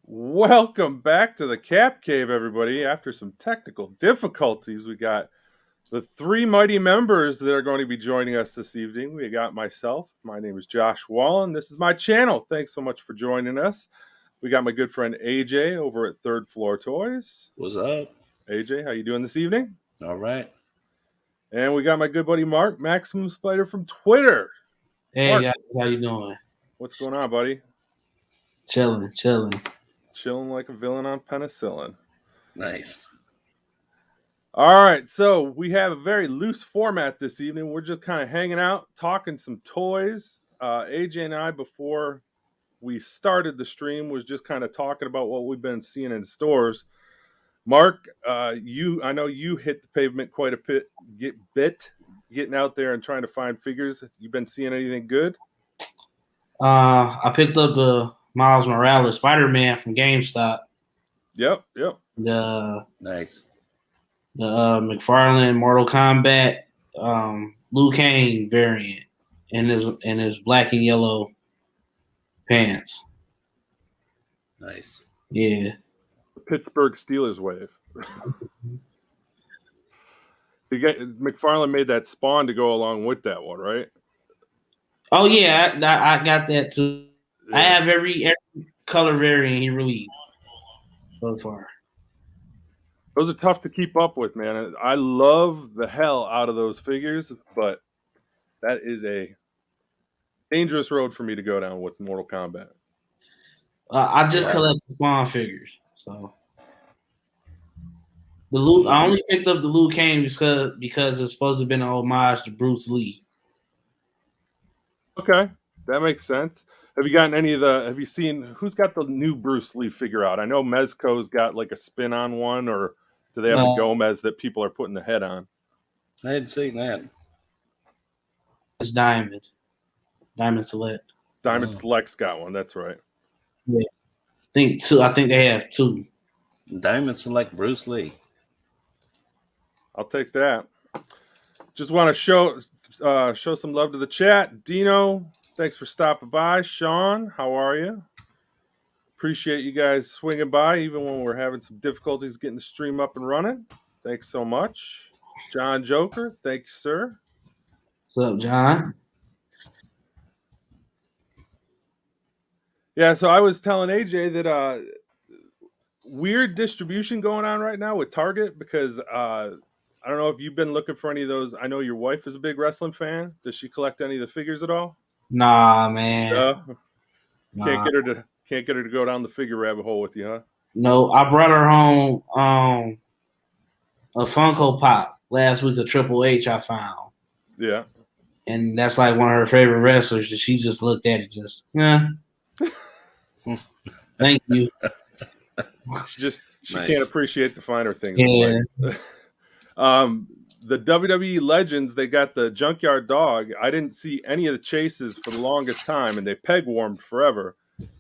Welcome back to the Cap Cave, everybody. After some technical difficulties, we got the three mighty members that are going to be joining us this evening. We got myself. My name is Josh Wallen. This is my channel. Thanks so much for joining us. We got my good friend AJ over at Third Floor Toys. What's up? AJ, how you doing this evening? All right. And we got my good buddy Mark, Maximum Spider from Twitter. Hey Mark, guys, how you doing? what's going on, buddy? Chilling. Chilling like a villain on penicillin. Nice. All right, so we have a very loose format this evening. We're just kind of hanging out, talking some toys. AJ and I, before we started the stream, was just kind of talking about what we've been seeing in stores. Mark, I know you hit the pavement quite a bit, getting out there and trying to find figures. You been seeing anything good? I picked up the Miles Morales Spider-Man from GameStop. Yep. Nice. The McFarlane Mortal Kombat Liu Kang variant in his black and yellow pants. Nice. Yeah. Pittsburgh Steelers wave. McFarlane made that Spawn to go along with that one, right? Oh yeah, I got that too. Yeah. I have every color variant he released so far. Those are tough to keep up with, man. I love the hell out of those figures, but that is a dangerous road for me to go down with Mortal Kombat. I just collect Spawn figures, so I only picked up the Liu Kang because it's supposed to have been an homage to Bruce Lee. Okay, that makes sense. Have you seen who's got the new Bruce Lee figure out? I know Mezco's got like a spin on one, or do they have the Gomez that people are putting the head on? I hadn't seen that. It's Diamond Select. Diamond Select's got one. That's right. Yeah, I think they have two. Diamond Select Bruce Lee. I'll take that. Just want to show some love to the chat. Dino, thanks for stopping by. Sean, how are you? Appreciate you guys swinging by, even when we're having some difficulties getting the stream up and running. Thanks so much. John Joker, thank you, sir. What's up, John? Yeah, so I was telling AJ that weird distribution going on right now with Target because I don't know if you've been looking for any of those. I know your wife is a big wrestling fan. Does she collect any of the figures at all? Nah, man. Can't get her to go down the figure rabbit hole with you, huh? No, I brought her home a Funko Pop last week of Triple H I found. Yeah. And that's like one of her favorite wrestlers. And she just looked at it Thank you. She can't appreciate the finer things. Yeah. The WWE Legends, they got the Junkyard Dog. I didn't see any of the chases for the longest time, and they peg warmed forever.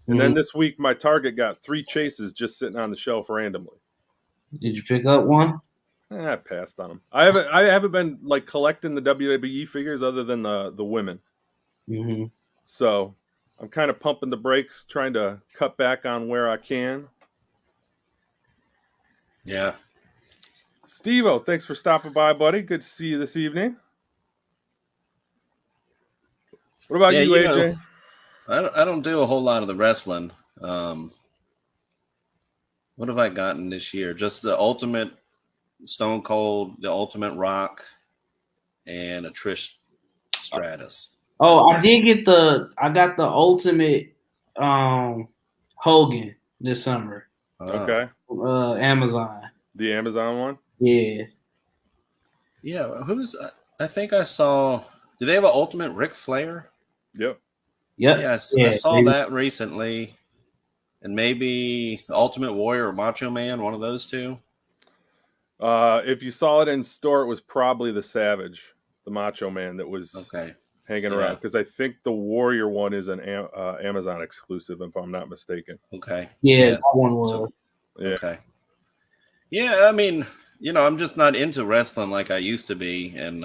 And then this week, my Target got 3 chases just sitting on the shelf randomly. Did you pick up one? I passed on them. I haven't been like collecting the WWE figures other than the women. Mm-hmm. So I'm kind of pumping the brakes, trying to cut back on where I can. Yeah. Steve-O, thanks for stopping by, buddy. Good to see you this evening. What about you, AJ? I don't do a whole lot of the wrestling. What have I gotten this year? Just the Ultimate Stone Cold, the Ultimate Rock, and a Trish Stratus. Oh, I got the Ultimate Hogan this summer. Okay. Amazon. The Amazon one? Yeah. Yeah. I think I saw. Do they have an Ultimate Ric Flair? Yep. Yeah, I saw that recently. And maybe the Ultimate Warrior or Macho Man, one of those two. If you saw it in store, it was probably the Savage, the Macho Man that was hanging around. Because I think the Warrior one is an Amazon exclusive, if I'm not mistaken. Okay. Yeah, that one was. Okay. Yeah, I mean, I'm just not into wrestling like I used to be, and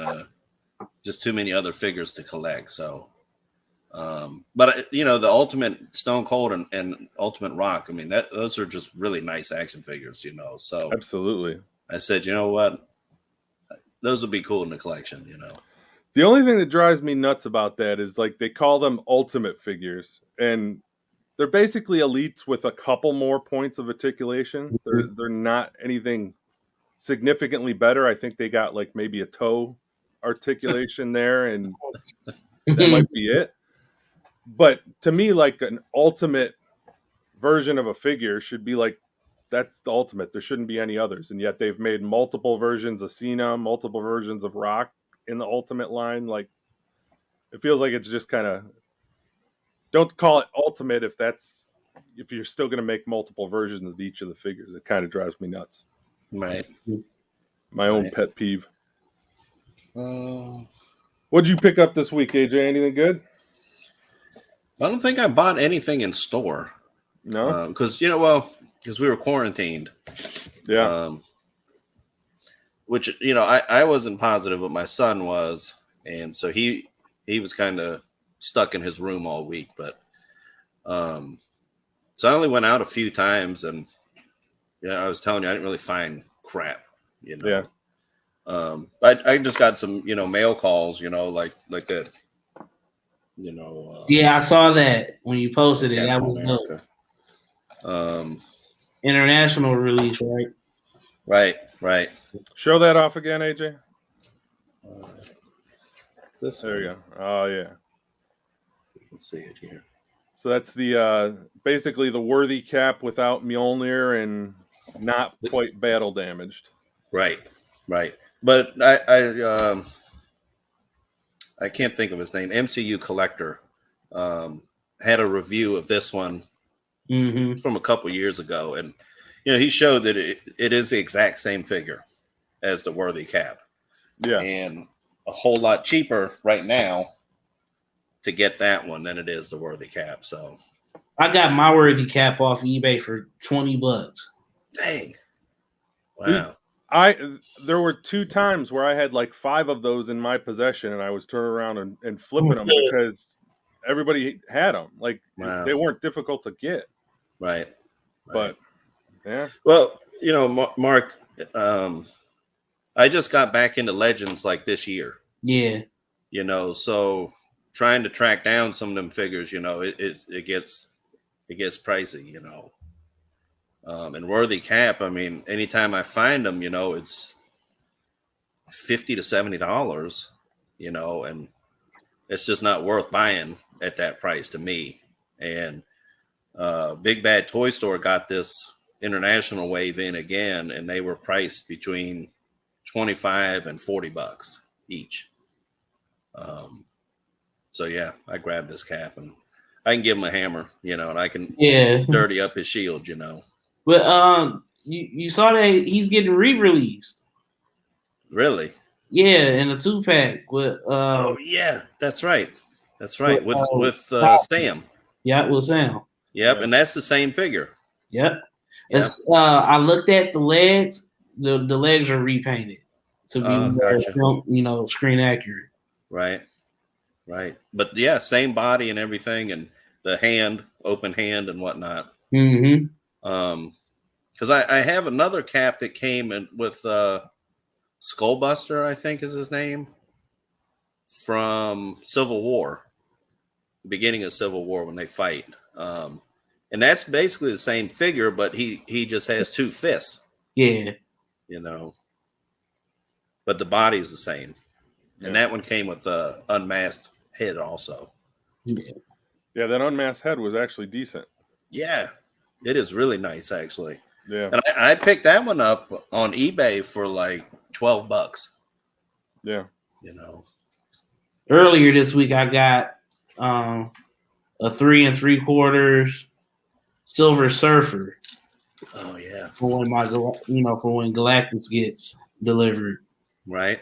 just too many other figures to collect. So But the Ultimate Stone Cold and Ultimate Rock. I mean, those are just really nice action figures. So Absolutely. I said, you know what, those would be cool in the collection. The only thing that drives me nuts about that is like they call them ultimate figures, and they're basically elites with a couple more points of articulation. They're not anything significantly better. I think they got like maybe a toe articulation there, and that might be it. But to me, like an ultimate version of a figure should be like that's the ultimate. There shouldn't be any others, and yet they've made multiple versions of Cena, multiple versions of Rock in the ultimate line. Like it feels like it's just kind of don't call it ultimate if you're still going to make multiple versions of each of the figures. It kind of drives me nuts. Right. My own pet peeve. What'd you pick up this week, AJ? Anything good? I don't think I bought anything in store. No, because we were quarantined. Yeah. Which I wasn't positive, but my son was, and so he was kind of stuck in his room all week. But so I only went out a few times, and I was telling you I didn't really find crap. Yeah. But I just got some mail calls, like that. Yeah, I saw that when you posted it. That was dope. International release, right? Right. Show that off again, AJ. There you go. Oh yeah, you can see it here. So that's the basically the worthy cap without Mjolnir and not quite battle damaged. Right. But I can't think of his name. MCU Collector had a review of this one from a couple years ago, and he showed that it is the exact same figure as the worthy cap. Yeah, and a whole lot cheaper right now to get that one than it is the worthy cap. So I got my worthy cap off eBay for $20. Dang! Wow. There were 2 times where I had like 5 of those in my possession, and I was turning around and flipping them because everybody had them. Like they weren't difficult to get. Right. But yeah. Well, Mark, I just got back into Legends like this year. Yeah. So trying to track down some of them figures, it gets pricey, and worthy cap. I mean, anytime I find them, it's $50 to $70, and it's just not worth buying at that price to me. And Big Bad Toy Store got this international wave in again, and they were priced between $25 and $40 each. So yeah, I grabbed this cap, and I can give him a hammer, and I can dirty up his shield, But you saw that he's getting re-released. Really? Yeah, in a 2-pack with oh yeah, that's right. With Sam. Yeah, with Sam. Yep, and that's the same figure. Yep. I looked at the legs. The legs are repainted to be screen accurate. Right. But yeah, same body and everything, and the hand, open hand and whatnot. Mm-hmm. Because I have another cap that came in with Skullbuster, I think is his name, from Civil War, the beginning of Civil War when they fight. And that's basically the same figure, but he just has 2 fists. Yeah. But the body is the same. Yeah. And that one came with a unmasked head also. Yeah. Yeah, that unmasked head was actually decent. Yeah. It is really nice, actually. Yeah. And I picked that one up on eBay for like $12. Yeah. Earlier this week, I got a 3 3/4 Silver Surfer. Oh yeah. For when Galactus gets delivered. Right.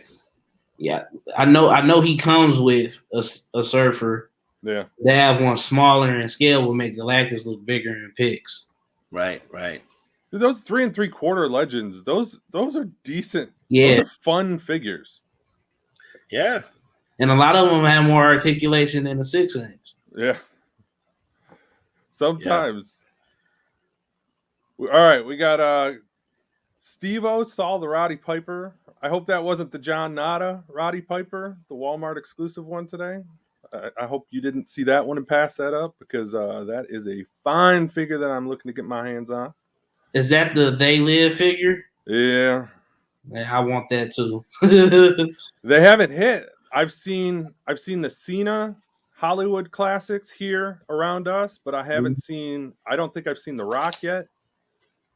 Yeah, I know he comes with a Surfer. Yeah. They have one smaller in scale will make Galactus look bigger in pics. Right. Dude, those 3 3/4 Legends, those are decent. Yeah. Those are fun figures. Yeah. And a lot of them have more articulation than a 6-inch. Yeah. Sometimes. Yeah. All right, we got Steve-O saw the Roddy Piper. I hope that wasn't the John Nada Roddy Piper, the Walmart exclusive one today. I hope you didn't see that one and pass that up, because that is a fine figure that I'm looking to get my hands on. Is that the They Live figure? Yeah. I want that too. They haven't hit. I've seen the Cena Hollywood classics here around us, but I haven't seen. I don't think I've seen the Rock yet,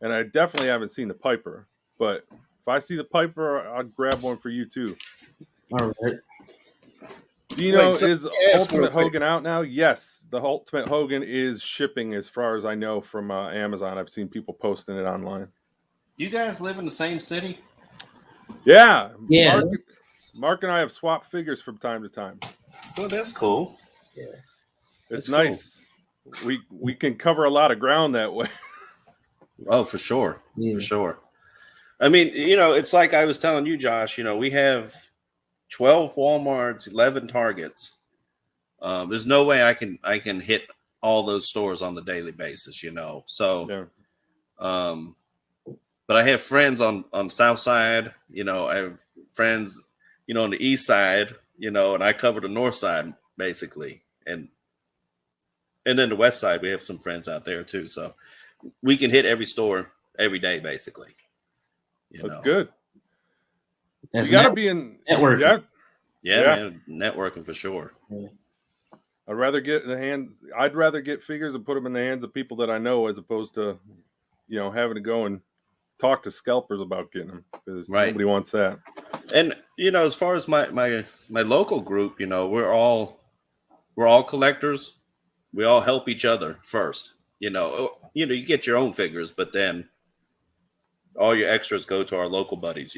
and I definitely haven't seen the Piper. But if I see the Piper, I'll grab one for you too. All right. Dino, is the Ultimate Hogan out now? Yes, the Ultimate Hogan is shipping, as far as I know, from Amazon. I've seen people posting it online. You guys live in the same city? Yeah. Yeah. Mark and I have swapped figures from time to time. Oh, that's cool. Yeah. It's nice. Cool. We can cover a lot of ground that way. Oh, for sure. Yeah. For sure. I mean, it's like I was telling you, Josh, we have 12 Walmarts, 11 Targets. There's no way I can hit all those stores on the daily basis, So, yeah. But I have friends on South Side, I have friends, on the East Side, and I cover the North Side basically. And then the West Side, we have some friends out there too. So we can hit every store every day, basically. That's good. That's you got to be in networking. Yeah, man, networking for sure. Yeah. I'd rather get figures and put them in the hands of people that I know, as opposed to, having to go and talk to scalpers about getting them, because nobody wants that. And as far as my local group, we're all collectors. We all help each other first. You get your own figures, but then all your extras go to our local buddies.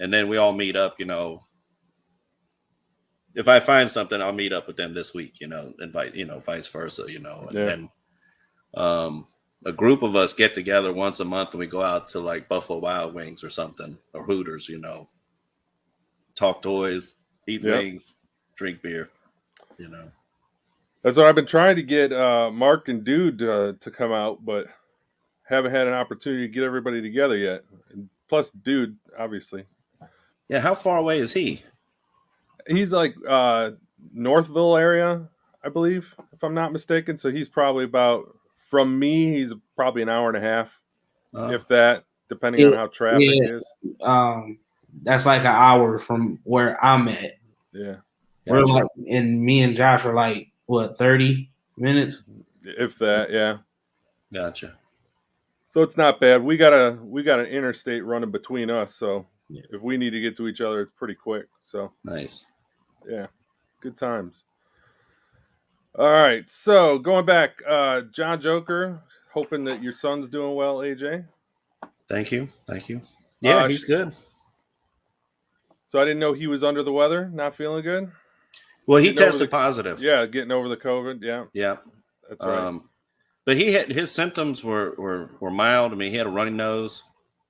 And then we all meet up. If I find something, I'll meet up with them this week. Invite vice versa. And then a group of us get together once a month and we go out to like Buffalo Wild Wings or something, or Hooters, talk toys, eat wings, drink beer, That's what I've been trying to get Mark and Dude to come out, but haven't had an opportunity to get everybody together yet. And plus Dude, obviously. Yeah. How far away is he? He's like Northville area, I believe, if I'm not mistaken. So he's probably from me, he's probably an hour and a half, if that, depending on how traffic is. That's like an hour from where I'm at. Yeah. We're like, and me and Josh are like, what, 30 minutes? If that, yeah. Gotcha. So it's not bad. We got an interstate running between us, so if we need to get to each other, it's pretty quick. So nice. Yeah. Good times. All right, so going back, John Joker, hoping that your son's doing well, AJ. Thank you. Yeah, he's good. So I didn't know he was under the weather, not feeling good. Well, he tested positive. Yeah, getting over the COVID. Yeah, that's right. But his symptoms were mild. I mean, he had a runny nose,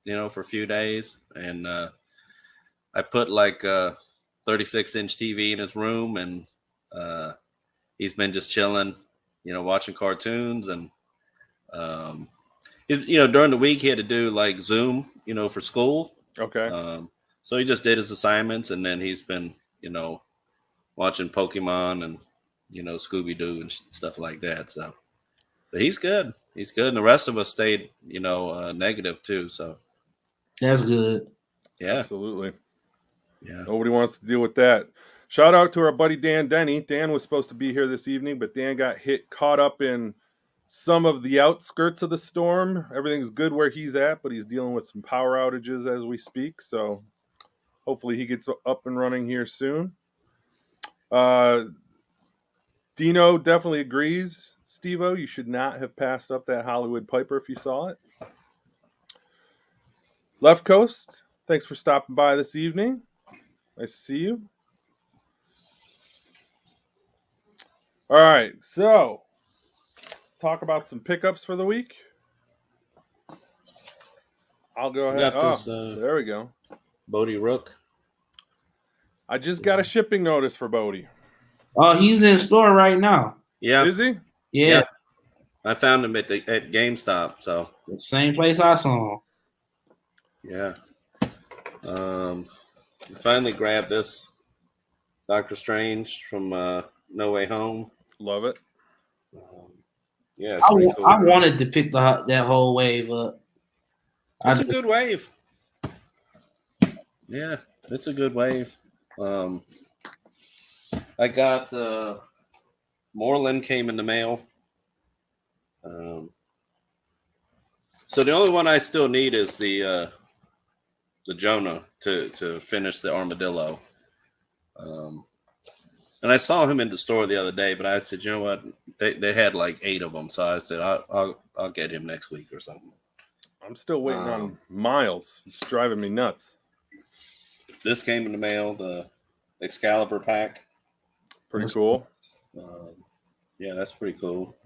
for a few days, and I put like a 36-inch TV in his room, and he's been just chilling, watching cartoons, and during the week he had to do like Zoom, for school. Okay. So he just did his assignments, and then he's been, watching Pokemon and, Scooby-Doo and stuff like that. So, but he's good. He's good. And the rest of us stayed, negative too. So that's good. Yeah, absolutely. Yeah. Nobody wants to deal with that. Shout out to our buddy Dan Denny. Dan was supposed to be here this evening, but Dan got caught up in some of the outskirts of the storm. Everything's good where he's at, but he's dealing with some power outages as we speak. So hopefully he gets up and running here soon. Dino definitely agrees. Steve-O, you should not have passed up that Hollywood Piper if you saw it. Left Coast, thanks for stopping by this evening. Nice to see you. All right, so talk about some pickups for the week. I'll go ahead. There we go. Bodie Rook. I just got a shipping notice for Bodie. Oh, he's in the store right now. Yeah. Is he? Yeah. I found him at GameStop. So the same place I saw him. Yeah. I finally grabbed this Doctor Strange from No Way Home. Love it. Yeah, it's pretty cool. I wanted to pick that whole wave up. It's a good wave. Yeah, it's a good wave. I got Moreland came in the mail. So the only one I still need is the Jonah to finish the armadillo. And I saw him in the store the other day, but I said, you know what? They had like 8 of them, so I said I'll get him next week or something. I'm still waiting on Miles. It's driving me nuts. This came in the mail, the Excalibur pack. Pretty cool. Yeah, that's pretty cool.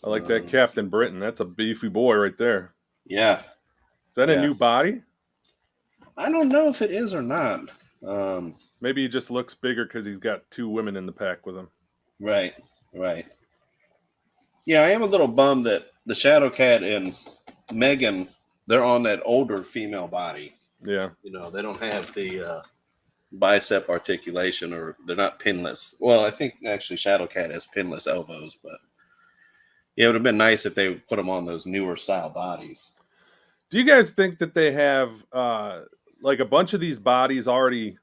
I like that Captain Britain. That's a beefy boy right there. Yeah. Is that a new body? I don't know if it is or not. Maybe he just looks bigger because he's got 2 women in the pack with him. Right. Yeah, I am a little bummed that the Shadow Cat and Megan, they're on that older female body. Yeah. You know, they don't have the bicep articulation, or they're not pinless. Well, I think actually Shadow Cat has pinless elbows, but yeah, it would have been nice if they put them on those newer style bodies. Do you guys think that they have like a bunch of these bodies already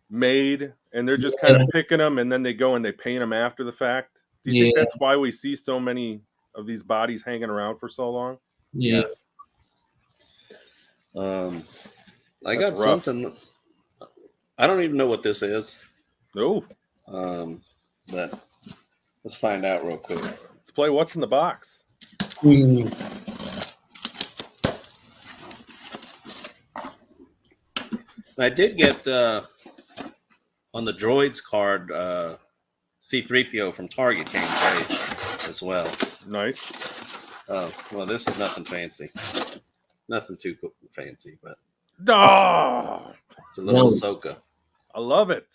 made and they're just kind of picking them and then they go and they paint them after the fact? Do you think that's why we see so many of these bodies hanging around for so long? Yeah. I got something. I don't even know what this is. No. But let's find out real quick. Let's play What's in the Box. I did get on the Droids card, C-3PO from Target came today as well. Nice. Oh, well, this is nothing fancy. Nothing too fancy, but it's a little Ahsoka. I love it.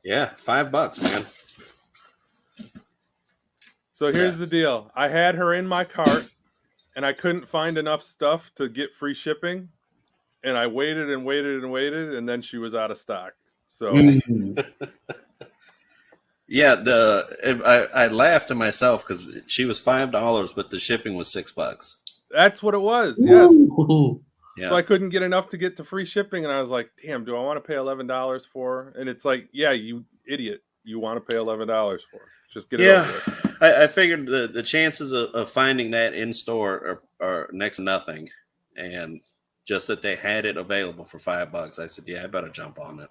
Yeah, $5, man. So here's the deal. I had her in my cart and I couldn't find enough stuff to get free shipping. And I waited and waited and waited, and then she was out of stock. So, yeah, I laughed to myself because she was $5, but the shipping was $6. That's what it was. Yes. Yeah. So I couldn't get enough to get to free shipping, and I was like, "Damn, do I want to pay $11 for her?" And it's like, "Yeah, you idiot, you want to pay $11 for her? Just get it over with." I figured the chances of finding that in store are next to nothing, and just that they had it available for $5, I said, yeah, I better jump on it.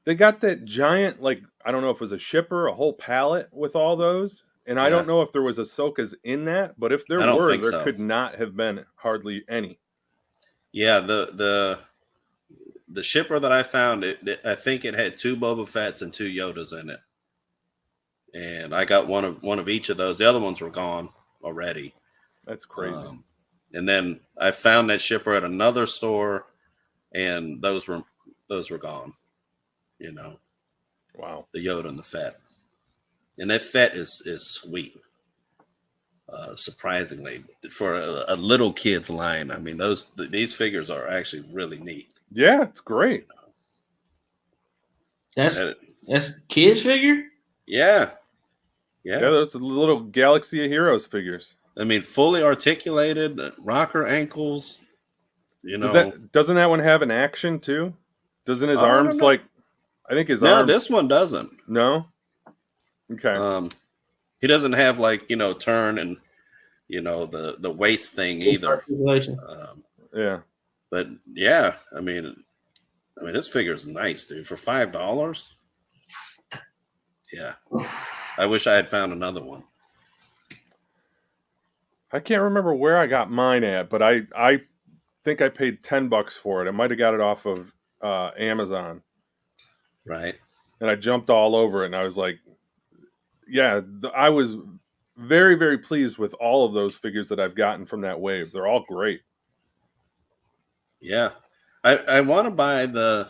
They got that giant, like, I don't know if it was a shipper, a whole pallet with all those. And I don't know if there was Ahsoka's in that, but if there were, there could not have been hardly any. Yeah, the shipper that I found, I think it had 2 Boba Fett's and 2 Yodas in it. And I got one of each of those. The other ones were gone already. That's crazy. And then I found that shipper at another store, and those were gone. You know, wow, the Yoda and the Fett, and that Fett is sweet. Surprisingly, for a little kid's line, I mean, these figures are actually really neat. Yeah, it's great. That's kids figure. Yeah. Those little Galaxy of Heroes figures. I mean, fully articulated, rocker ankles. You know, doesn't that one have an action too? Doesn't his arms I think his arms? No, this one doesn't. No. Okay. He doesn't have turn and the waist thing either. Yeah. But yeah, I mean, this figure is nice, dude. For $5. Yeah. I wish I had found another one. I can't remember where I got mine at, but I think I paid $10 for it. I might have got it off of Amazon. Right. And I jumped all over it, and I was like, yeah, I was very, very pleased with all of those figures that I've gotten from that wave. They're all great. Yeah. I want to buy the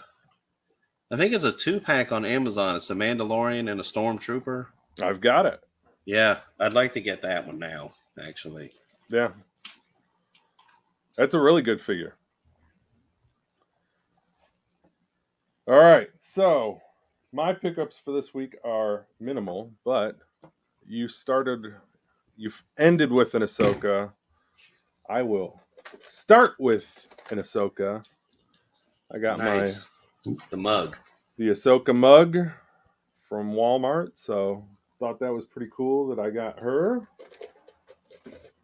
I think it's a 2-pack on Amazon. It's a Mandalorian and a Stormtrooper. I've got it. Yeah, I'd like to get that one now, actually. Yeah. That's a really good figure. All right, so my pickups for this week are minimal, but you've ended with an Ahsoka. I will start with an Ahsoka. I got the mug. The Ahsoka mug from Walmart, so thought that was pretty cool that I got her.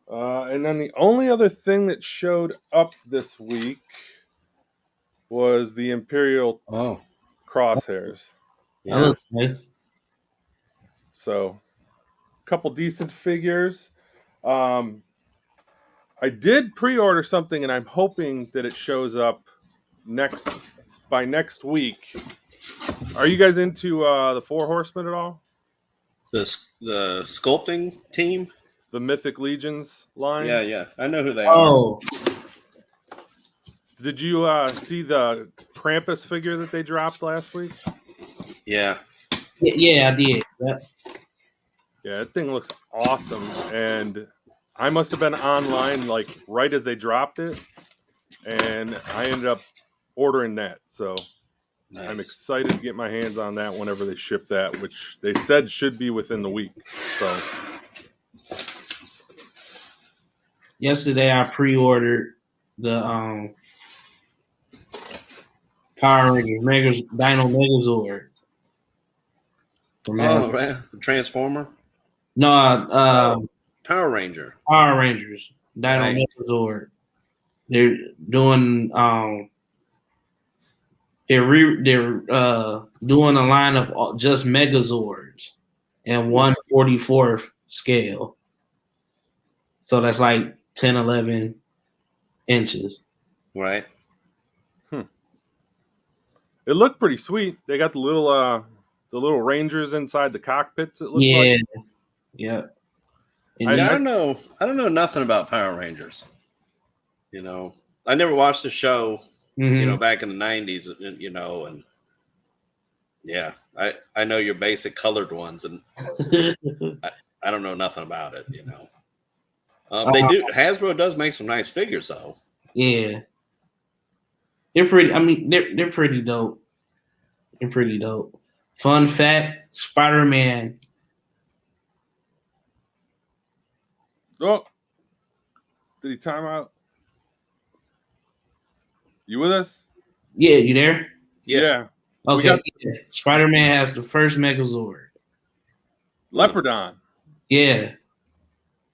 And then the only other thing that showed up this week was the Imperial crosshairs. Yeah. Nice. So, a couple decent figures. I did pre-order something, and I'm hoping that it shows up by next week. Are you guys into the Four Horsemen at all? The sculpting team? The Mythic Legions line? Yeah. I know who they are. Did you see the Krampus figure that they dropped last week? Yeah, I did. Yeah, that thing looks awesome. And I must have been online like right as they dropped it. And I ended up ordering that. So nice. I'm excited to get my hands on that whenever they ship that, which they said should be within the week. So yesterday I pre-ordered the Power Rangers Dino Megazord. Right. Transformer? No, Power Ranger. Power Rangers Dino Megazord. They're doing they're doing a line of just Megazords and 1/44th scale. So that's like 10, 11 inches. Right. It looked pretty sweet. They got the little Rangers inside the cockpits. It looked like. Yeah. I don't know nothing about Power Rangers. You know, I never watched the show. You know, back in the 90s. You know, and yeah, I know your basic colored ones, and I don't know nothing about it. You know, they do. Hasbro does make some nice figures, though. Yeah. They're pretty. I mean, they're pretty dope. They're pretty dope. Fun fact: Spider-Man. Oh, did he time out? You with us? Yeah, you there? Yeah. Okay. Spider-Man has the first Megazord. Leopardon. Yeah,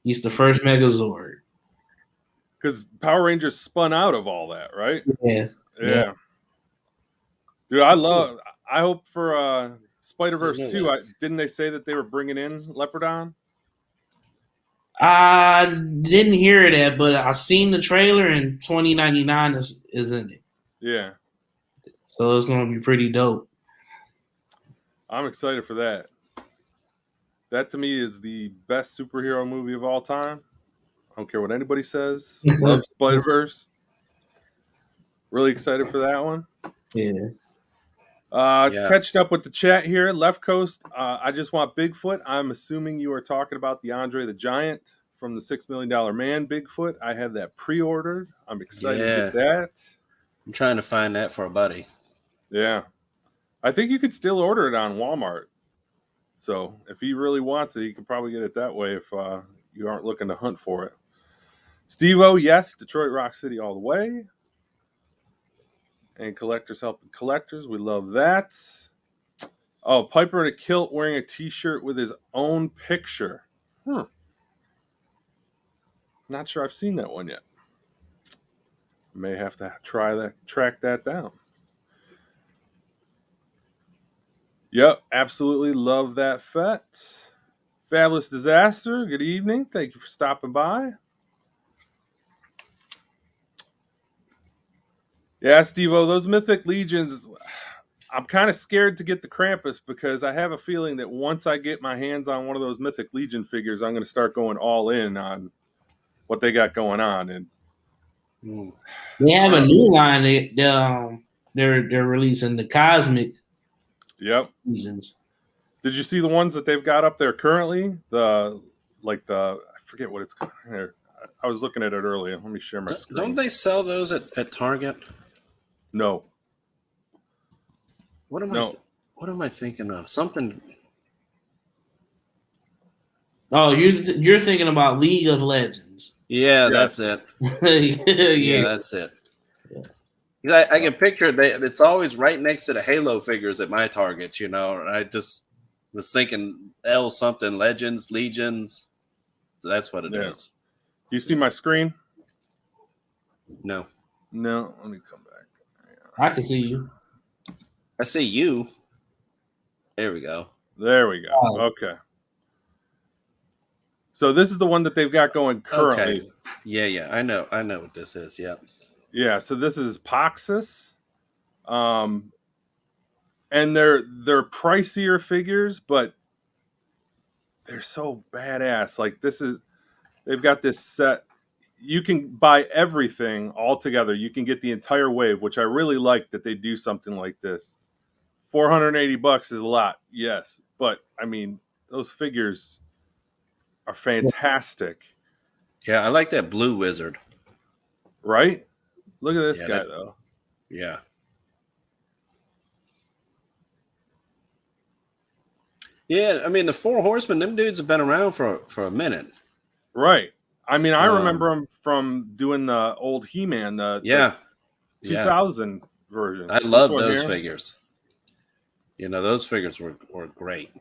he's the first Megazord. Because Power Rangers spun out of all that, right? Yeah. Dude, I hope for Spider-Verse 2. Didn't they say that they were bringing in Leopardon? I didn't hear that, but I seen the trailer and 2099 is in it. Yeah. So it's going to be pretty dope. I'm excited for that. That to me is the best superhero movie of all time. I don't care what anybody says. Love Spider-Verse. Really excited for that one. Yeah. Catching up with the chat here. Left Coast, I just want Bigfoot. I'm assuming you are talking about the Andre the Giant from the $6 Million Man Bigfoot. I have that pre-ordered. I'm excited to get that. I'm trying to find that for a buddy. Yeah. I think you could still order it on Walmart. So if he really wants it, he could probably get it that way if you aren't looking to hunt for it. Steve-O, yes, Detroit Rock City all the way. And collectors helping collectors. We love that. Oh, Piper in a kilt wearing a t-shirt with his own picture. Not sure I've seen that one yet. May have to track that down. Yep, absolutely love that Fett. Fabulous Disaster, good evening. Thank you for stopping by. Yeah, Steve-O, those Mythic Legions, I'm kind of scared to get the Krampus because I have a feeling that once I get my hands on one of those Mythic Legion figures, I'm going to start going all in on what they got going on. And they have a new line. they're releasing the cosmic. Yep. Seasons. Did you see the ones that they've got up there currently? I forget what it's called here. I was looking at it earlier. Let me share my screen. Don't they sell those at Target? No. What am I thinking of? Something. Oh, you're thinking about League of Legends. Yeah, yes. That's it. Yeah, that's it. Yeah. I can picture it. It's always right next to the Halo figures at my Targets, and I just was thinking L something, Legends, Legions. So that's what it is. You see my screen? No. Let me come back. I can see you. I see you. There we go. Oh. Okay. So this is the one that they've got going currently. Okay. Yeah. I know what this is. Yeah. Yeah. So this is Poxus. And they're pricier figures, but they're so badass. Like they've got this set. You can buy everything all together. You can get the entire wave, which I really like that they do something like this. $480 is a lot, yes, but I mean those figures are fantastic. Yeah, I like that blue wizard. Right? Look at this guy though. Yeah. Yeah, I mean the Four Horsemen, them dudes have been around for a minute. Right. I mean, I remember them from doing the old He-Man, the 2000 version. I love those figures. Those figures were great.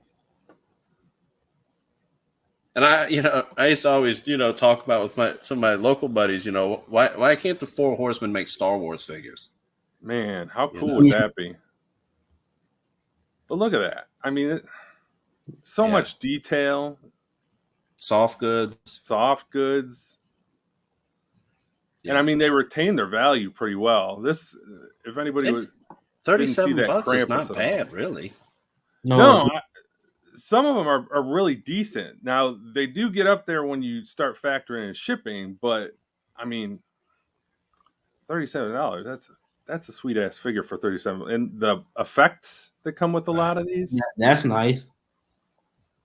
And I used to always, talk about with some of my local buddies, why can't the Four Horsemen make Star Wars figures? Man, how cool would that be? But look at that. I mean, so much detail. Soft goods. Yeah. And I mean, they retain their value pretty well. This, if anybody was $37 is not bad, really. No, some of them are really decent. Now they do get up there when you start factoring in shipping, but I mean, $37. That's a sweet ass figure for $37, and the effects that come with a lot of these. Yeah, that's nice.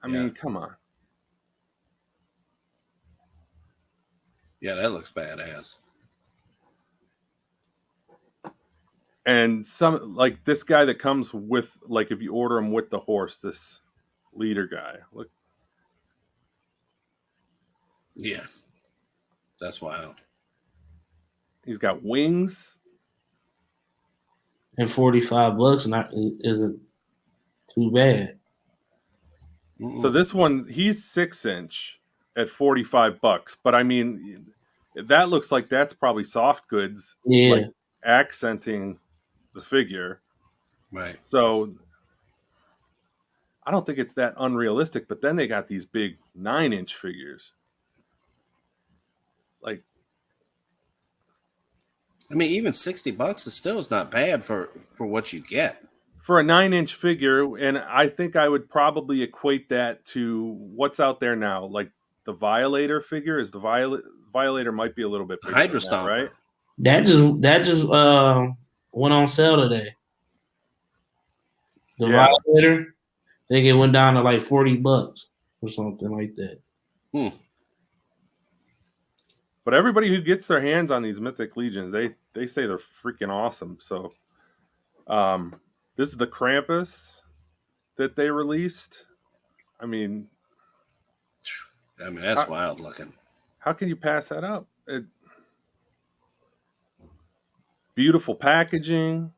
I mean, come on. Yeah, that looks badass. And some like this guy that comes with, like, if you order him with the horse, this leader guy. Look. Yeah, that's wild. He's got wings. And $45 isn't too bad. So this one, he's 6-inch at $45, but I mean, that looks like that's probably soft goods, like accenting the figure. Right. So I don't think it's that unrealistic, but then they got these big 9-inch figures. Like, I mean, even $60 is not bad for what you get. For a 9-inch figure, and I think I would probably equate that to what's out there now. Like the Violator figure is Violator might be a little bit bigger. Hydra Stomper, right? That just went on sale today. The Violator, I think it went down to like $40 or something like that. But everybody who gets their hands on these Mythic Legions, they say they're freaking awesome. So, this is the Krampus that they released. I mean, that's wild looking. How can you pass that up? Beautiful packaging.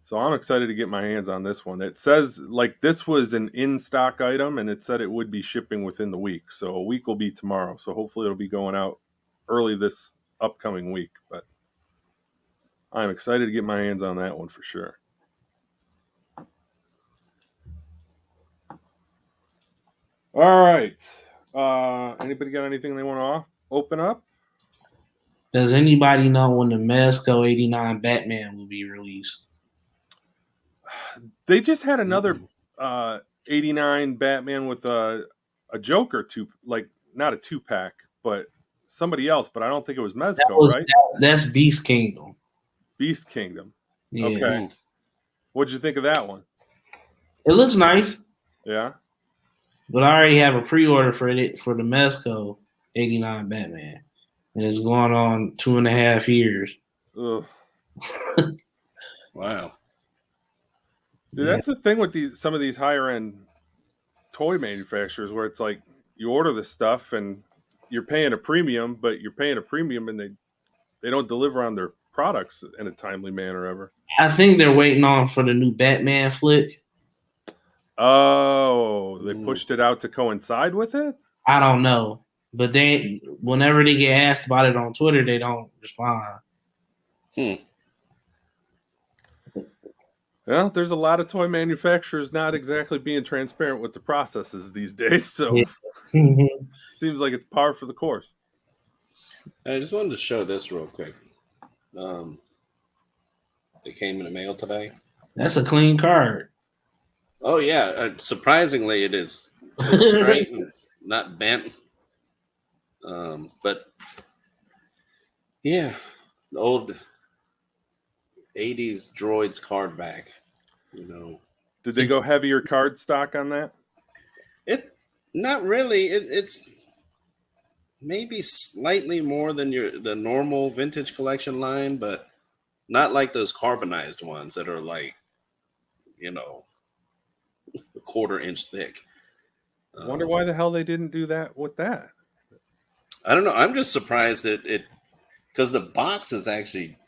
So I'm excited to get my hands on this one. It says like this was an in-stock item, and it said it would be shipping within the week. So a week will be tomorrow. So hopefully it'll be going out early this upcoming week. But I'm excited to get my hands on that one for sure. All right. Anybody got anything they want to open up? Does anybody know when the Mezco 89 Batman will be released? They just had another 89 Batman with a Joker like not a 2-pack, but somebody else. But I don't think it was Mezco, right? That's Beast Kingdom. Beast Kingdom. Yeah. Okay. What'd you think of that one? It looks nice. Yeah. But I already have a pre-order for it for the Mezco 89 Batman. And it's going on 2.5 years. Ugh. Wow. Dude, that's the thing with some of these higher end toy manufacturers where it's like you order this stuff and you're paying a premium, but you're paying a premium and they don't deliver on their products in a timely manner ever. I think they're waiting on for the new Batman flick. Oh, they pushed it out to coincide with it? I don't know. But whenever they get asked about it on Twitter, they don't respond. Well, there's a lot of toy manufacturers not exactly being transparent with the processes these days, so seems like it's par for the course. I just wanted to show this real quick. It came in the mail today. That's a clean card. Oh yeah, surprisingly it is. It's straight and not bent. But yeah, the old 80s droids card back. Did they go heavier card stock on that? It not really. It's maybe slightly more than the normal vintage collection line, but not like those carbonized ones that are like, a 1/4 inch thick. I wonder why the hell they didn't do that with that. I don't know. I'm just surprised that because the box is actually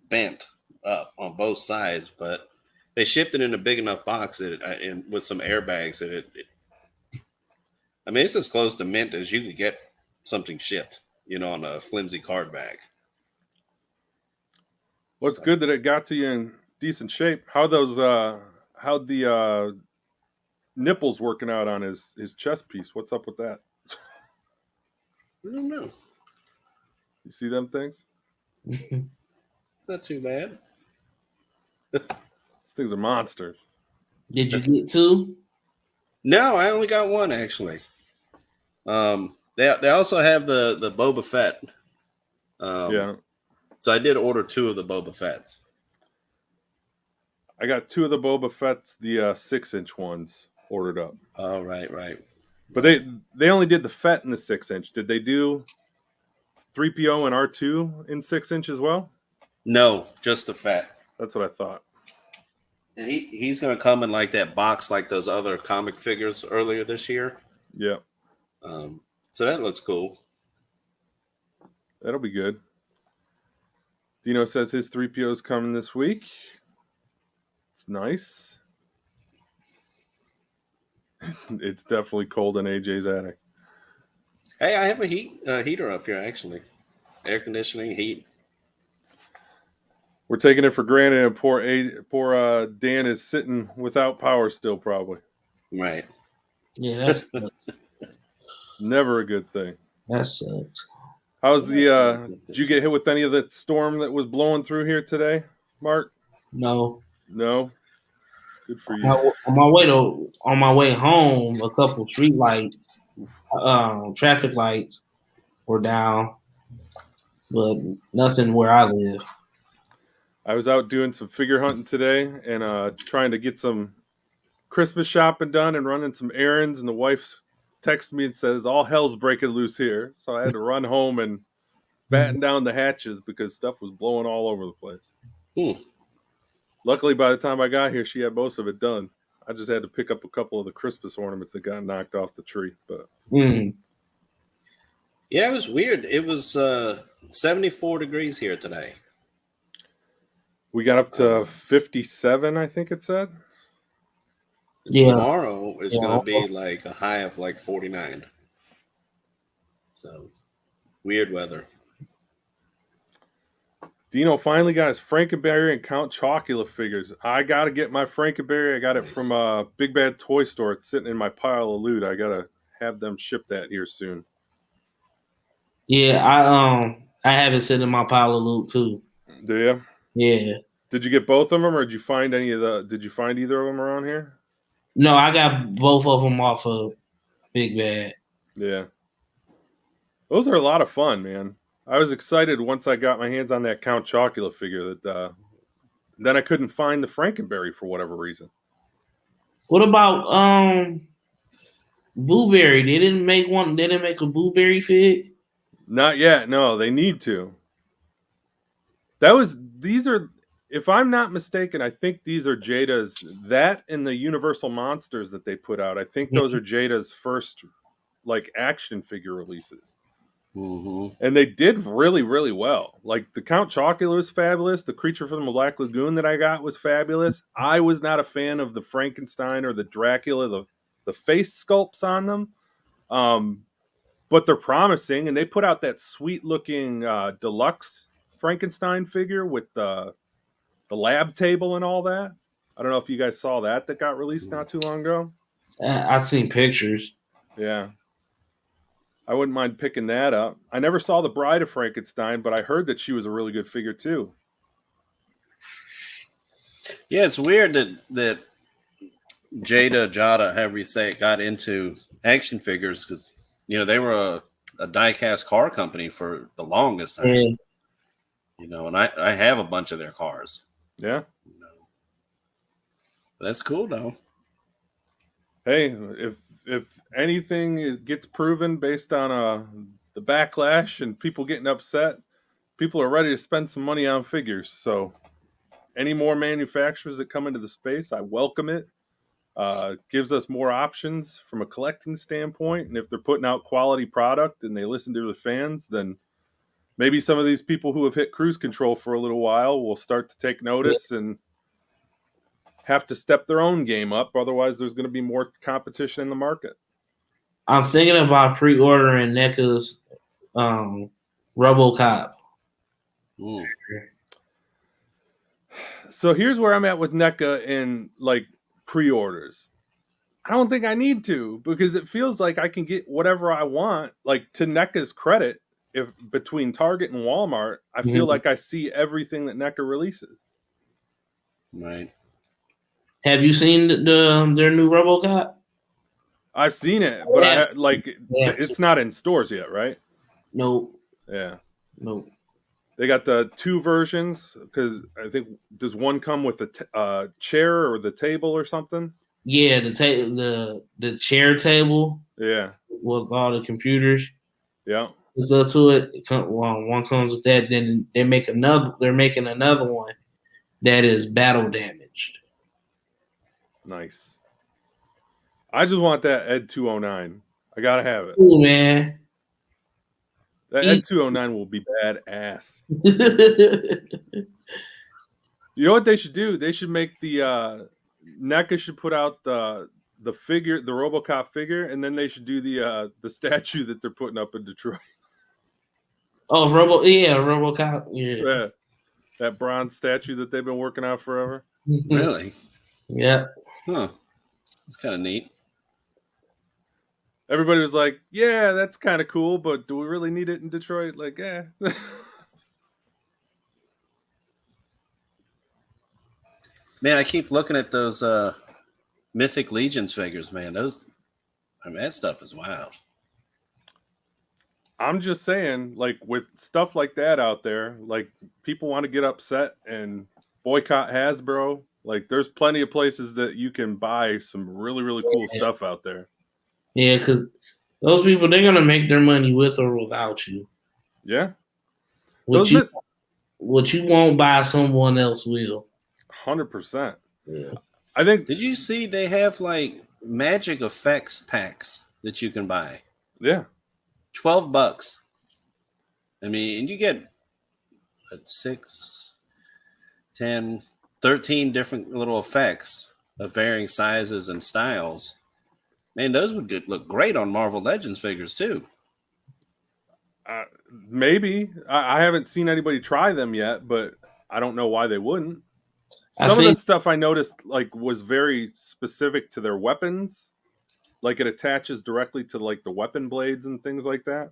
bent up on both sides, but they shipped it in a big enough box and with some airbags that I mean, it's as close to mint as you could get something shipped, on a flimsy card bag. Well, it's good that it got to you in decent shape. How'd the nipples working out on his chest piece? What's up with that? I don't know. You see them things? Not too bad. These things are monsters. Did you get 2? No, I only got 1 actually. They also have the Boba Fett. Yeah. So I did order 2 of the Boba Fetts. I got 2 of the Boba Fett's, the 6-inch ones ordered up. Oh, right. But they only did the Fett in the 6-inch. Did they do 3PO and R2 in 6-inch as well? No, just the Fett. That's what I thought. And he's going to come in like that box, like those other comic figures earlier this year. Yeah. So that looks cool. That'll be good. Dino says his 3PO is coming this week. It's nice. It's definitely cold in AJ's attic. Hey, I have a heater up here, actually. Air conditioning, heat. We're taking it for granted, and poor Dan is sitting without power still, probably. Right. Yeah, that's never a good thing. That sucks. How's did you get hit with any of that storm that was blowing through here today, Mark? No. Good for you. On my way home, a couple street lights, traffic lights were down, but nothing where I live. I was out doing some figure hunting today and trying to get some Christmas shopping done and running some errands, and the wife texted me and says all hell's breaking loose here. So I had to run home and batten down the hatches because stuff was blowing all over the place. Luckily, by the time I got here, she had most of it done. I just had to pick up a couple of the Christmas ornaments that got knocked off the tree. But yeah, it was weird. It was 74 degrees here today. We got up to 57, I think it said. Yeah. Tomorrow is going to be like a high of like 49. So, weird weather. Dino finally got his Frankenberry and Count Chocula figures. I got to get my Frankenberry. I got it from Big Bad Toy Store. It's sitting in my pile of loot. I got to have them ship that here soon. Yeah, I have it sitting in my pile of loot too. Do you? Yeah. Did you get both of them, or did you find did you find either of them around here? No, I got both of them off of Big Bad. Yeah. Those are a lot of fun, man. I was excited once I got my hands on that Count Chocula figure. That then I couldn't find the Frankenberry for whatever reason. What about Blueberry? They didn't make one. They didn't make a Blueberry fig. Not yet. No, they need to. These are, if I'm not mistaken, I think these are Jada's, that and the Universal Monsters that they put out. I think those are Jada's first like action figure releases. Mm-hmm. And they did really, really well. Like the Count Chocula was fabulous. The Creature from the Black Lagoon that I got was fabulous. I was not a fan of the Frankenstein or the Dracula, the face sculpts on them. But they're promising, and they put out that sweet looking deluxe Frankenstein figure with the lab table and all that. I don't know if you guys saw that got released not too long ago. I've seen pictures. Yeah. I wouldn't mind picking that up. I never saw the Bride of Frankenstein, but I heard that she was a really good figure too. Yeah, it's weird that Jada, however you say it, got into action figures because they were a die-cast car company for the longest time. Yeah. And I have a bunch of their cars. Yeah. But that's cool though. Hey, if anything gets proven based on the backlash and people getting upset, people are ready to spend some money on figures. So any more manufacturers that come into the space, I welcome it. Gives us more options from a collecting standpoint. And if they're putting out quality product and they listen to the fans, then maybe some of these people who have hit cruise control for a little while will start to take notice and have to step their own game up. Otherwise, there's going to be more competition in the market. I'm thinking about pre-ordering NECA's RoboCop. Ooh. So here's where I'm at with NECA in like pre-orders. I don't think I need to because it feels like I can get whatever I want. Like to NECA's credit, if between Target and Walmart, I feel like I see everything that NECA releases. Right. Have you seen their new RoboCop? I've seen it, but it's not in stores yet, right? Nope. Yeah. Nope. They got the two versions because I think does one come with a chair or the table or something? Yeah, the chair table. Yeah. With all the computers. Yeah. Hooked up to it. One comes with that. Then they're making another one that is battle damaged. Nice. I just want that Ed 209. I gotta have it. Cool, man. That Ed 209 will be badass. You know what they should do? They should make the NECA should put out the figure, the RoboCop figure, and then they should do the statue that they're putting up in Detroit. Oh, RoboCop. Yeah. That bronze statue that they've been working on forever. Really? Yeah. Huh. It's kind of neat. Everybody was like, yeah, that's kind of cool, but do we really need it in Detroit? Like, yeah. Man, I keep looking at those Mythic Legions figures, man. That stuff is wild. I'm just saying, like, with stuff like that out there, like, people want to get upset and boycott Hasbro. Like, there's plenty of places that you can buy some really, really cool stuff out there. Yeah, because those people, they're going to make their money with or without you. Yeah. What you won't buy, someone else will. 100%. Yeah. I think. Did you see they have, like, magic effects packs that you can buy? Yeah. $12. I mean, and you get 6, 10, 13 different little effects of varying sizes and styles. Man, those would look great on Marvel Legends figures too. Maybe. I haven't seen anybody try them yet, but I don't know why they wouldn't. Some of the stuff I noticed like was very specific to their weapons. Like it attaches directly to like the weapon blades and things like that.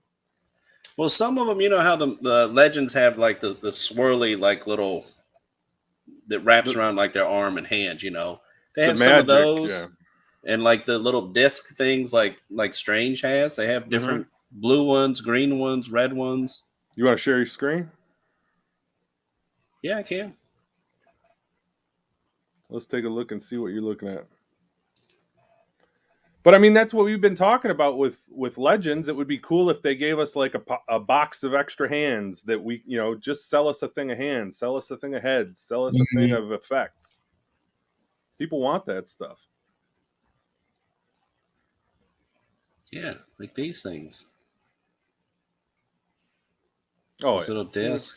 Well, some of them, you know how the Legends have like the swirly like little that wraps around like their arm and hand, you know. They have some of those. Yeah. And like the little disc things like Strange has. They have different blue ones, green ones, red ones. You want to share your screen? Yeah, I can. Let's take a look and see what you're looking at. But I mean, that's what we've been talking about with Legends. It would be cool if they gave us like a box of extra hands that we, just sell us a thing of hands, sell us a thing of heads, sell us a thing of effects. People want that stuff. Yeah, like these things. Oh, This yeah. little disc.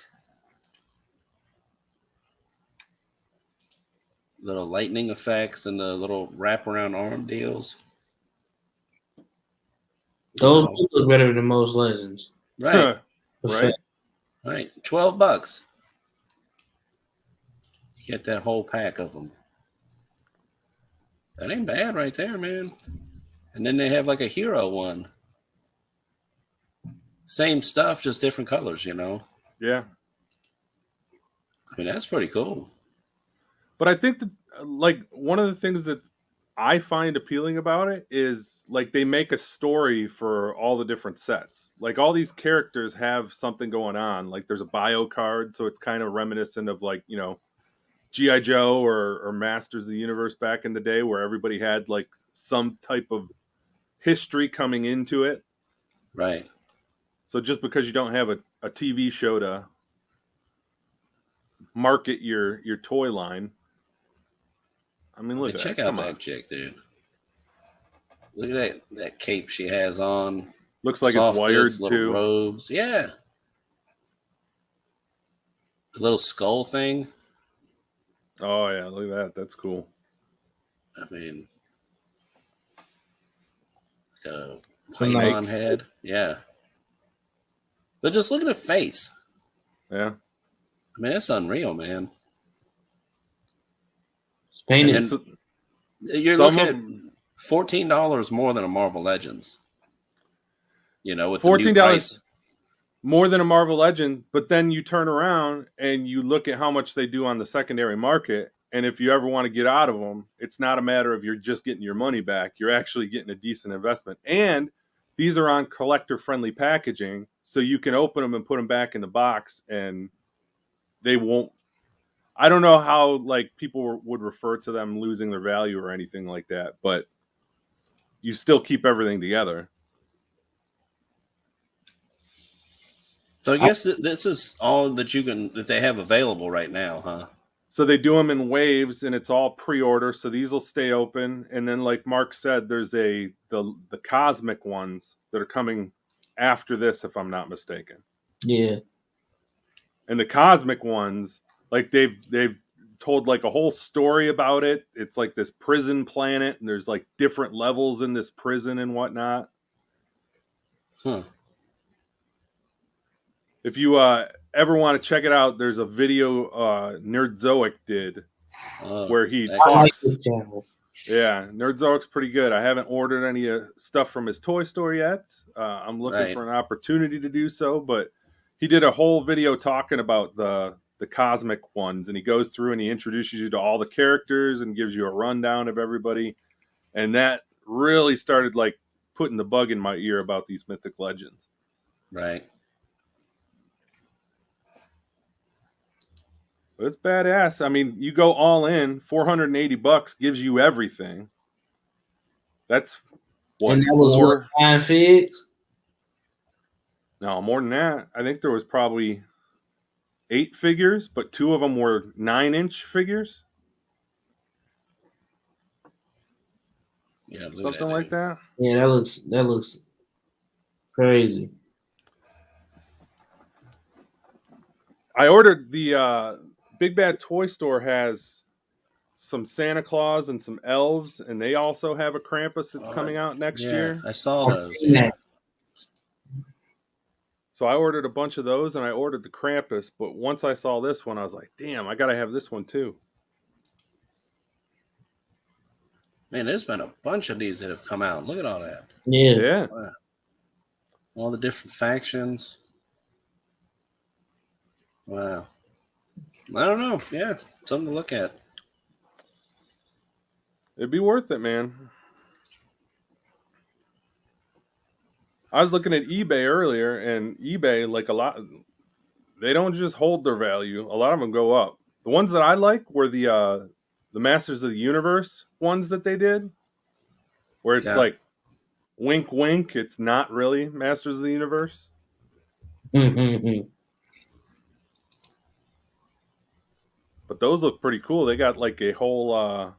Little lightning effects and the little wraparound arm deals. Those do look better than most Legends. Right. Right. Right. $12. You get that whole pack of them. That ain't bad right there, man. And then they have like a hero one. Same stuff, just different colors, Yeah. I mean, that's pretty cool. But I think that, like, one of the things that I find appealing about it is like they make a story for all the different sets. Like all these characters have something going on. Like there's a bio card, so it's kind of reminiscent of like, G.I. Joe or Masters of the Universe back in the day where everybody had like some type of history coming into it. Right. So just because you don't have a TV show to market your toy line, I mean, look at check that. out Come that on. chick, dude. Look at that cape she has on. Looks like Soft it's wired goods, little too. robes. Yeah. A little skull thing. Oh yeah, look at that. That's cool. I mean, like a Snake. python head. Yeah. But just look at the face. Yeah. I mean, that's unreal, man. It's painted. And So, you're some looking of at them- $14 more than a Marvel Legends. With the new $14 price. more than a Marvel Legend, but then you turn around and you look at how much they do on the secondary market, and if you ever want to get out of them, it's not a matter of you're just getting your money back. You're actually getting a decent investment. And these are on collector-friendly packaging, so you can open them and put them back in the box, and they won't. I don't know how like people would refer to them losing their value or anything like that, but you still keep everything together. So I guess this is all that they have available right now, huh? So they do them in waves, and it's all pre-order. So these will stay open, and then, like Mark said, there's the cosmic ones that are coming after this, if I'm not mistaken. Yeah. And the cosmic ones, like they've told like a whole story about it. It's like this prison planet, and there's like different levels in this prison and whatnot. Huh. If you ever want to check it out, there's a video Nerdzoic did where he talks. I like this channel. Yeah, Nerdzoic's pretty good. I haven't ordered any stuff from his toy store yet. I'm looking for an opportunity to do so, but he did a whole video talking about the cosmic ones, and he goes through and he introduces you to all the characters and gives you a rundown of everybody, and that really started like putting the bug in my ear about these mythic legends. Right. But it's badass. I mean, you go all in, $480 gives you everything. That's what, and that was what, 9 figs? No, more than that. I think there was probably 8 figures, but 2 of them were 9-inch figures. Yeah, something like that. Yeah, that looks crazy. I ordered the Big Bad Toy Store has some Santa Claus and some elves, and they also have a Krampus that's coming out next year. I saw those. Yeah. So I ordered a bunch of those, and I ordered the Krampus. But once I saw this one, I was like, "Damn, I gotta have this one too." Man, there's been a bunch of these that have come out. Look at all that. Yeah. Wow. All the different factions. Wow. I don't know. Yeah, something to look at. It'd be worth it, man. I was looking at eBay earlier, and eBay, like a they don't just hold their value. A lot of them go up. The ones that I like were the Masters of the Universe ones that they did, where it's like wink, wink. It's not really Masters of the Universe. Mm-hmm. But those look pretty cool. They got like a whole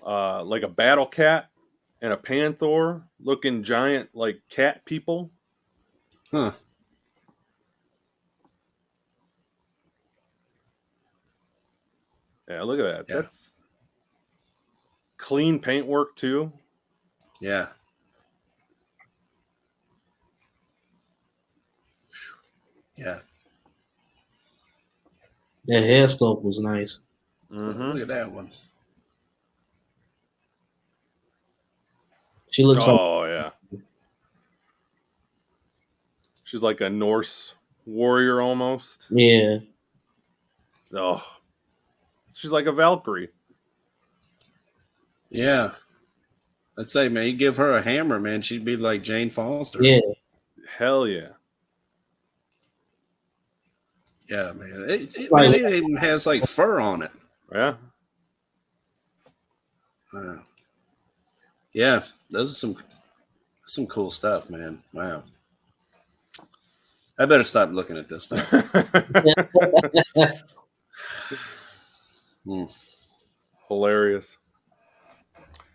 like a battle cat and a panther looking giant like cat people. Huh. Yeah, look at that. Yeah. That's clean paintwork too. Yeah. Yeah. That hair sculpt was nice. Mm-hmm. Look at that one. She looks Oh yeah. She's like a Norse warrior almost. Yeah. Oh. She's like a Valkyrie. Yeah. I'd say, man, you give her a hammer, man, she'd be like Jane Foster. Yeah. Hell yeah. Yeah, man. Man, it even has like fur on it. Yeah. Yeah, those are some cool stuff, man. Wow. I better stop looking at this stuff. Hilarious.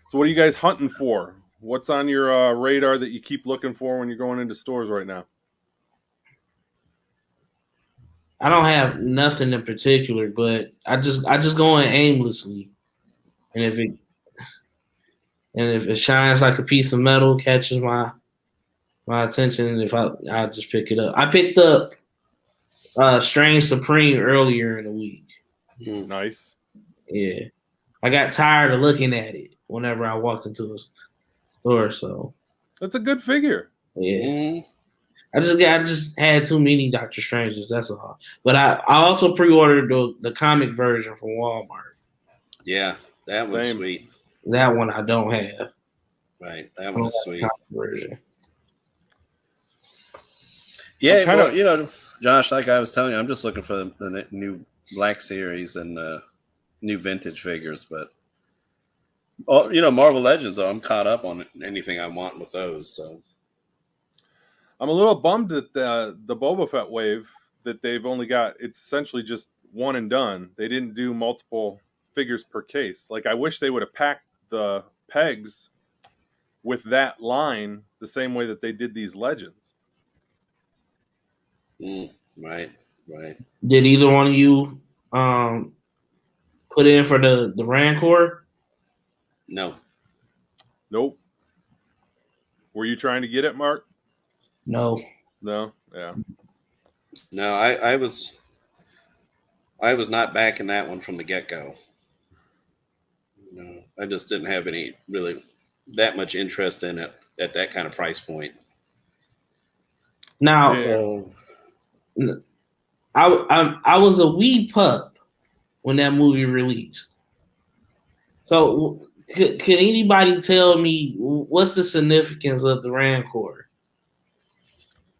So what are you guys hunting for? What's on your radar that you keep looking for when you're going into stores right now? I don't have nothing in particular, but I just go in aimlessly, and if it shines like a piece of metal, catches my attention, if I just pick it up. I picked up Strange Supreme earlier in the week. Nice. Yeah, I got tired of looking at it whenever I walked into a store, so that's a good figure. Yeah. I just had too many Doctor Stranges. That's all. But I also pre-ordered the comic version from Walmart. Yeah, that one's sweet. That one I don't have. Right, that one is sweet. Version. Yeah, well, you know, Josh, like I was telling you, I'm just looking for the new Black Series and new vintage figures. But you know, Marvel Legends, though, I'm caught up on anything I want with those. So. I'm a little bummed at the Boba Fett wave that they've only got. It's essentially just one and done. They didn't do multiple figures per case. Like I wish they would have packed the pegs with that line the same way that they did these Legends. Right. Did either one of you put in for the Rancor? No. Nope. Were you trying to get it, Mark? No. Yeah. No, I was not backing that one from the get-go. No, I just didn't have any really that much interest in it at that kind of price point. Now, I was a wee pup when that movie released. So, can anybody tell me what's the significance of the Rancor?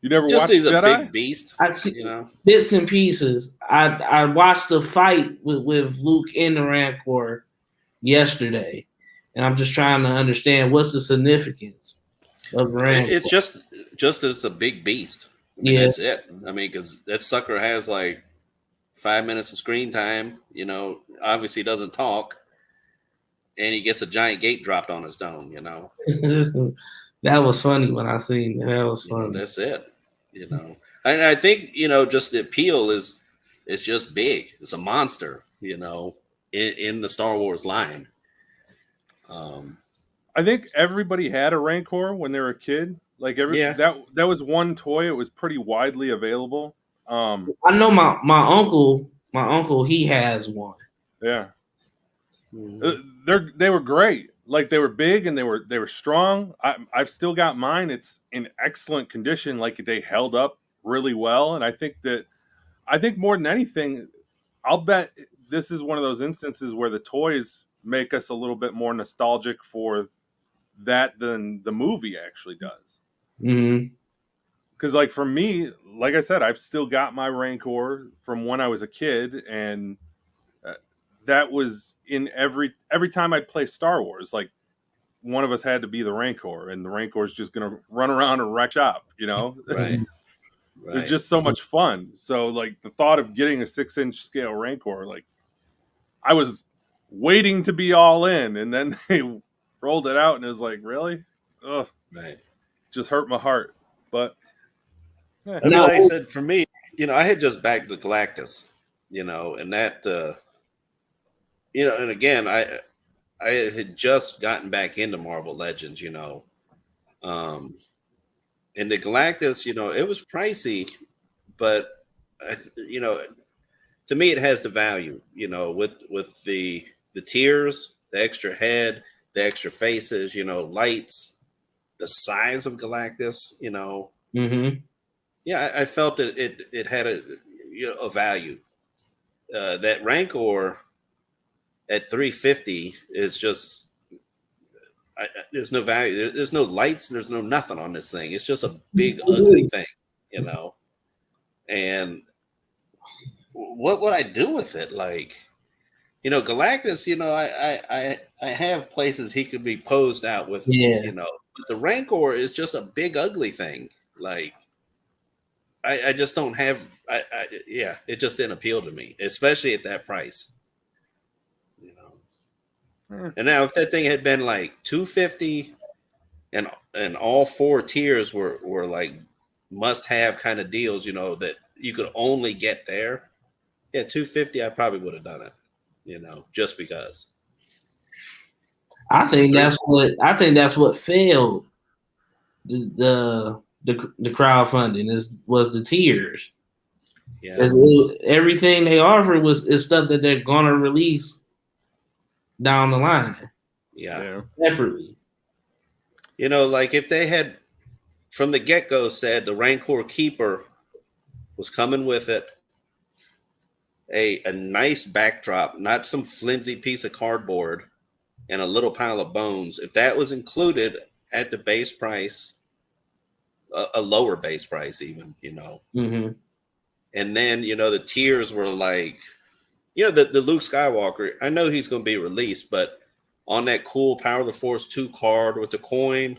You never just watched he's Jedi? a big beast. I see bits and pieces. I watched the fight with Luke in the Rancor yesterday, and I'm just trying to understand what's the significance of the Rancor. It's just it's a big beast. I mean, that's it. I mean, because that sucker has like 5 minutes of screen time. You know, obviously doesn't talk, and he gets a giant gate dropped on his dome. You know, that was funny when I seen that. That was funny. That's it. You know, and I think just the appeal is it's just big. It's a monster. You know, in the Star Wars line. I think everybody had a Rancor when they were a kid. Like that was one toy. It was pretty widely available. I know my uncle he has one. Yeah. They were great. Like they were big and they were strong. I've still got mine. It's in excellent condition. Like they held up really well. And I think more than anything, I'll bet this is one of those instances where the toys make us a little bit more nostalgic for that than the movie actually does. Mm-hmm. because like for me, like I said, I've still got my Rancor from when I was a kid, and that was in every time I'd play Star Wars. Like one of us had to be the Rancor, and the Rancor is just gonna run around and wreck shop. You know, Right. it was Right. just so much fun. So like the thought of getting a 6-inch scale Rancor, like I was waiting to be all in, and then they rolled it out, and it was like, really, ugh, Right. just hurt my heart. But I mean, Now, like I said, for me, I had just backed the Galactus, and that, and again, I had just gotten back into Marvel Legends, um, and the Galactus, it was pricey, but to me, it has the value, with the tiers, the extra head, the extra faces, lights, the size of Galactus, yeah, I felt that it had a value. That Rancor at 350 is just there's no value. There's no lights. There's no nothing on this thing. It's just a big ugly thing, And what would I do with it? Like, Galactus. I have places he could be posed out with. yeah. But the Rancor is just a big ugly thing. Like, I just don't have. It just didn't appeal to me, especially at that price. And now, if that thing had been like 250, and all 4 tiers were like must have kind of deals, that you could only get there. Yeah, 250, I probably would have done it, just because. I think that's what failed the crowdfunding was the tiers. Yeah. Everything they offered is stuff that they're gonna release down the line. Yeah. Separately. Like if they had from the get-go said the Rancor Keeper was coming with it, a nice backdrop, not some flimsy piece of cardboard and a little pile of bones. If that was included at the base price, a lower base price even, Mm-hmm. And then, the tiers were like, the Luke Skywalker, I know he's going to be released, but on that cool Power of the Force 2 card with the coin,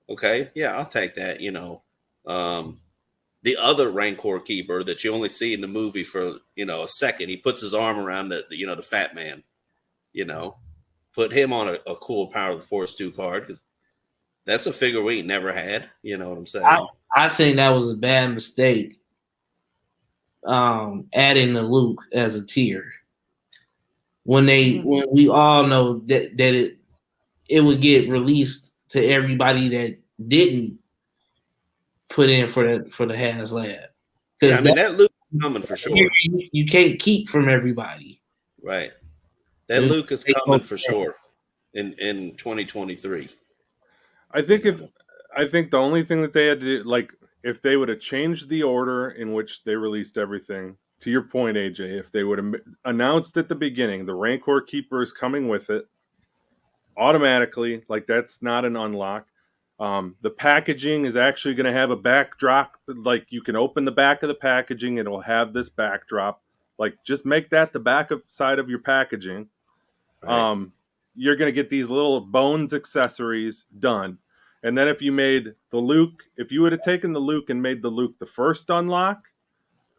okay, yeah, I'll take that, the other Rancor Keeper that you only see in the movie for, a second, he puts his arm around the fat man, put him on a cool Power of the Force 2 card, because that's a figure we never had, you know what I'm saying? I think that was a bad mistake. Adding the Luke as a tier when we all know that it would get released to everybody that didn't put in for the HasLab. Yeah, I mean that Luke is coming for sure. You can't keep from everybody. Right. That Luke is coming for sure in 2023. I think the only thing that they had to do, like, if they would have changed the order in which they released everything, to your point, AJ, if they would have announced at the beginning the Rancor Keeper is coming with it automatically, like that's not an unlock. The packaging is actually going to have a backdrop, like you can open the back of the packaging, and it'll have this backdrop. Like, just make that the back side of your packaging. Right. You're going to get these little bones accessories done. And then if you made the Luke, if you would have taken the Luke and made the Luke the first unlock,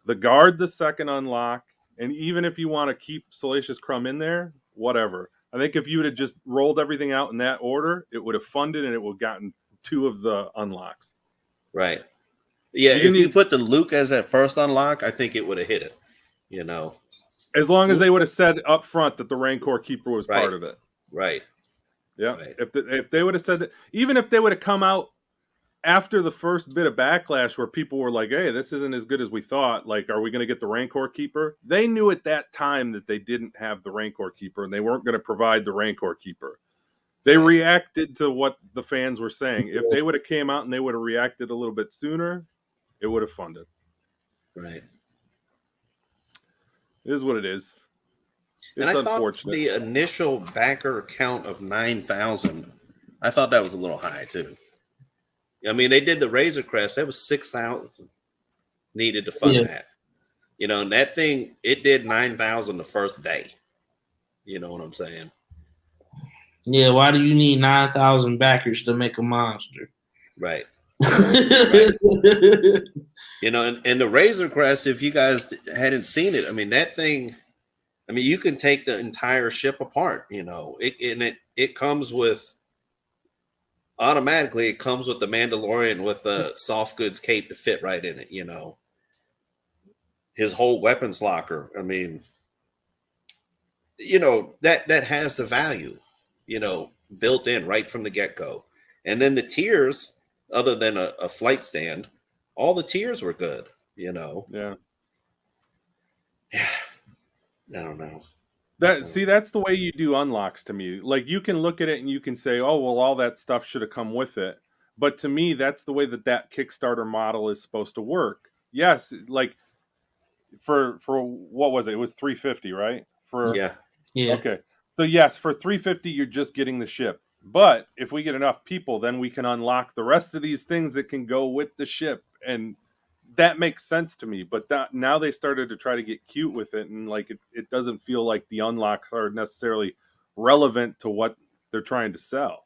the guard the second unlock, and even if you want to keep Salacious Crumb in there, whatever. I think if you would have just rolled everything out in that order, it would have funded and it would have gotten 2 of the unlocks. Right. Yeah, if you put the Luke as that first unlock, I think it would have hit it, As long as they would have said up front that the Rancor Keeper was part of it. Right. Yeah. Right. If they would have said that, even if they would have come out after the first bit of backlash where people were like, hey, this isn't as good as we thought, like, are we going to get the Rancor Keeper? They knew at that time that they didn't have the Rancor Keeper and they weren't going to provide the Rancor Keeper. They reacted to what the fans were saying. If they would have came out and they would have reacted a little bit sooner, it would have funded. Right. It is what it is. It's unfortunate. The initial backer count of 9,000, I thought that was a little high too. I mean, they did the Razor Crest. That was 6,000 needed to fund Yeah. that. You know, and that thing, it did 9,000 the first day. You know what I'm saying? Yeah, why do you need 9,000 backers to make a monster? Right. Right. You know, and the Razor Crest, if you guys hadn't seen it, I mean, that thing, I mean, you can take the entire ship apart, you know, it comes with, automatically, it comes with the Mandalorian with a soft goods cape to fit right in it, you know. His whole weapons locker, I mean, you know, that has the value, you know, built in right from the get-go. And then the tiers, other than a flight stand, all the tiers were good, you know. Yeah. I don't know. That's the way you do unlocks to me. Like, you can look at it and you can say, oh, well, all that stuff should have come with it. But to me, that's the way that Kickstarter model is supposed to work. Yes, like for what was it? It was 350, right? Yeah. Okay. So yes, for 350 you're just getting the ship. But if we get enough people, then we can unlock the rest of these things that can go with the ship, and that makes sense to me. But now they started to try to get cute with it, and like it doesn't feel like the unlocks are necessarily relevant to what they're trying to sell.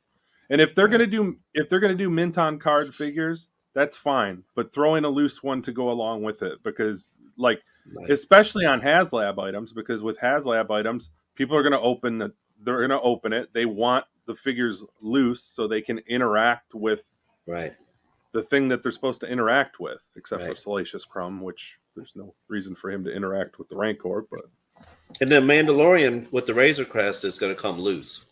And if they're Right. gonna do mint on card figures, that's fine. But throw in a loose one to go along with it, because like Right. especially on HasLab items, because with HasLab items, people are gonna they're gonna open it. They want the figures loose so they can interact with Right. the thing that they're supposed to interact with, except for Right. Salacious Crumb, which there's no reason for him to interact with the Rancor. But And then Mandalorian with the Razor Crest is going to come loose,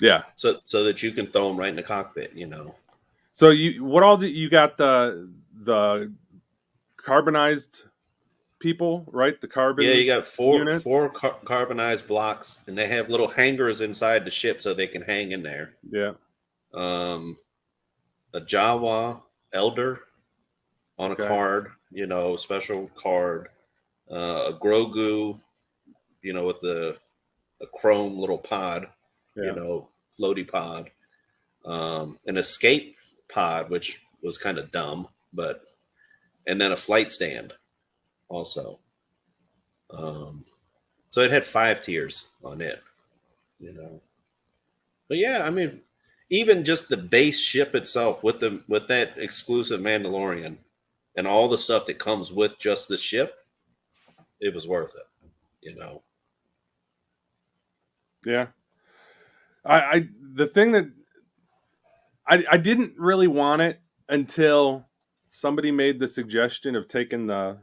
yeah. so that you can throw them right in the cockpit. You know. So you got the carbonized people, right? The carbon. Yeah, you got four units. carbonized blocks, and they have little hangers inside the ship so they can hang in there. Yeah. A Jawa Elder on a Okay. card, you know, special card. A Grogu, you know, with a chrome little pod, Yeah. you know, floaty pod. An escape pod, which was kind of dumb, and then a flight stand also. So it had 5 tiers on it, you know. But yeah, I mean, even just the base ship itself with that exclusive Mandalorian and all the stuff that comes with just the ship, it was worth it, you know. Yeah. The thing that I didn't really want it until somebody made the suggestion of taking the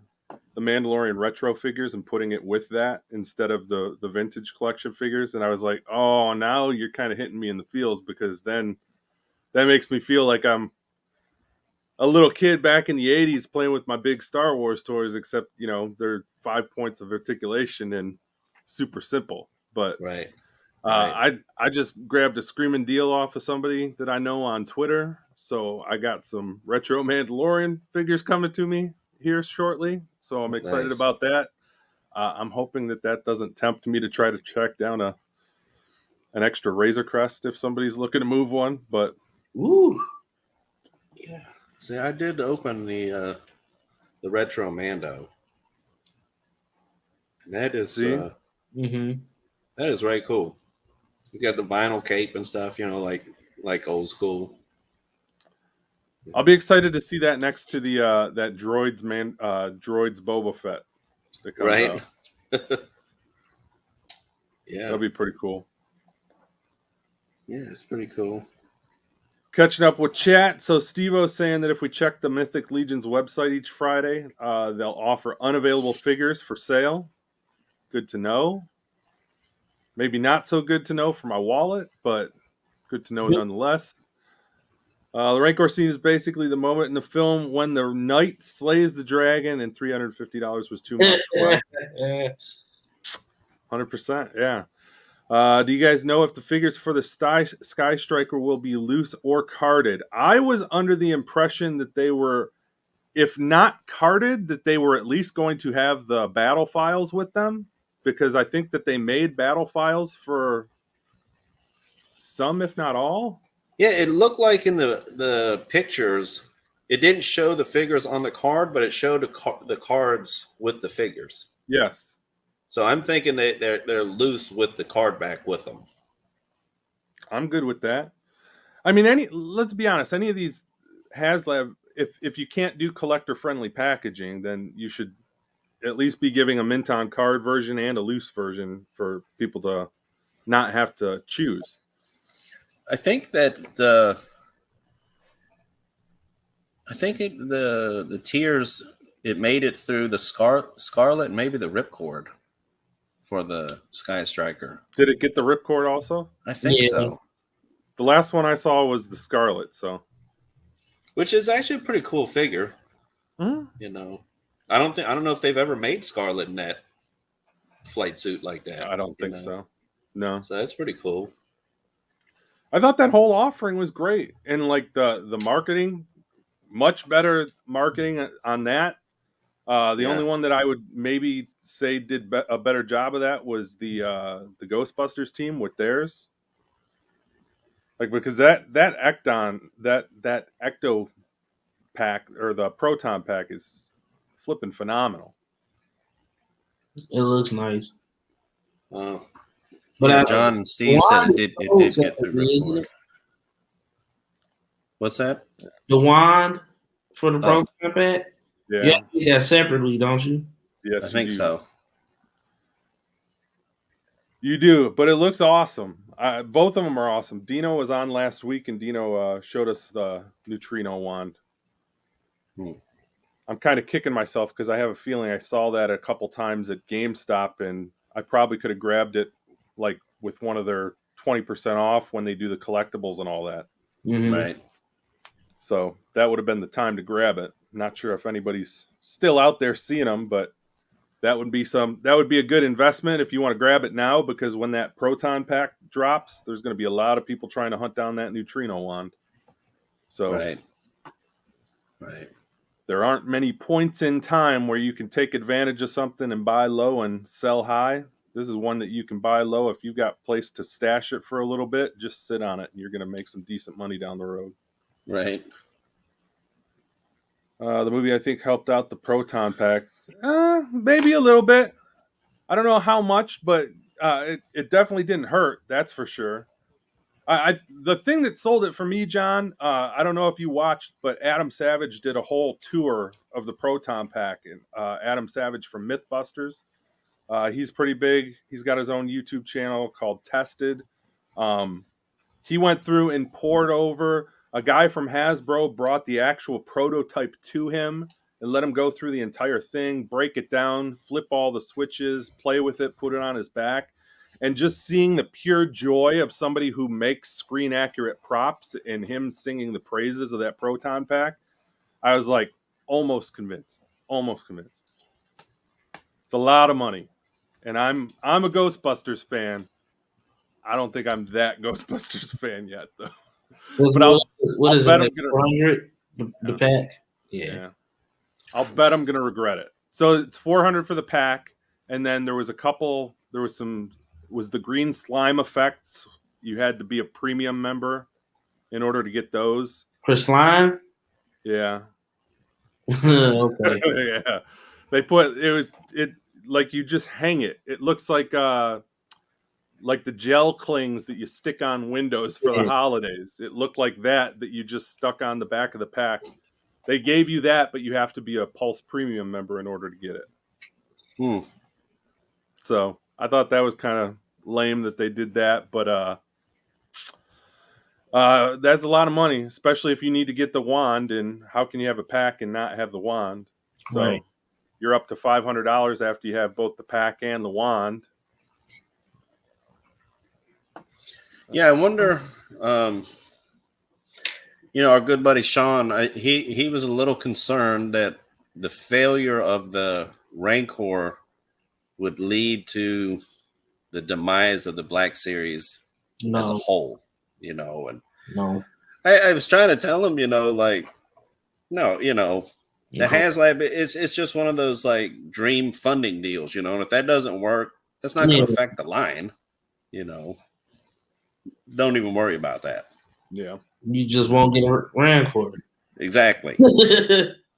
Mandalorian retro figures and putting it with that instead of the vintage collection figures, and I was like, oh, now you're kind of hitting me in the feels, because then that makes me feel like I'm a little kid back in the 80s playing with my big Star Wars toys, except, you know, they're 5 points of articulation and super simple. But Right. I just grabbed a screaming deal off of somebody that I know on Twitter, so I got some retro Mandalorian figures coming to me here shortly, so I'm excited Nice. about that. I'm hoping that doesn't tempt me to try to track down an extra Razor Crest if somebody's looking to move one. But Ooh. Yeah. See, I did open the retro Mando. And that is See? that is very cool. He's got the vinyl cape and stuff, you know, like old school. I'll be excited to see that next to the that droids Boba Fett that comes Right. out. Yeah. That'll be pretty cool. Yeah, it's pretty cool. Catching up with chat. So Steve-O's saying that if we check the Mythic Legion's website each Friday, they'll offer unavailable figures for sale. Good to know. Maybe not so good to know for my wallet, but good to know nonetheless. The Rancor scene is basically the moment in the film when the knight slays the dragon, and $350 was too much. Well, 100%, yeah. Do you guys know if the figures for the Sky Striker will be loose or carded? I was under the impression that they were, if not carded, that they were at least going to have the battle files with them, because I think that they made battle files for some, if not all. Yeah, it looked like in the pictures, it didn't show the figures on the card, but it showed the cards with the figures. Yes. So I'm thinking that they're loose with the card back with them. I'm good with that. I mean, let's be honest, any of these HasLab, if you can't do collector friendly packaging, then you should at least be giving a mint on card version and a loose version for people to not have to choose. I think that the tiers, it made it through the Scarlet and maybe the Ripcord for the Sky Striker. Did it get the Ripcord also? I think so. The last one I saw was the Scarlet, so which is actually a pretty cool figure. Mm-hmm. You know, I don't know if they've ever made Scarlet in that flight suit like that. I don't think so. No. So that's pretty cool. I thought that whole offering was great, and like the marketing, much better marketing on that. The only one that I would maybe say did a better job of that was the Ghostbusters team with theirs. Like, because that Ecton, that Ecto pack or the Proton pack is flipping phenomenal. It looks nice. But yeah, John and Steve said it did get through Ripcord. What's that? The wand for the Proton pack? Yeah. You have to get that separately, don't you? Yes, I think so. You do, but it looks awesome. Both of them are awesome. Dino was on last week, and Dino showed us the Neutrino wand. I'm kind of kicking myself because I have a feeling I saw that a couple times at GameStop, and I probably could have grabbed it like with one of their 20% off when they do the collectibles and all that. Mm-hmm. Right. So that would have been the time to grab it. Not sure if anybody's still out there seeing them, but that would be a good investment if you want to grab it now, because when that Proton pack drops, there's going to be a lot of people trying to hunt down that Neutrino wand. So right. There aren't many points in time where you can take advantage of something and buy low and sell high. This is one that you can buy low. If you've got a place to stash it for a little bit, just sit on it and you're going to make some decent money down the road. Right. The movie, I think, helped out the Proton pack. Maybe a little bit. I don't know how much, but it definitely didn't hurt. That's for sure. The thing that sold it for me, John, I don't know if you watched, but Adam Savage did a whole tour of the Proton pack. And Adam Savage from Mythbusters. He's pretty big. He's got his own YouTube channel called Tested. He went through and poured over. A guy from Hasbro brought the actual prototype to him and let him go through the entire thing, break it down, flip all the switches, play with it, put it on his back. And just seeing the pure joy of somebody who makes screen accurate props and him singing the praises of that Proton pack, I was like almost convinced. It's a lot of money. And I'm a Ghostbusters fan. I don't think I'm that Ghostbusters fan yet, though. But what is it? 400 the pack? Yeah. I'll bet I'm gonna regret it. So it's 400 for the pack, and then there was the green slime effects. You had to be a premium member in order to get those. For slime? Yeah. Okay. Yeah. They put it like you just hang it. It looks like the gel clings that you stick on windows for the holidays. It looked like that you just stuck on the back of the pack. They gave you that, but you have to be a Pulse Premium member in order to get it. So I thought that was kind of lame that they did that, but that's a lot of money, especially if you need to get the wand. And how can you have a pack and not have the wand? So you're up to $500 after you have both the pack and the wand. Yeah, I wonder. Our good buddy Sean, he was a little concerned that the failure of the Rancor would lead to the demise of the Black Series as a whole. And I was trying to tell him, the HasLab, it's just one of those like dream funding deals, and if that doesn't work, that's not going to affect the line, don't even worry about that. Yeah. You just won't get a Rancor. Exactly.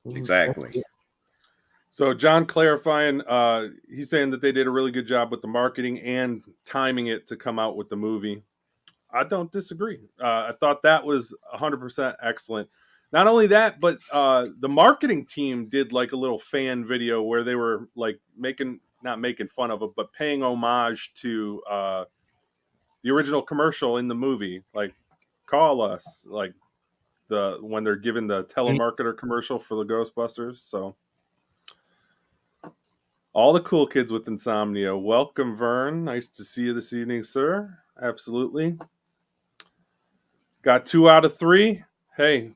Exactly. So John clarifying, he's saying that they did a really good job with the marketing and timing it to come out with the movie. I don't disagree. I thought that was 100% excellent. Not only that, but the marketing team did like a little fan video where they were like not making fun of it, but paying homage to the original commercial in the movie. Like, call us, like when they're giving the telemarketer commercial for the Ghostbusters. So all the cool kids with insomnia. Welcome, Vern. Nice to see you this evening, sir. Absolutely. Got 2 out of 3. Hey,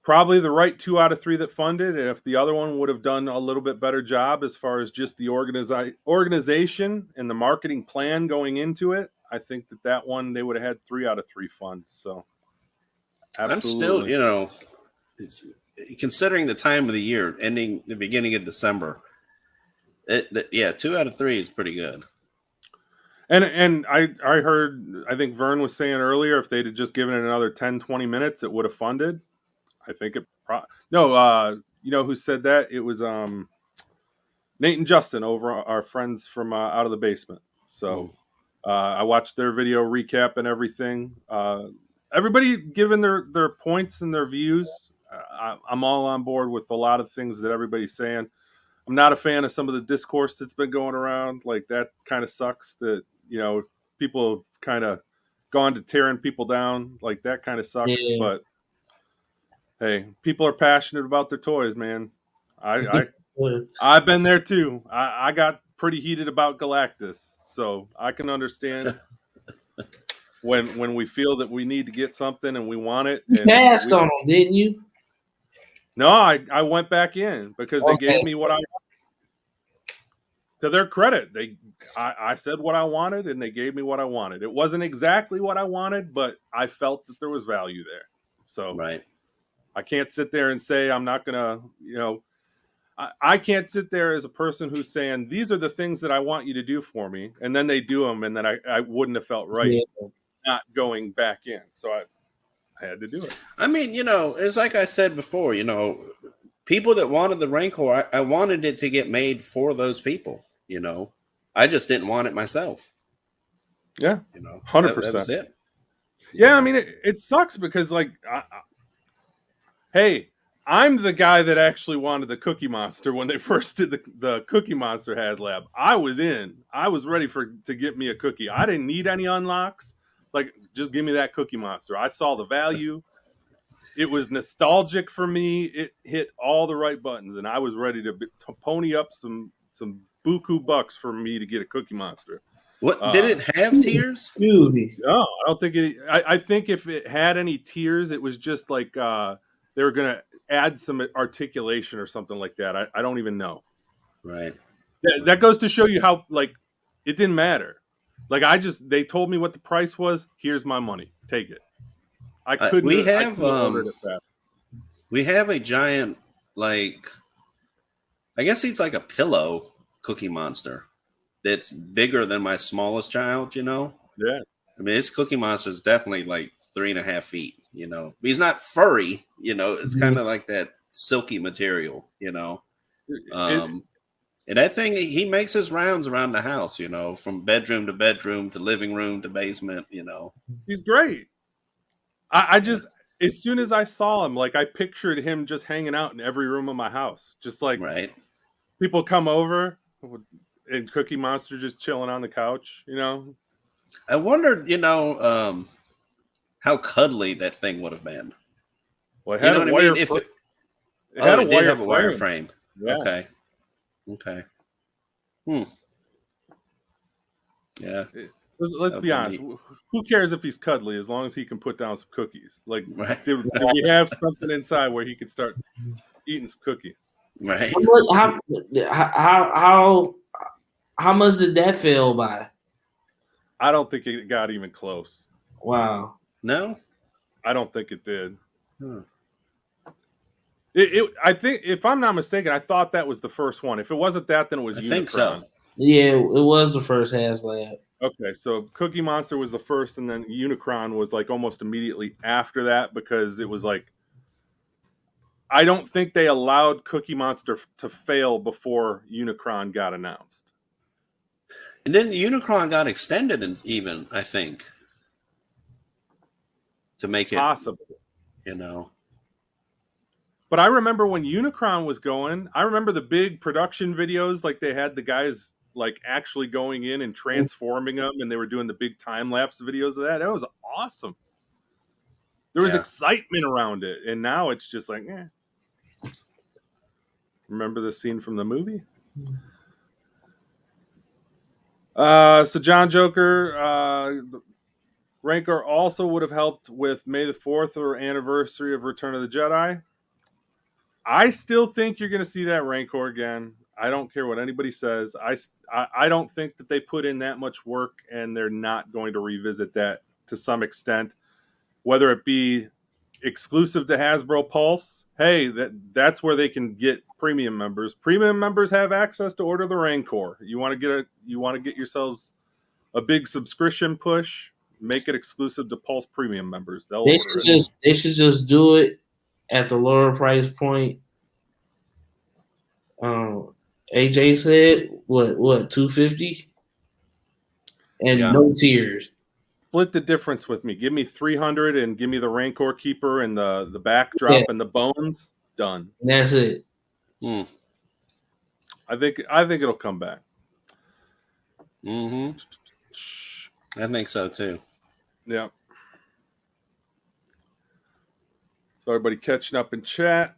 probably the right 2 out of 3 that funded. And if the other one would have done a little bit better job as far as just the organization and the marketing plan going into it, I think that one they would have had 3 out of 3 fund. So, absolutely. I'm still, considering the time of the year, ending the beginning of December. 2 out of 3 is pretty good. And I heard, I think Vern was saying earlier, if they'd have just given it another 10, 20 minutes, it would have funded. I think it you know who said that? It was Nate and Justin over our friends from Out of the Basement. So I watched their video recap and everything. Everybody giving their points and their views. I'm all on board with a lot of things that everybody's saying. I'm not a fan of some of the discourse that's been going around. Like, that kind of sucks that, people have kind of gone to tearing people down. Like, that kind of sucks. Yeah. But hey, people are passionate about their toys, man. I've been there too. I got pretty heated about Galactus, so I can understand when we feel that we need to get something and we want it. You passed on them, didn't you? No, I went back in because they gave me what I wanted. To their credit, I said what I wanted and they gave me what I wanted. It wasn't exactly what I wanted, but I felt that there was value there. So right. I can't sit there and say I'm not gonna, I can't sit there as a person who's saying these are the things that I want you to do for me, and then they do them, and then I wouldn't have felt right not going back in. So I had to do it. I mean, it's like I said before, people that wanted the Rancor, I wanted it to get made for those people. I just didn't want it myself. Yeah, 100%. That was it. Yeah, I mean, it sucks because, like, hey, I'm the guy that actually wanted the Cookie Monster when they first did the Cookie Monster HasLab. I was in. I was ready to get me a cookie. I didn't need any unlocks. Like, just give me that Cookie Monster. I saw the value. It was nostalgic for me. It hit all the right buttons, and I was ready to pony up some buku bucks for me to get a Cookie Monster. What did it have tiers? No, I don't think it. I think if it had any tiers, it was just like they were gonna add some articulation or something like that. I don't even know. Right. That goes to show you how, like, it didn't matter. Like, they told me what the price was. Here's my money. Take it. I couldn't. We have a giant, like, I guess he's like a pillow Cookie Monster that's bigger than my smallest child. Yeah. I mean, his Cookie Monster is definitely like 3.5 feet. He's not furry. It's kind of like that silky material. And that thing, he makes his rounds around the house. From bedroom to bedroom to living room to basement. He's great. I just, as soon as I saw him, like, I pictured him just hanging out in every room of my house. Just like, right. People come over and Cookie Monster just chilling on the couch, I wondered, how cuddly that thing would have been. Well, it had a wire frame. It did have a wire frame. Yeah. Okay. Yeah. Let's be honest. Who cares if he's cuddly as long as he can put down some cookies? Like, do we have something inside where he could start eating some cookies? Right. How much did that fail by? I don't think it got even close. Wow. No? I don't think it did. Huh. I think, if I'm not mistaken, I thought that was the first one. If it wasn't that, then it was Unicron. I think so. Yeah, it was the first HasLab. Okay, so Cookie Monster was the first, and then Unicron was like almost immediately after that because it was like I don't think they allowed Cookie Monster to fail before Unicron got announced. And then Unicron got extended, and even I think to make it, Possible. you know. But I remember when Unicron was going, I remember the big production videos, like they had the guys like actually going in and transforming them, and they were doing the big time lapse videos of that. That was awesome. There was Yeah. excitement around it, and now it's just like, eh. Remember the scene from the movie? So John Joker, Rancor also would have helped with May the 4th or anniversary of Return of the Jedi. I still think you're going to see that Rancor again. I don't care what anybody says. I don't think that they put in that much work, and they're not going to revisit that to some extent, whether it be exclusive to Hasbro Pulse. Hey, that's where they can get premium members. Premium members have access to order the Rancor. You want to get yourselves a big subscription push. Make it exclusive to Pulse premium members. They'll They order should it. just do it at the lower price point. AJ said what $250 and Yeah. no tiers. Split the difference with me. Give me 300 and give me the Rancor Keeper and the backdrop and the bones. Done. And that's it. Mm. I think it'll come back. Mm-hmm. I think so too. Yeah. So everybody catching up in chat.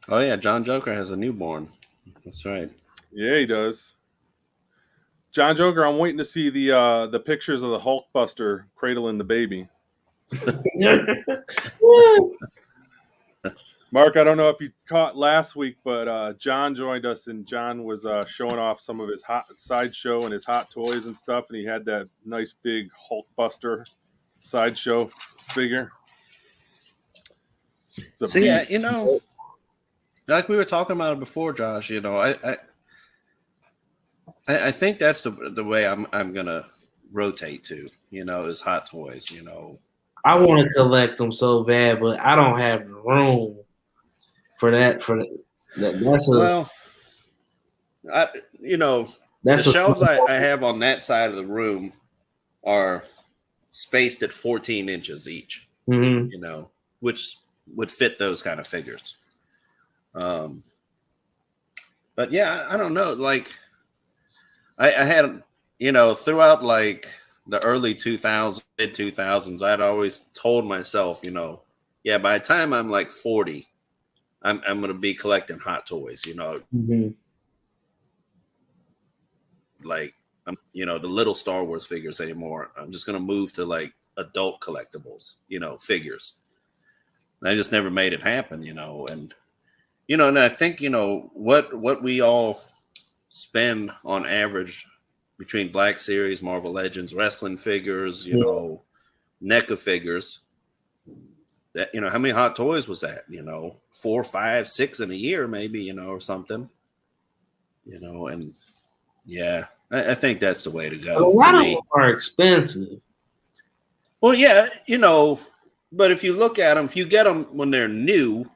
Oh yeah, John Joker has a newborn. That's right. Yeah, he does. John Joker, I'm waiting to see the pictures of the Hulkbuster cradling the baby. Mark, I don't know if you caught last week, but John joined us, and John was showing off some of his hot sideshow and his hot toys and stuff, and he had that nice big Hulkbuster sideshow figure. It's a beast. You know, like we were talking about it before, Josh. You know, I think that's the way I'm gonna rotate to. You know, is hot toys. You know, I want to collect them so bad, but I don't have the room for that. The shelves I have on that side of the room are spaced at 14 inches each. Mm-hmm. You know, which would fit those kind of figures. But yeah, I don't know. Like, I had, you know, throughout like the early 2000s, mid 2000s, I'd always told myself, you know, yeah, by the time I'm like 40, I'm going to be collecting hot toys, you know, like, you know, the little Star Wars figures anymore. I'm just going to move to like adult collectibles, you know, figures. I just never made it happen, you know, and I think, you know, what we all spend on average between Black Series, Marvel Legends, wrestling figures, you know, NECA figures, that, you know, how many hot toys was that? You know, 4, 5, 6 in a year, maybe, you know, or something, you know, and yeah, I think that's the way to go. A lot of them are expensive. Well, yeah, you know, but if you look at them, if you get them when they're new,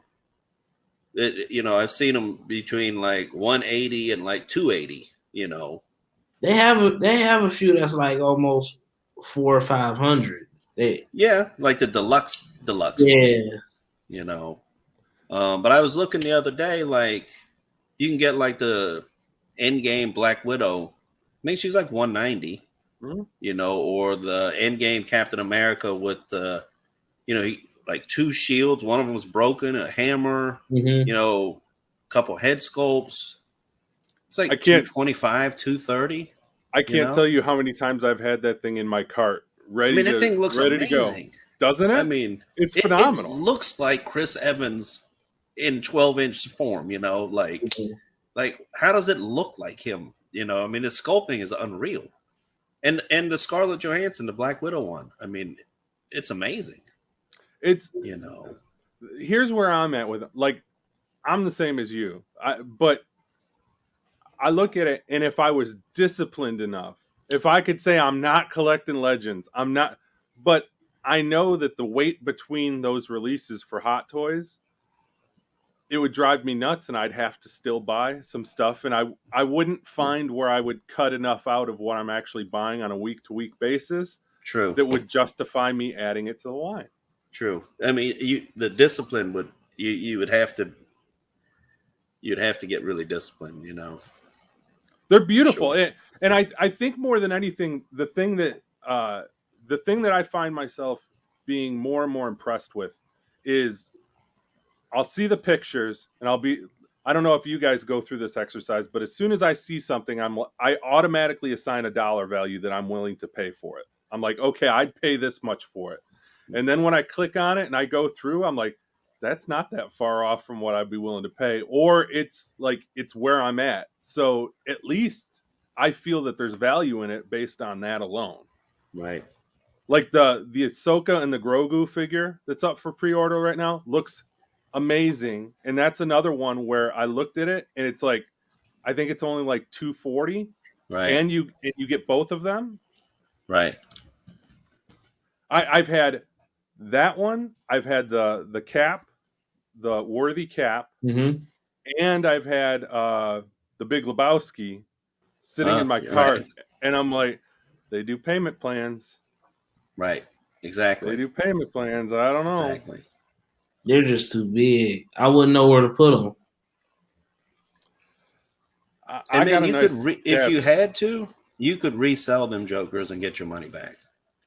you know, I've seen them between like 180 and like 280. You know, they have a few that's like almost 400 or 500. Yeah, like the deluxe. Yeah, one, you know. But I was looking the other day, like you can get like the Endgame Black Widow. I think she's like 190. You know, or the Endgame Captain America with the, you know, like 2 shields. One of them was broken, a hammer. You know, a couple head sculpts. It's like 225, 230. I can't tell you how many times I've had that thing in my cart, ready that thing looks ready amazing. to go. Doesn't it? I mean, it's phenomenal. It looks like Chris Evans in 12-inch form, you know, like how does it look like him? You know, I mean, his sculpting is unreal. And the Scarlett Johansson, the Black Widow one, I mean, it's amazing. It's, you know, here's where I'm at with it. Like, I'm the same as you, but I look at it, and if I was disciplined enough, if I could say I'm not collecting Legends, I'm not, but I know that the wait between those releases for Hot Toys, it would drive me nuts, and I'd have to still buy some stuff, and I wouldn't find where I would cut enough out of what I'm actually buying on a week-to-week basis True. that would justify me adding it to the line. True. I mean, the discipline would you would have to get really disciplined, you know. They're beautiful, Sure. and I think more than anything, the thing that I find myself being more and more impressed with is I'll see the pictures, and I don't know if you guys go through this exercise, but as soon as I see something, I automatically assign a dollar value that I'm willing to pay for it. I'm like, okay, I'd pay this much for it. And then when I click on it and I go through, I'm like, that's not that far off from what I'd be willing to pay. Or it's like, it's where I'm at. So at least I feel that there's value in it based on that alone. Right. Like the Ahsoka and the Grogu figure that's up for pre-order right now looks amazing. And that's another one where I looked at it and it's like, I think it's only like $240. Right. And you get both of them. Right. I've had that one. I've had the cap, the Worthy cap, and I've had the Big Lebowski sitting in my cart, right. And I'm like, they do payment plans. Right. Exactly. They do payment plans. I don't know. Exactly. They're just too big. I wouldn't know where to put them. I mean, you could if you had to, you could resell them jokers and get your money back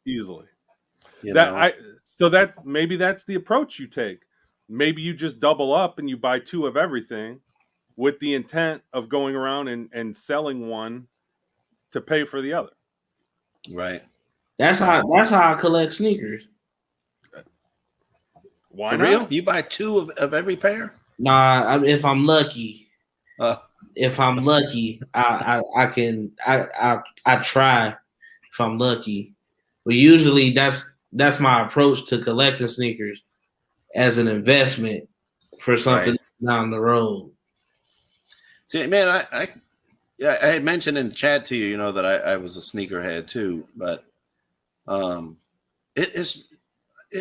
easily. So maybe that's the approach you take. Maybe you just double up and you buy two of everything with the intent of going around and selling one to pay for the other. Right. That's how I collect sneakers. Why for not? real? You buy two of every pair? Nah, if I'm lucky. If I'm lucky, I try if I'm lucky. But usually that's my approach to collecting sneakers as an investment for something down the road. See, man, I had mentioned in the chat to you, you know, that I was a sneakerhead too, but it's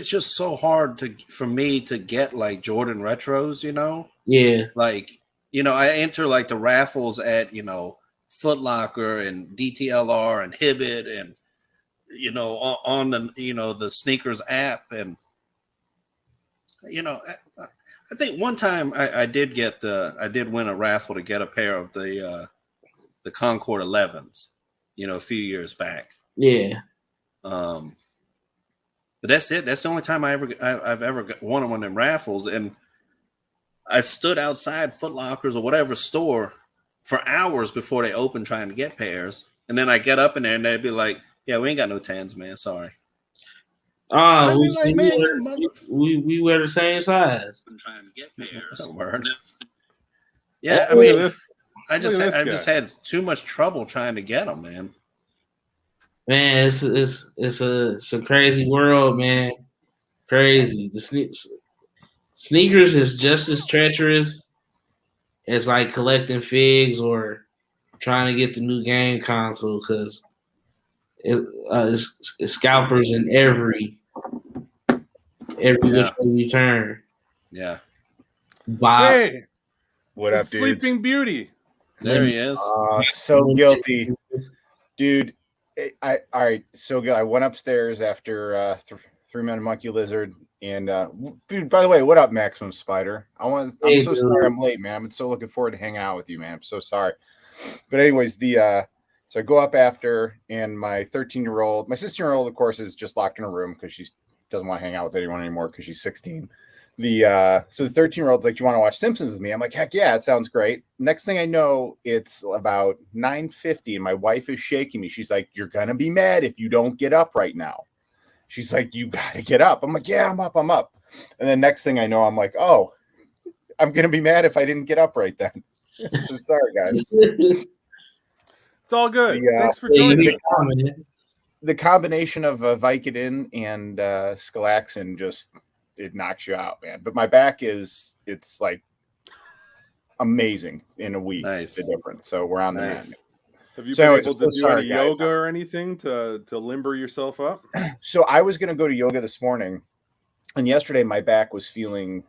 just so hard for me to get like Jordan retros, you know? Yeah. Like, you know, I enter like the raffles at, you know, Foot Locker and DTLR and Hibbett and, you know, on the, you know, the sneakers app. And, you know, I think one time I did win a raffle to get a pair of the Concord 11s, you know, a few years back. Yeah. But that's it. That's the only time I've ever won one of them raffles. And I stood outside Foot Lockers or whatever store for hours before they opened trying to get pairs. And then I get up in there and they'd be like, yeah, we ain't got no 10s, man. Sorry. We wear the same size. I'm trying to get pairs. Yeah, I mean, I just had too much trouble trying to get them, man. Man, it's a crazy world, man. Crazy. The sneakers is just as treacherous as like collecting figs or trying to get the new game console because it's scalpers in every which way you turn. Yeah. Hey, what up, dude? Sleeping Beauty. There he is. So guilty, dude. All right, so good. I went upstairs after 3 Men Monkey Lizard, and dude. By the way, what up, Maximum Spider? I'm so sorry I'm late, man. I'm so looking forward to hanging out with you, man. I'm so sorry. But anyways, so I go up after, and my 13-year-old, my 16-year-old, of course, is just locked in a room because she doesn't want to hang out with anyone anymore because she's 16. So the 13-year-old's like, "Do you want to watch Simpsons with me?" I'm like, "Heck yeah, it sounds great." Next thing I know, it's about 9:50, and my wife is shaking me. She's like, "You're gonna be mad if you don't get up right now." She's like, "You gotta get up." I'm like, "Yeah, I'm up." And then next thing I know, I'm like, "Oh, I'm gonna be mad if I didn't get up right then." So sorry, guys. It's all good. Thanks for joining me. The combination of Vicodin and Scalaxin just it knocks you out, man. But my back it's like amazing in a week. Nice. The difference. So we're on the map. Nice. Have you So been anyways, able I'm to so do sorry, any guys. yoga or anything to limber yourself up? So I was going to go to yoga this morning, and yesterday my back was feeling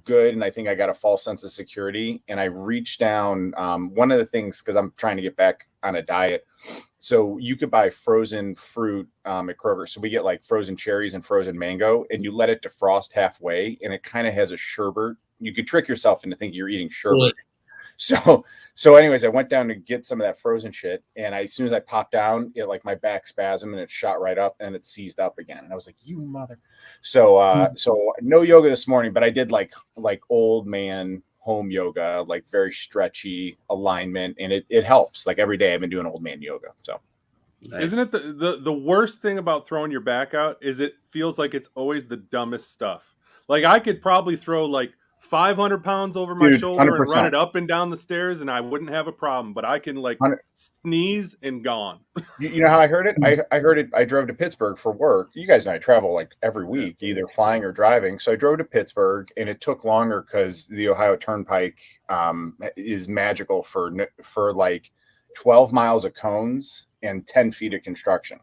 good, and I think I got a false sense of security. And I reached down. One of the things, because I'm trying to get back on a diet, so you could buy frozen fruit at Kroger. So we get like frozen cherries and frozen mango, and you let it defrost halfway, and it kind of has a sherbet. You could trick yourself into thinking you're eating sherbet. So anyways, I went down to get some of that frozen shit, and as soon as I popped down, it like my back spasmed and it shot right up and it seized up again. And I was like, "You mother!" So no yoga this morning, but I did like old man home yoga, like very stretchy alignment, and it helps. Like every day, I've been doing old man yoga. So Nice. Isn't it the worst thing about throwing your back out is it feels like it's always the dumbest stuff. Like I could probably throw like 500 pounds over my Dude, shoulder and run 100%. it up and down the stairs and I wouldn't have a problem, but I can like 100 sneeze and gone. You know how I heard it? I heard it. I drove to Pittsburgh for work. You guys know I travel like every week, either flying or driving. So I drove to Pittsburgh, and it took longer because the Ohio Turnpike is magical for like 12 miles of cones and 10 feet of construction.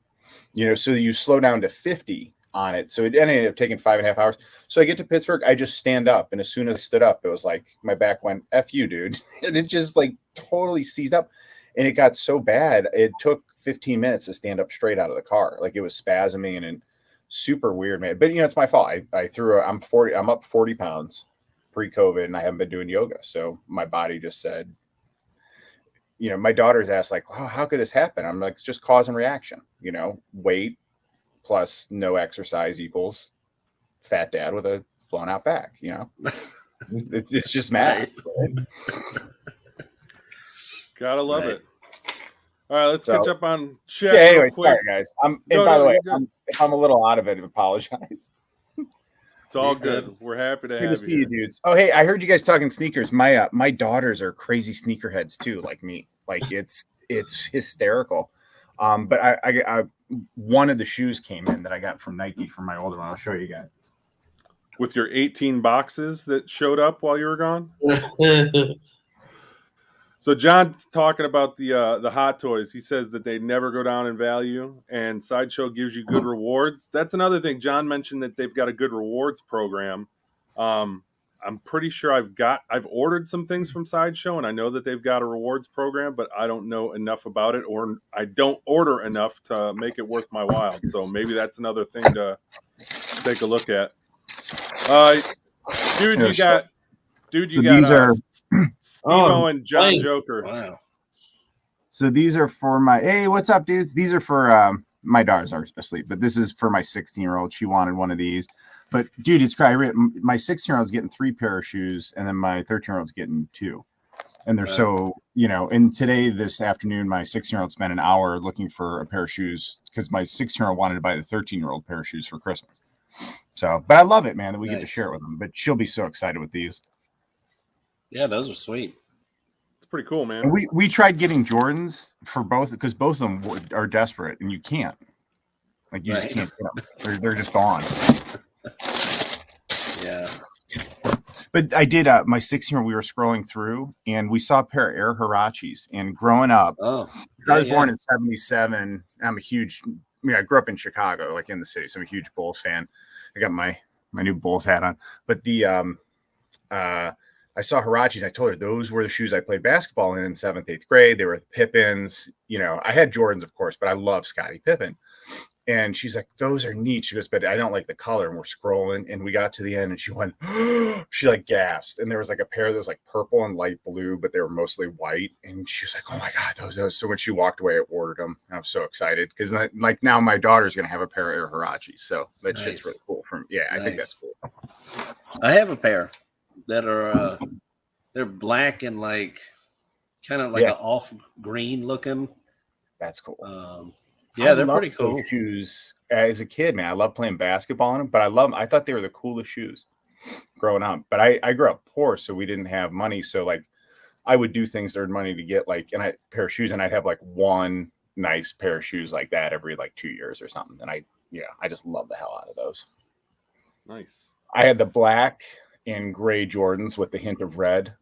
You know, so you slow down to 50 on it. So it ended up taking 5.5 hours. So I get to Pittsburgh, I just stand up, and as soon as I stood up, it was like my back went "F you, dude," and it just like totally seized up. And it got so bad, it took 15 minutes to stand up straight out of the car. Like it was spasming and super weird, man. But you know, it's my fault. I'm up 40 pounds pre-COVID, and I haven't been doing yoga. So my body just said, you know, my daughter's asked like, "Wow, how could this happen?" I'm like, it's just cause and reaction. You know, weight plus no exercise equals fat dad with a blown out back. You know, it's just math. Right? Gotta love Right. it. All right, let's catch up on chat. Yeah. Anyway, real quick. sorry guys. By the way, if I'm a little out of it, I apologize. It's all good. We're happy to Good have to see you you, here. dudes. Oh, hey, I heard you guys talking sneakers. My daughters are crazy sneakerheads too, like me. Like it's hysterical. But I one of the shoes came in that I got from Nike for my older one. I'll show you guys. With your 18 boxes that showed up while you were gone. So John's talking about the hot toys. He says that they never go down in value, and Sideshow gives you good rewards. That's another thing. John mentioned that they've got a good rewards program. I'm pretty sure I've ordered some things from Sideshow, and I know that they've got a rewards program, but I don't know enough about it, or I don't order enough to make it worth my while. So maybe that's another thing to take a look at. Dude, you got These are Steve-O and John Joker. Wow. So these are for my hey, what's up, dudes? These are for my daughters are asleep, but this is for my 16-year-old. She wanted one of these. But dude, it's crazy. My 16-year-old's getting 3 pair of shoes, and then my 13-year-old's getting 2. And they're so, you know, and today, this afternoon, my 16-year-old spent an hour looking for a pair of shoes because my 16-year-old wanted to buy the 13-year-old pair of shoes for Christmas. So, but I love it, man, that we get to share it with them. But she'll be so excited with these. Yeah, those are sweet. It's pretty cool, man. And we tried getting Jordans for both because both of them are desperate, and you can't. Like, you just can't get them. They're just gone. Yeah. But I did, my 16-year-old, we were scrolling through, and we saw a pair of Air Hirachis. And growing up, I was born in 77. I'm I grew up in Chicago, like in the city, so I'm a huge Bulls fan. I got my new Bulls hat on. But I saw Hirachis. I told her those were the shoes I played basketball in 7th, 8th grade. They were the Pippins. You know, I had Jordans, of course, but I love Scottie Pippen. And she's like, those are neat. She goes, but I don't like the color. And we're scrolling, and we got to the end, and she went, she like gasped. And there was like a pair that was like purple and light blue, but they were mostly white. And she was like, oh my God, those. So when she walked away, I ordered them. And I was so excited because like now my daughter's going to have a pair of Air Hirachis. So that shit's really cool. I think that's cool. I have a pair that are, they're black and like kind of like an off green looking. That's cool. Yeah, they're pretty cool shoes. As a kid, man, I love playing basketball in them, but I thought they were the coolest shoes growing up. But I grew up poor, so we didn't have money. So like I would do things to earn money to get like a pair of shoes, and I'd have like one nice pair of shoes like that every like 2 years or something. And I just love the hell out of those. Nice. I had the black and gray Jordans with the hint of red.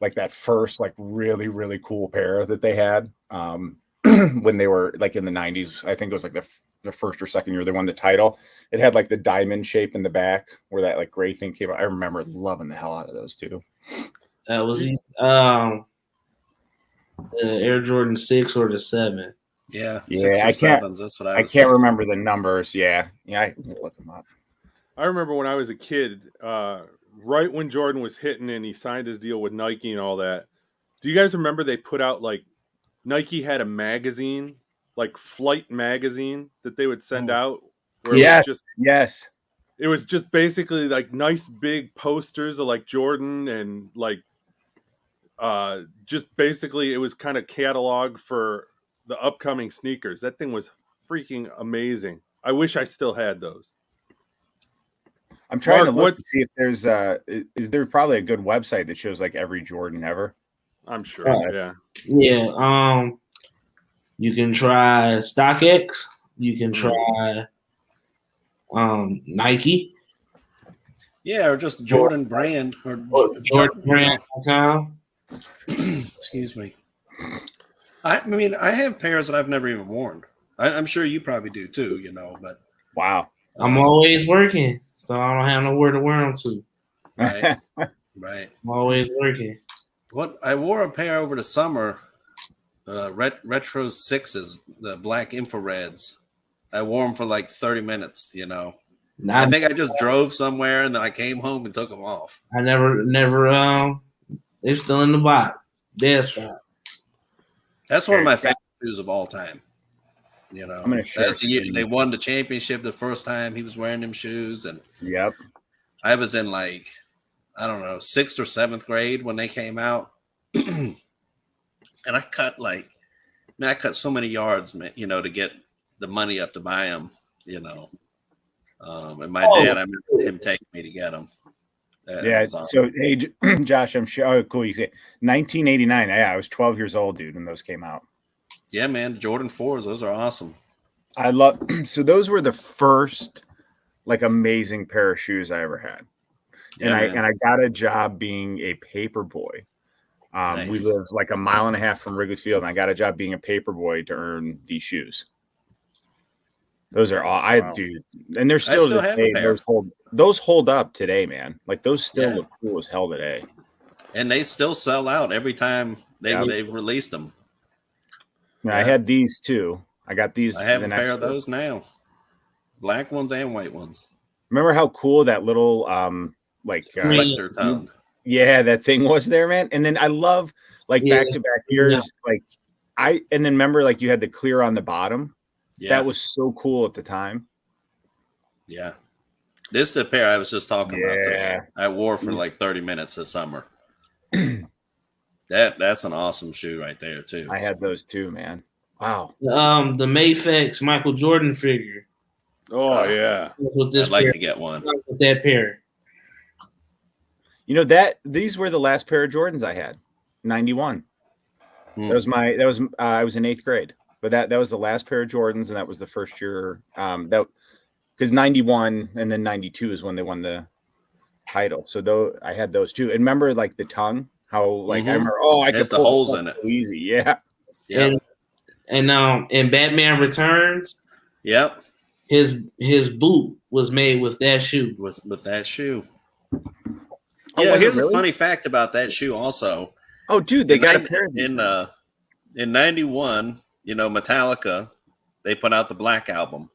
like that first like really really cool pair that they had when they were like in the 90s. I think it was like the first or second year they won the title. It had like the diamond shape in the back where that like gray thing came out. I remember loving the hell out of those two. That was the Air Jordan 6 or the 7. Yeah, Yeah, 6 or I can't. 7s. That's what I I was can't thinking. remember the numbers. Yeah, I can look them up. I remember when I was a kid, right when Jordan was hitting and he signed his deal with Nike and all that. Do you guys remember they put out like Nike had a magazine, like Flight magazine, that they would send out where Yes, yes. It was just basically like nice big posters of like Jordan and like just basically it was kind of catalog for the upcoming sneakers. That thing was freaking amazing. I wish I still had those. I'm trying Mark, to look to see if there's is there probably a good website that shows like every Jordan ever. I'm sure. Yeah. Yeah. You can try StockX. You can try Nike. Yeah, or just Jordan Brand or JordanBrand.com. Excuse me. I mean, I have pairs that I've never even worn. I'm sure you probably do too, you know, but wow. I'm always working, so I don't have nowhere to wear them to. Right. Right. I'm always working. What I wore a pair over the summer, retro 6s, the black infrareds. I wore them for like 30 minutes, you know. I think I just drove somewhere and then I came home and took them off. I never they're still in the box. That's one of my favorite shoes of all time. You know, I'm gonna share they won the championship the first time he was wearing them shoes, and yep. I was in like, I don't know, 6th or 7th grade when they came out, and I cut so many yards, man, you know, to get the money up to buy them, you know. And my dad, I remember him taking me to get them. Yeah. So, hey, Josh, I'm sure. Oh, cool. You say 1989. Yeah, I was 12 years old, dude, when those came out. Yeah, man. Jordan 4s, those are awesome. I love. So those were the first like amazing pair of shoes I ever had, and I got a job being a paper boy. Nice. We lived like a mile and a half from Wrigley Field, and I got a job being a paper boy to earn these shoes. Those are all dude, and they're still today, those hold up today, man. Like those still look cool as hell today, and they still sell out every time they've released them. Yeah, I had these too. I got these. I have a pair of those now, black ones and white ones. Remember how cool that little reflector tongue? Yeah, that thing was there, man. And then I love like back to back years, and then remember like you had the clear on the bottom. Yeah. That was so cool at the time. Yeah. This is the pair I was just talking about. That I wore for like 30 minutes this summer. That's an awesome shoe right there, too. I had those too, man. Wow. The Mayflex Michael Jordan figure. Oh, yeah. I'd like to get one. With that pair. You know, these were the last pair of Jordans I had. 91. I was in 8th grade. But that was the last pair of Jordans, and that was the first year because 91 and then 92 is when they won the title. So I had those too. And remember like the tongue, how like I remember I could the holes in it. So easy. Yeah. And in Batman Returns, yep. His boot was made with that shoe. With that shoe. Yeah, here's a funny fact about that shoe also. Oh, dude, they got a pair of these in 91. You know, Metallica, they put out the Black Album.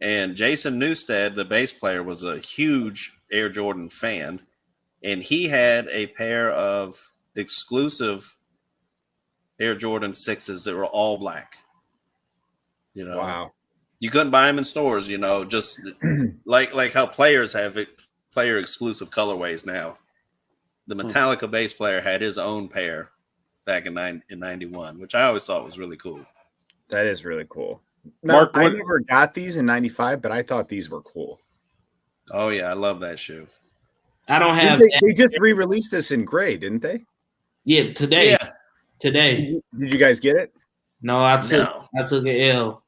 And Jason Newsted, the bass player, was a huge Air Jordan fan. And he had a pair of exclusive Air Jordan 6s that were all black. You know, wow. You couldn't buy them in stores, you know, just like how players have player exclusive colorways now. The Metallica bass player had his own pair back in 91, which I always thought was really cool. That is really cool. Mark, I never got these in 95, but I thought these were cool. Oh, yeah. I love that shoe. I don't have They just re-released this in gray, didn't they? Yeah, today. Yeah. Today. Did you guys get it? No, I took an L.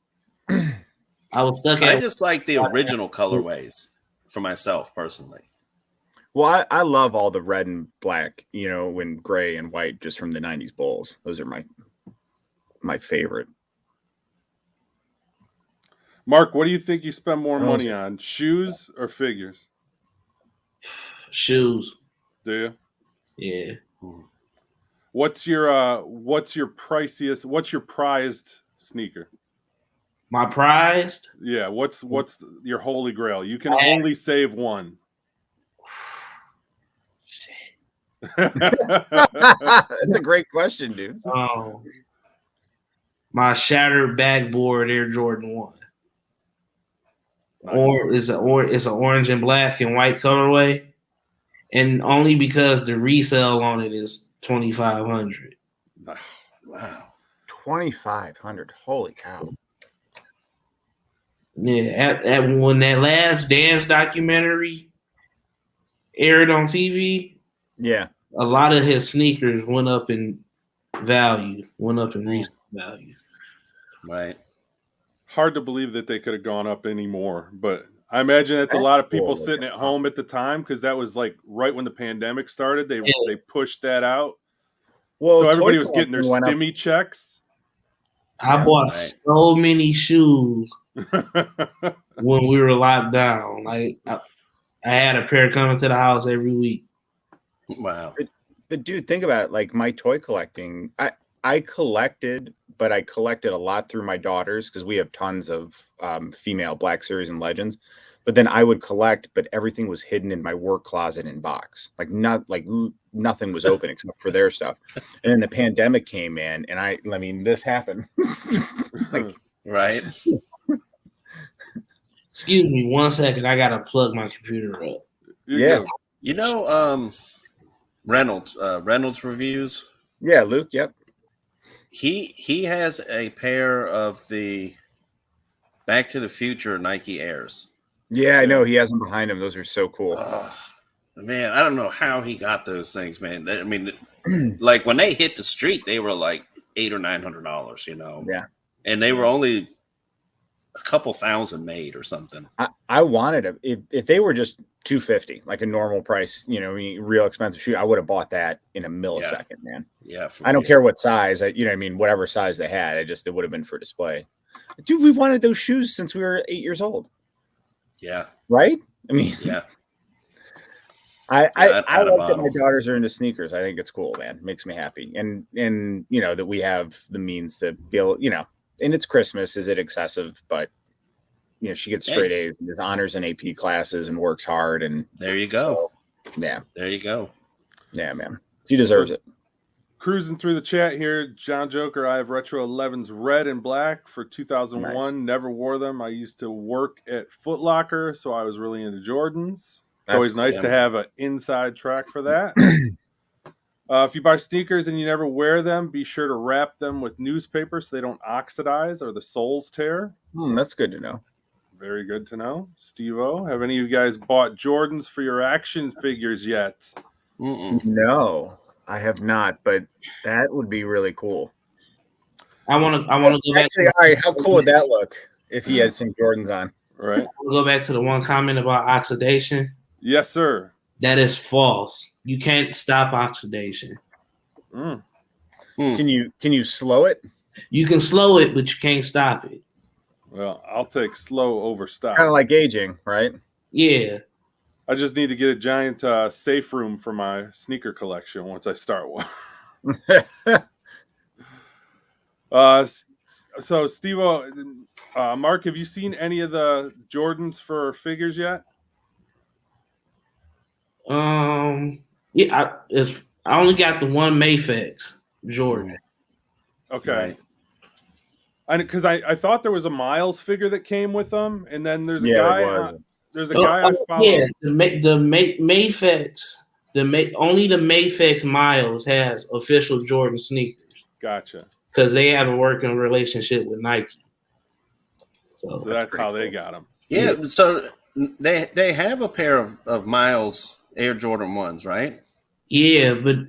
I was stuck at I just like the original colorways for myself personally. Well, I love all the red and black, and gray and white just from the 90s Bulls. Those are my favorite. Mark, what do you think you spend more money on, shoes or figures? Shoes. Do you? Yeah. What's your priciest? What's your prized sneaker? My prized? Yeah. What's your holy grail? You can only save one. Shit. That's a great question, dude. My shattered backboard Air Jordan 1. Nice. Or it's an orange and black and white colorway, and only because the resale on it is $2,500. Wow, $2,500! Holy cow! Yeah, at when that Last Dance documentary aired on TV, yeah, a lot of his sneakers went up in value, resale value. Right. Hard to believe that they could have gone up any more, but I imagine that's a lot of people sitting at home at the time because that was like right when the pandemic started. They pushed that out. Well, so everybody was getting their stimmy checks. I bought so many shoes when we were locked down. Like I had a pair coming to the house every week. Wow. But dude, think about it. Like my toy collecting, I collected, but I collected a lot through my daughters because we have tons of female Black Series and Legends. But then I would collect, but everything was hidden in my work closet and box. Nothing was open except for their stuff. And then the pandemic came in, and I mean, this happened. Right. Excuse me 1 second. I gotta plug my computer up. Yeah. You know, Reynolds Reviews. Yeah, Luke. Yep. He has a pair of the Back to the Future Nike Airs. Yeah, I know. He has them behind him. Those are so cool. Man, I don't know how he got those things, man. I mean, like when they hit the street, they were like $800 or $900, Yeah. And they were only a couple thousand made or something. I wanted them. If they were just $250, like a normal price, real expensive shoe, I would have bought that in a millisecond, man. Yeah. I don't care what size, whatever size they had. It would have been for display. Dude, we wanted those shoes since we were 8 years old. Yeah. Right? I mean, yeah. I like that my daughters are into sneakers. I think it's cool, man. It makes me happy. And that we have the means to be able, and it's Christmas. Is it excessive? But she gets straight A's and does honors and AP classes and works hard. And there you go. So, yeah. There you go. Yeah, man. She deserves it. Cruising through the chat here, John Joker. I have Retro 11s red and black for 2001. Nice. Never wore them. I used to work at Foot Locker, so I was really into Jordans. It's always nice to have an inside track for that. If you buy sneakers and you never wear them, be sure to wrap them with newspaper so they don't oxidize or the soles tear. That's good to know. Very good to know. Steve-O, have any of you guys bought Jordans for your action figures yet? No, I have not, but that would be really cool. I want to go back. Actually, all right, how cool would that look if he had some Jordans on? Right. We'll go back to the one comment about oxidation. Yes, sir. That is false. You can't stop oxidation. Can you slow it? You can slow it, but you can't stop it. Well, I'll take slow over stop. Kind of like aging, right? Yeah. I just need to get a giant safe room for my sneaker collection once I start one. So, Steve-O, Mark, have you seen any of the Jordans for figures yet? Yeah, I only got the one Mayfix Jordan. Okay. Because I thought there was a Miles figure that came with them, and then there's a guy. There's a guy I follow. Yeah, the Mayfix. Only the Mayfix Miles has official Jordan sneakers. Gotcha. Because they have a working relationship with Nike. So that's how they got them. Yeah. So they have a pair of Miles Air Jordan 1s, right? Yeah, but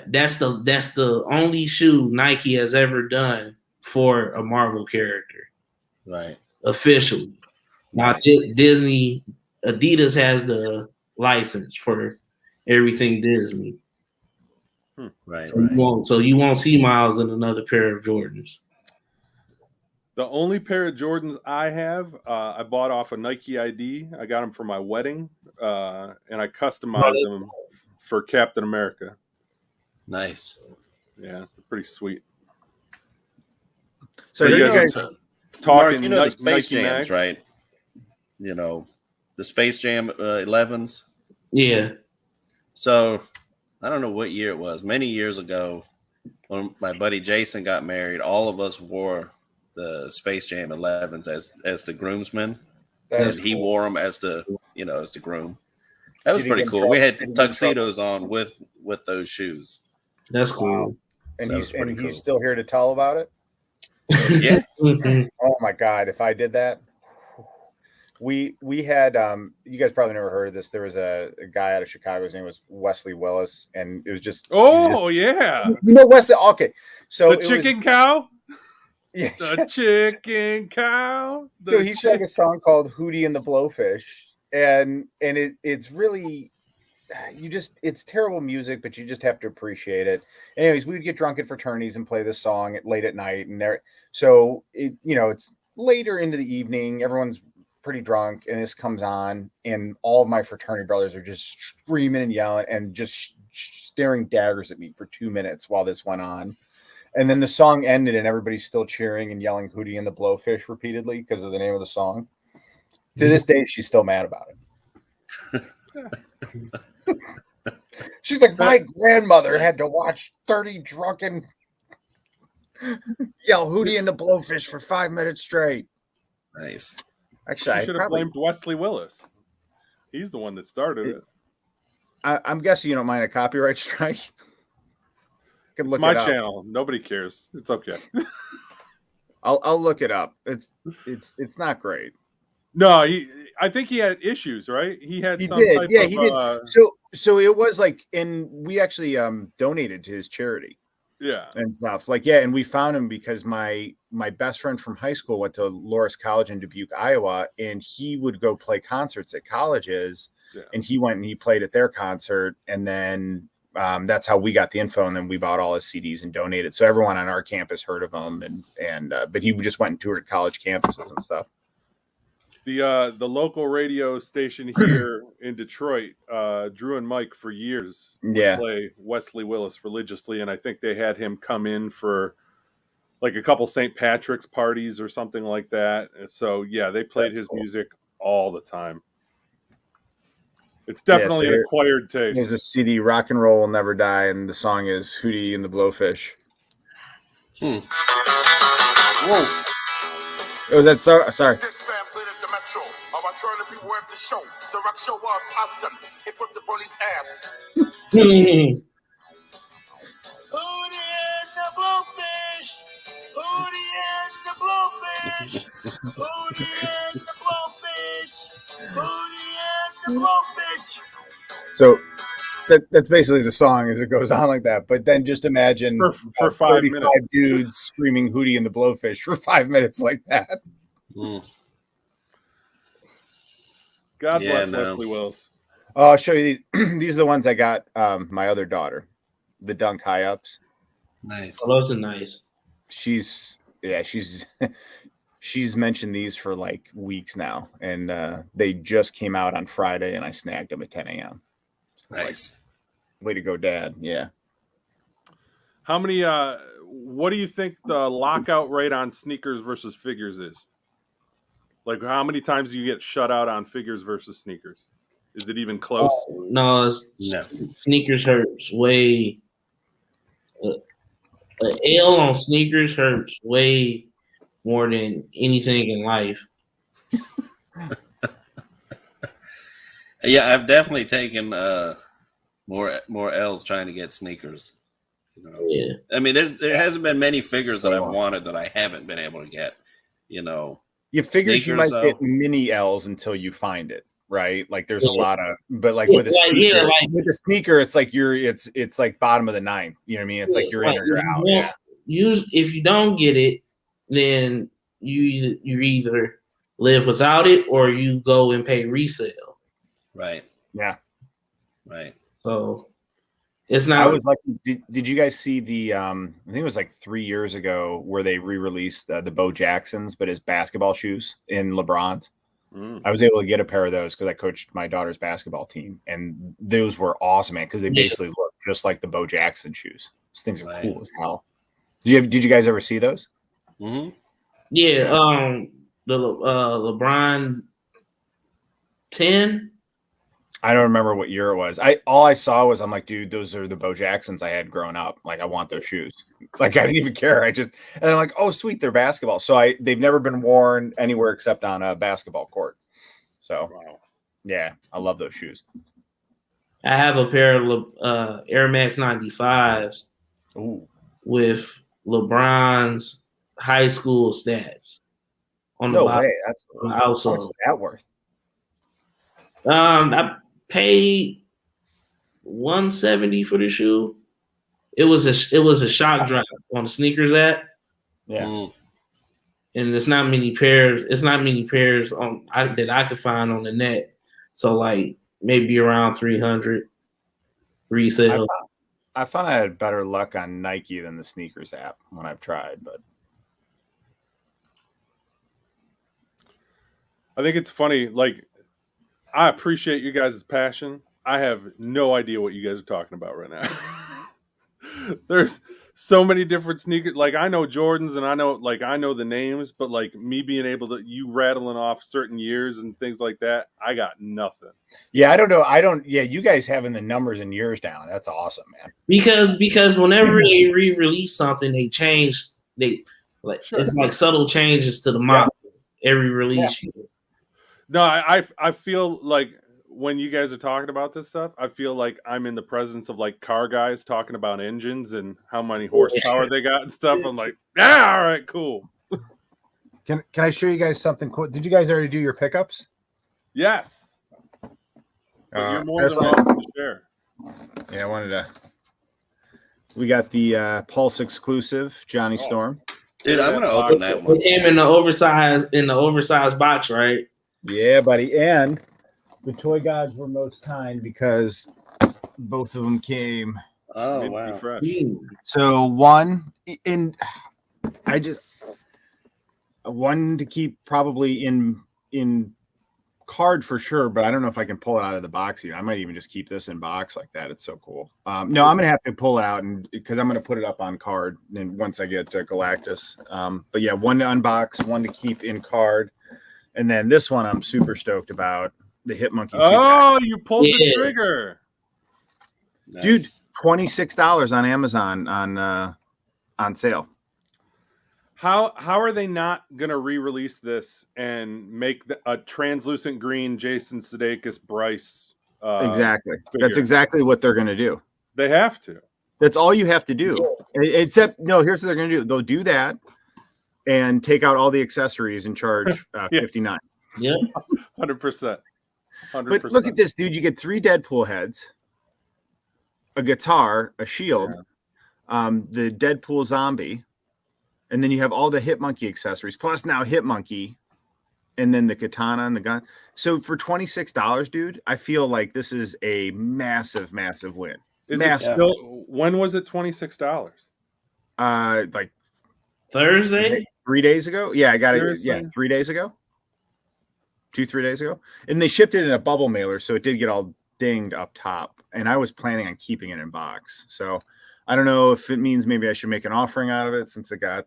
that's the only shoe Nike has ever done for a Marvel character, right? Officially. Now Disney Adidas has the license for everything Disney. Right, So you won't see Miles in another pair of Jordans. The only pair of Jordans I have, I bought off a Nike ID. I got them for my wedding, and I customized them for Captain America. Nice. Yeah, pretty sweet. So you you guys guys, are talking Mark, the Space Nike Jams, Max? right? The Space Jam 11s. Yeah. So I don't know what year it was. Many years ago, when my buddy Jason got married, all of us wore the Space Jam 11s as the groomsmen, and he wore them as the groom. That was pretty cool. We had tuxedos on with those shoes. That's cool. And So he's cool. still here to tell about it. Yeah. Oh my God! If I did that, we had you guys probably never heard of this. There was a guy out of Chicago. His name was Wesley Willis, and it was just yeah, Wesley. Okay, so the chicken cow. Yeah, the chicken cow. So he sang a song called "Hootie and the Blowfish," and it's really it's terrible music, but you just have to appreciate it. Anyways, we would get drunk at fraternities and play this song late at night, and so it's later into the evening. Everyone's pretty drunk, and this comes on, and all of my fraternity brothers are just screaming and yelling and just staring daggers at me for 2 minutes while this went on. And then the song ended, and everybody's still cheering and yelling "Hootie and the Blowfish" repeatedly because of the name of the song. To this day, she's still mad about it. She's like, my grandmother had to watch 30 drunken yell "Hootie and the Blowfish" for 5 minutes straight. Nice. Actually, I should have blamed Wesley Willis. He's the one that started it. I'm guessing you don't mind a copyright strike. It's my channel. Nobody cares. It's okay. I'll look it up. It's not great. No, I think he had issues, right? He had some type of... he did. So it was like, and we actually donated to his charity. Yeah. And stuff. And we found him because my best friend from high school went to Loris College in Dubuque, Iowa, and he would go play concerts at colleges. Yeah. And he went and he played at their concert, and then that's how we got the info, and then we bought all his CDs and donated. So everyone on our campus heard of him, and but he just went and toured college campuses and stuff. The local radio station here in Detroit, Drew and Mike for years play Wesley Willis religiously, and I think they had him come in for like a couple St. Patrick's parties or something like that. So yeah, they played his music all the time. It's definitely an acquired taste. There's a CD, "Rock and Roll Will Never Die," and the song is "Hootie and the Blowfish." Whoa. Oh, that's sorry. This man played at the Metro. Our trying to be worth the show. The rock show was awesome. It put the police ass. Mm-hmm. Hootie and the Blowfish. Hootie and the Blowfish. Hootie and the Blowfish. Hootie and the Blowfish. So that's basically the song as it goes on like that. But then just imagine for 5 35 minutes. dudes screaming "Hootie and the Blowfish" for 5 minutes like that. God bless Wesley Willis. I'll show you these. These are the ones I got my other daughter, the Dunk High Ups. Nice. Oh, those are nice. She's mentioned these for like weeks now, and they just came out on Friday, and I snagged them at 10 a.m. Nice. Way to go, Dad. Yeah. How many what do you think the lockout rate on sneakers versus figures is? Like, how many times do you get shut out on figures versus sneakers? Is it even close? No. Sneakers hurts way. An L on sneakers hurts way more than anything in life. Yeah, I've definitely taken more L's trying to get sneakers. Yeah. I mean, there hasn't been many figures that I've wanted that I haven't been able to get. You figures you might get mini L's until you find it, right? Like there's a lot of, but like with a sneaker, with a sneaker, it's like it's like bottom of the ninth. You know what I mean? It's like you're in or you're out. Yeah. If you don't get it, then you either live without it or you go and pay resale. Right. Yeah. Right. So it's not. I was lucky. Did you guys see the? I think it was like 3 years ago where they re-released the Bo Jacksons, but his basketball shoes in LeBron's. I was able to get a pair of those because I coached my daughter's basketball team, and those were awesome, man. Because they basically look just like the Bo Jackson shoes. Those things are cool as hell. Did you guys ever see those? Mm-hmm. Yeah. The LeBron 10. I don't remember what year it was. All I saw was I'm like, dude, those are the Bo Jacksons I had growing up. Like, I want those shoes. Like, I didn't even care. And I'm like, oh, sweet, they're basketball. So they've never been worn anywhere except on a basketball court. So, yeah, I love those shoes. I have a pair of Air Max 95s with LeBron's high school stats on the bottom. No way. That's cool. How much is that worth? I paid $170 for the shoe. It was a shock drop on the sneakers app. Yeah. And it's not many pairs. It's not many pairs that I could find on the net. So like maybe around 300 resale. I found I had better luck on Nike than the sneakers app when I've tried, but I think it's funny. Like, I appreciate you guys' passion. I have no idea what you guys are talking about right now. There's so many different sneakers. Like, I know Jordans and I know the names, but like me being able to, you rattling off certain years and things like that, I got nothing. Yeah, I don't know. Yeah, you guys having the numbers and years down. That's awesome, man. Because whenever they re-release something, they change. It's like subtle changes to the model every release year. No, I feel like when you guys are talking about this stuff, I feel like I'm in the presence of like car guys talking about engines and how many horsepower they got and stuff. I'm like, all right, cool. Can I show you guys something cool? Did you guys already do your pickups? Yes. But you're more than welcome to share. Yeah, I wanted to. We got the Pulse exclusive, Johnny Storm. Dude, I'm gonna open that one. It came in the oversized box, right? Yeah, buddy. And the toy gods were most kind because both of them came. Oh wow! Fresh. So one to keep probably in card for sure, but I don't know if I can pull it out of the box even. I might even just keep this in box like that. It's so cool. No, I'm gonna have to pull it out and because I'm gonna put it up on card and once I get to Galactus. But yeah, one to unbox, one to keep in card. And then this one I'm super stoked about, the Hit Monkey. Oh, you pulled the trigger. Nice. Dude, $26 on Amazon on sale. How are they not going to re-release this and make a translucent green Jason Sudeikis Bryce? Exactly. Figure? That's exactly what they're going to do. They have to. That's all you have to do. Except, no, here's what they're going to do. They'll do that and take out all the accessories and charge $59. Yep. 100%. But look at this, dude. You get 3 Deadpool heads, a guitar, a shield, the Deadpool zombie, and then you have all the Hit Monkey accessories, plus now Hit Monkey, and then the katana and the gun. So for $26, dude, I feel like this is a massive, massive win. Is it still? When was it $26? Like Thursday, 3 days ago. Yeah, I got it. Seriously? Yeah, 3 days ago. 2-3 days ago, and they shipped it in a bubble mailer, so it did get all dinged up top. And I was planning on keeping it in box, so I don't know if it means maybe I should make an offering out of it since it got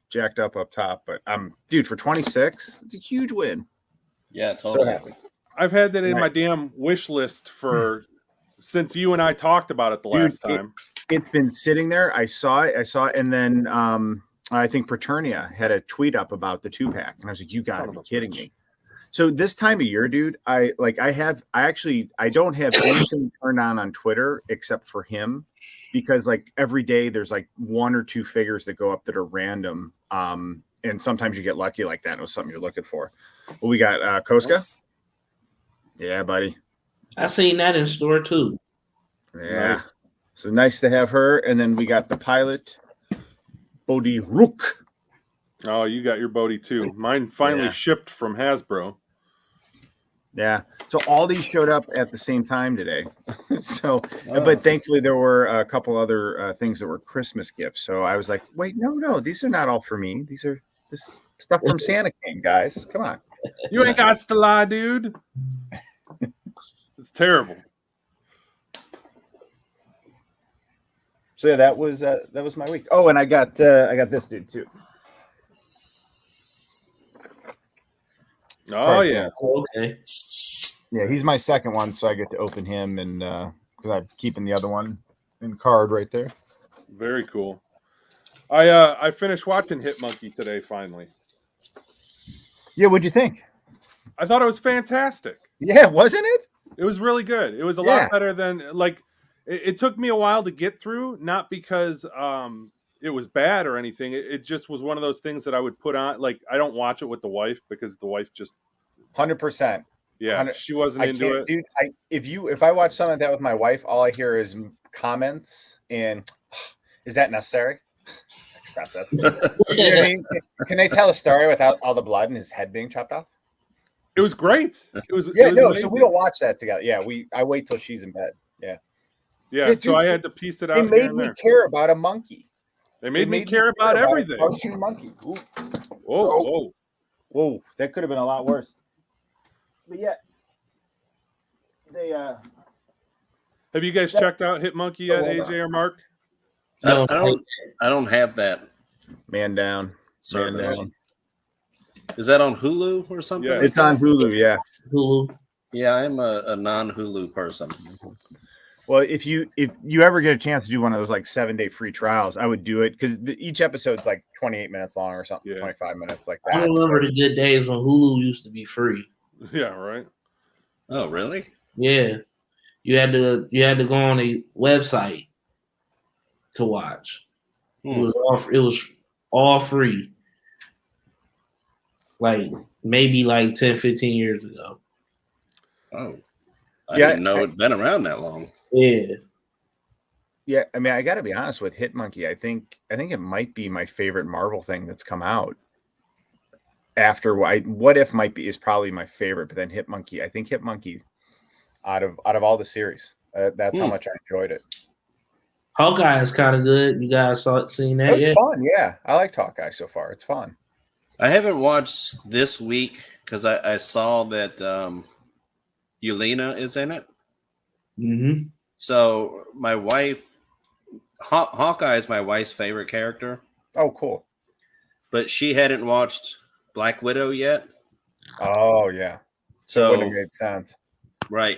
jacked up top. But dude, for 26, it's a huge win. Yeah, totally. So I've had that in my damn wish list for since you and I talked about it the last time. It's been sitting there. I saw it, and then I think Paternia had a tweet up about the 2-pack, and I was like, "You got to be kidding me!" So this time of year, dude, I don't have anything turned on Twitter except for him, because like every day there's like 1 or 2 figures that go up that are random, and sometimes you get lucky like that. And it was something you're looking for. Well, we got Koska. Yeah, buddy. I seen that in store too. Yeah. Nice. So nice to have her. And then we got the pilot, Bodhi Rook. Oh, you got your Bodhi too. Mine finally shipped from Hasbro. Yeah. So all these showed up at the same time today. So, Oh. but thankfully there were a couple other things that were Christmas gifts. So I was like, wait, no, these are not all for me. These are this stuff from Santa came, guys. Come on. You ain't got to lie, dude. It's terrible. So yeah, that was my week. Oh, and I got this dude too. Oh yeah. Okay. Yeah, he's my second one, so I get to open him, and because I'm keeping the other one in card right there. Very cool. I finished watching Hit Monkey today. Finally, Yeah, what'd you think? I thought it was fantastic. Yeah, wasn't it? It was really good. It was a Yeah. lot better than like. It took me a while to get through, not because it was bad or anything. It just was one of those things that I would put on. Like I don't watch it with the wife because the wife just 100%. yeah, she wasn't I into can't, it. dude. If I watch something like that with my wife, all I hear is comments and is that necessary? Stop that. You know what I mean? Can they tell a story without all the blood and his head being chopped off? It was great. It was Yeah, it was no. amazing. So we don't watch that together. Yeah, I wait till she's in bed. Yeah. Yeah, Yeah, so dude, I had to piece it out. They here made and me there. care about a monkey. They made me care about everything. A cartoon monkey. Ooh. Whoa, whoa. Whoa, that could have been a lot worse. But yeah, they Have you guys checked out Hit Monkey yet, AJ or Mark? I don't have that man down. service. Man down. Is that on Hulu or something? Yeah. It's on Hulu, yeah. Hulu. Yeah, I'm a non-Hulu person. Well, if you ever get a chance to do one of those like 7-day free trials, I would do it because each episode's like 28 minutes long or something, Yeah. 25 minutes like I that. remember the good days when Hulu used to be free. Yeah, right. Oh, really? Yeah, you had to go on a website to watch. It was all free. Like maybe like 10, 15 years ago. Oh, I Yeah, didn't know it'd been around that long. Yeah. Yeah, I mean, I got to be honest with Hit Monkey. I think it might be my favorite Marvel thing that's come out. After What If is probably my favorite, but then Hit Monkey. I think Hit Monkey, out of all the series, that's how much I enjoyed it. Hawkeye is kind of good. You guys seen that It was yet? fun. Yeah, I liked Hawkeye so far. It's fun. I haven't watched this week because I saw that Yelena is in it. Mm-hmm. So my wife, Hawkeye is my wife's favorite character, Oh, cool. but she hadn't watched Black Widow yet. Oh, yeah. It So wouldn't have made sense. right.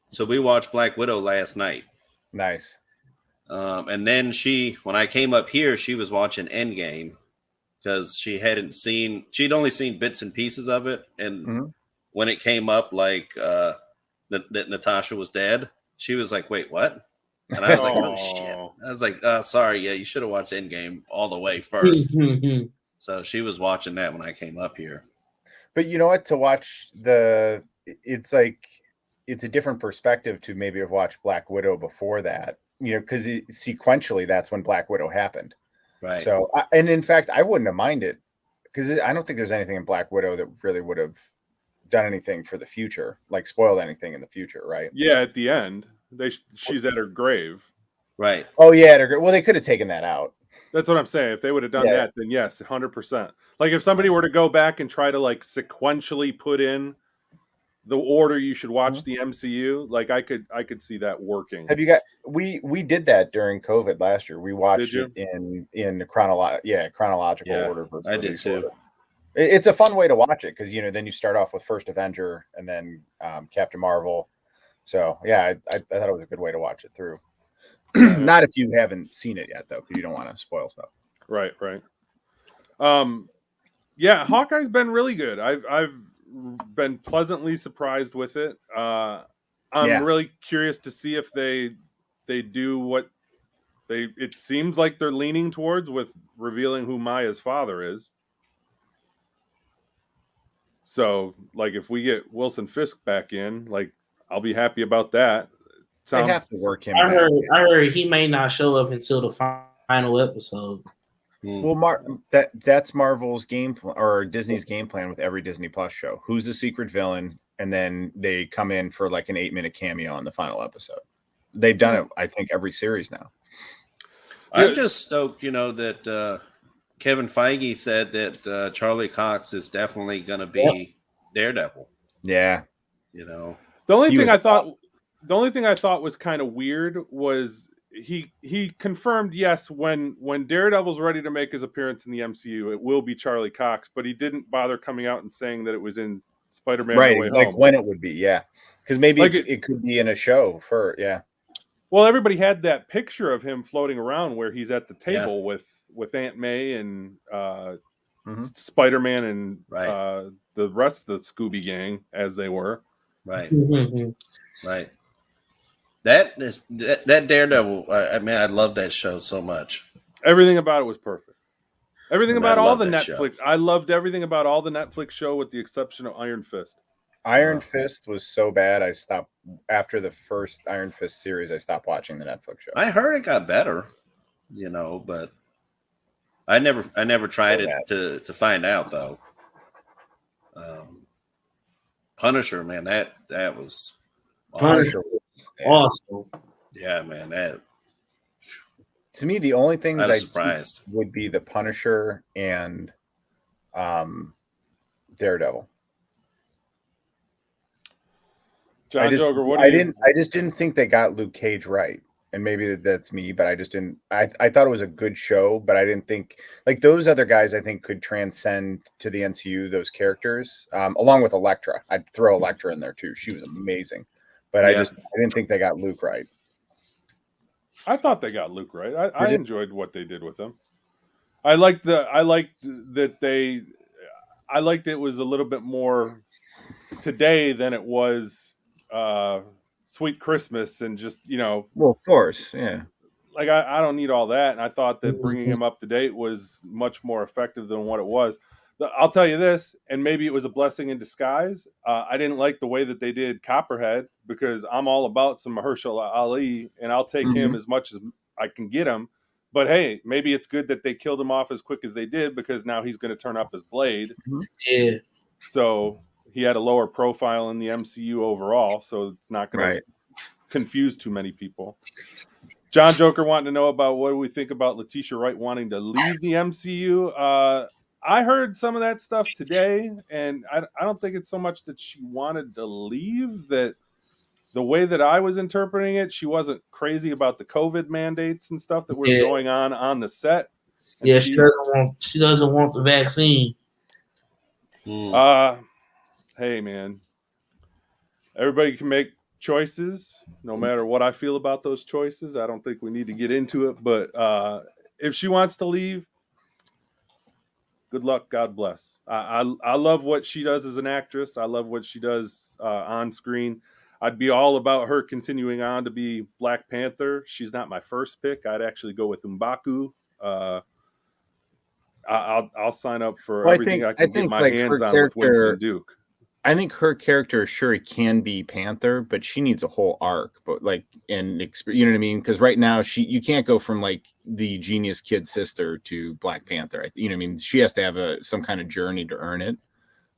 So we watched Black Widow last night. Nice. And then when I came up here, she was watching Endgame because she'd only seen bits and pieces of it. And when it came up, like that Natasha was dead, she was like, wait, what? And I was like, oh shit. I was like, sorry. Yeah, you should have watched Endgame all the way first. So she was watching that when I came up here. But you know what? To watch it's a different perspective to maybe have watched Black Widow before that, because sequentially that's when Black Widow happened. Right. So, and in fact, I wouldn't have minded because I don't think there's anything in Black Widow that really would have done anything for the future, like spoiled anything in the future, right? Yeah, at the end, she's at her grave. Right. Oh yeah, well they could have taken that out. That's what I'm saying. If they would have done that, then yes, 100%. Like if somebody were to go back and try to like sequentially put in the order you should watch the MCU, like I could see that working. Have you got? We did that during COVID last year. We watched it in chronological order. I did too. Order. It's a fun way to watch it because then you start off with First Avenger and then Captain Marvel. So yeah, I thought it was a good way to watch it through. Not if you haven't seen it yet, though, because you don't want to spoil stuff. Right. Yeah, Hawkeye's been really good. I've been pleasantly surprised with it. I'm really curious to see if they do what it seems like they're leaning towards with revealing who Maya's father is. So, like, if we get Wilson Fisk back in, like, I'll be happy about that. They have to work him. I heard he may not show up until the final episode. Well, that's Marvel's game plan or Disney's game plan with every Disney Plus show. Who's the secret villain, and then they come in for like an 8-minute cameo on the final episode. They've done it, I think, every series now. I'm just stoked, that Kevin Feige said that Charlie Cox is definitely going to be Daredevil. Yeah. The only thing I thought was kind of weird was he confirmed, yes, when Daredevil's ready to make his appearance in the MCU, it will be Charlie Cox, but he didn't bother coming out and saying that it was in Spider-Man No Way like Home. when it would be, yeah. Because maybe it could be in a show for, yeah. Well, everybody had that picture of him floating around where he's at the table with Aunt May and Spider-Man and the rest of the Scooby Gang, as they were. Right. Right. That Daredevil, I love that show so much. Everything about it was perfect. Everything about all the Netflix. Show. I loved everything about all the Netflix show with the exception of Iron Fist. Iron Fist was so bad, I stopped after the first Iron Fist series. I stopped watching the Netflix show. I heard it got better, but I never tried it to find out though. Punisher, man, that was Punisher was awesome. Yeah, man, that. To me, the only things I surprised would be the Punisher and Daredevil. John Joker, what I just didn't think they got Luke Cage right. And maybe that's me, but I just didn't. I thought it was a good show, but I didn't think like those other guys. I think could transcend to the MCU. Those characters, along with Elektra, I'd throw Elektra in there too. She was amazing, but I didn't think they got Luke right. I thought they got Luke right. I enjoyed what they did with him. I liked it was a little bit more today than it was Sweet Christmas and just, well, of course, yeah. Like I don't need all that. And I thought that bringing him up to date was much more effective than what it was. I'll tell you this, and maybe it was a blessing in disguise. I didn't like the way that they did Copperhead because I'm all about some Mahershala Ali, and I'll take him as much as I can get him. But hey, maybe it's good that they killed him off as quick as they did because now he's going to turn up as Blade. Yeah. So he had a lower profile in the MCU overall, so it's not going to confuse too many people. John Joker wanting to know about what do we think about Letitia Wright wanting to leave the MCU. I heard some of that stuff today, and I don't think it's so much that she wanted to leave, that the way that I was interpreting it, she wasn't crazy about the COVID mandates and stuff that was going on the set. And yeah, she doesn't want the vaccine. Hey, man. Everybody can make choices, no matter what I feel about those choices. I don't think we need to get into it, but if she wants to leave, good luck. God bless. I love what she does as an actress. I love what she does on screen. I'd be all about her continuing on to be Black Panther. She's not my first pick. I'd actually go with M'Baku. I'll sign up for everything I can get my hands on with Winston Duke. I think her character sure can be Panther, but she needs a whole arc. But you know what I mean? Because right now you can't go from like the genius kid sister to Black Panther. You know what I mean? She has to have some kind of journey to earn it.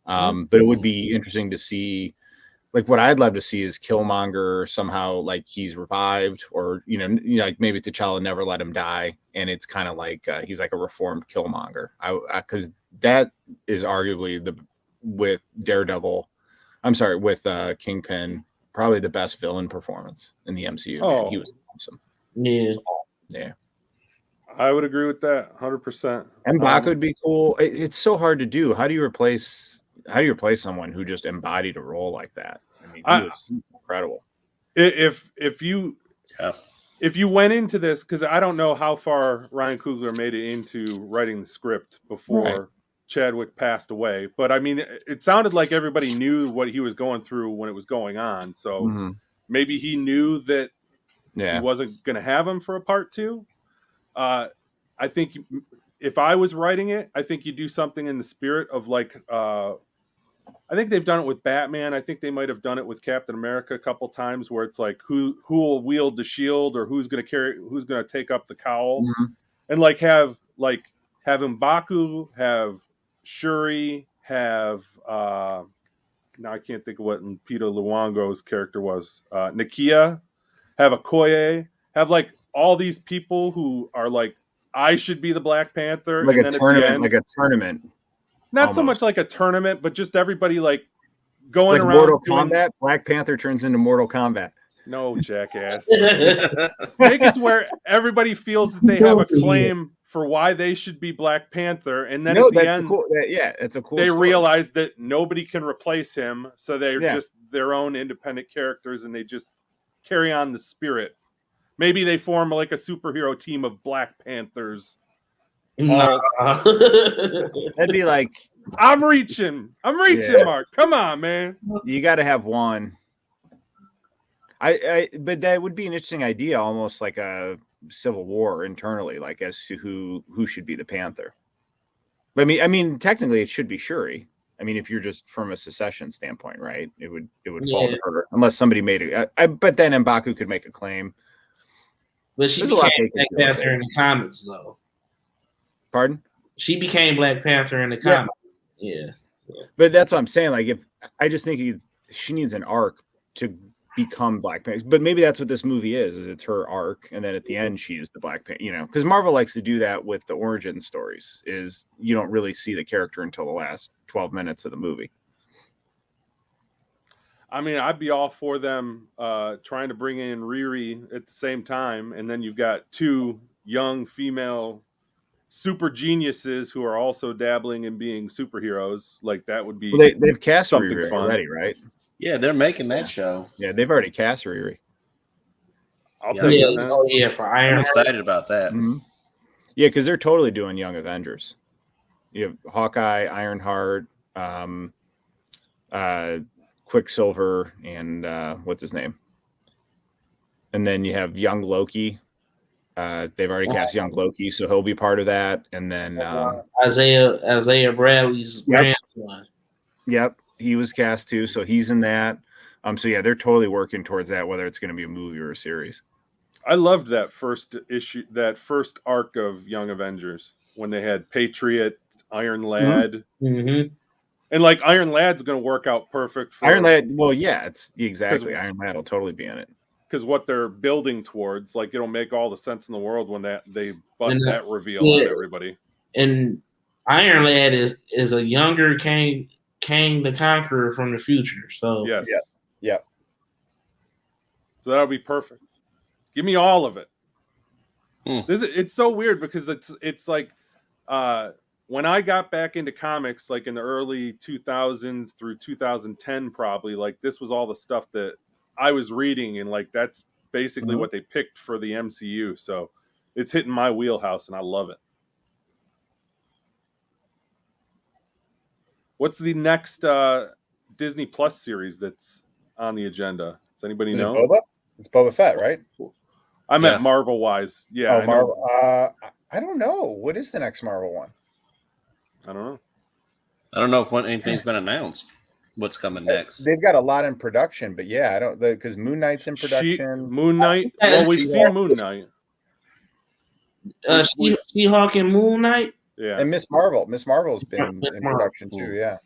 But it would be interesting to see. Like what I'd love to see is Killmonger somehow like he's revived, or like maybe T'Challa never let him die, and it's kind of like he's like a reformed Killmonger. Because that is arguably with Kingpin, probably the best villain performance in the MCU. Man. He was awesome. Yeah. I would agree with that 100%. And M'Baku would be cool. It's so hard to do. How do you replace someone who just embodied a role like that? I mean, he was incredible. If you went into this, because I don't know how far Ryan Coogler made it into writing the script before Chadwick passed away, but I mean, it sounded like everybody knew what he was going through when it was going on. So maybe he knew that he wasn't going to have him for a part 2. I think if I was writing it, I think you do something in the spirit of like, I think they've done it with Batman. I think they might have done it with Captain America a couple times, where it's like who will wield the shield, or who's going to take up the cowl, and like have M'Baku, have Shuri, have now I can't think of what Peter Luongo's character was. Nakia, have Okoye, have like all these people who are like, I should be the Black Panther, Like and a then tournament, at the end, like a tournament. not so almost. much like a tournament, but just everybody like going Like around Mortal doing. Kombat. Black Panther turns into Mortal Kombat. No, jackass. Make it to where everybody feels that they have a claim for why they should be Black Panther, and then No, at the that's end, cool. It's a cool. they story. realize that nobody can replace him, so they're Yeah. just their own independent characters, and they just carry on the spirit. Maybe they form like a superhero team of Black Panthers. Nah. That'd be like I'm reaching, Yeah. Mark. Come on, man. you got to have one. But that would be an interesting idea, almost like a civil war internally, like as to who should be the Panther. But I mean, technically, it should be Shuri. I mean, if you're just from a secession standpoint, right? It would fall to her unless somebody made it. But then M'Baku could make a claim. But she There's a lot became they Black could do with Panther it. in the comics, though. Pardon? She became Black Panther in the Yeah. comics. Yeah. But that's what I'm saying. Like, if I just think she needs an arc to become Black Panther. But maybe that's what this movie is it's her arc, and then at the end she's the Black Panther. You know, because Marvel likes to do that with the origin stories. Is you don't really see the character until the last 12 minutes of the movie. I mean, I'd be all for them trying to bring in Riri at the same time, and then you've got two young female super geniuses who are also dabbling in being superheroes. Like that would be Well, they've cast something Riri fun. already, right? Yeah, they're making that show. Yeah, they've already cast Riri. I'll Yeah. take Yeah, it. Man. oh yeah, for I'm Iron Heart. excited about that. Mhm. Yeah, because they're totally doing Young Avengers. You have Hawkeye, Ironheart, Quicksilver, and what's his name? And then you have Young Loki. They've already cast Young Loki, so he'll be part of that. And then, Isaiah Bradley's grandson. yep, he was cast too, so he's in that. So yeah, they're totally working towards that, whether it's going to be a movie or a series. I loved that first issue, that first arc of Young Avengers when they had Patriot, Iron Lad, Mm-hmm. and like Iron Lad's going to work out perfect for Iron Lad, well, yeah, it's exactly. 'Cause- Iron Lad will totally be in it. because what they're building towards, like it'll make all the sense in the world when they bust And that reveal yeah. on everybody. And Iron Lad is a younger Kang the Conqueror from the future. So Yes. Yep. So that'll be perfect. Give me all of it. Hmm. It's so weird because it's like when I got back into comics, like in the early 2000s through 2010, probably like this was all the stuff that I was reading, and like that's basically what they picked for the MCU. So it's hitting my wheelhouse, and I love it. What's the next Disney Plus series that's on the agenda? Does anybody Is it know? Boba? It's Boba Fett, right? I meant Yeah. Marvel wise. Yeah, Oh, I know. Marvel. I don't know. What is the next Marvel one? I don't know. I don't know if anything's been announced. What's coming next? They've got a lot in production, but yeah, I don't because Moon Knight's in production. Moon Knight. Well, we've seen Moon Knight. She-Hulk and Moon Knight. Yeah. And Miss Marvel's been Miss in Marvel. production too, yeah.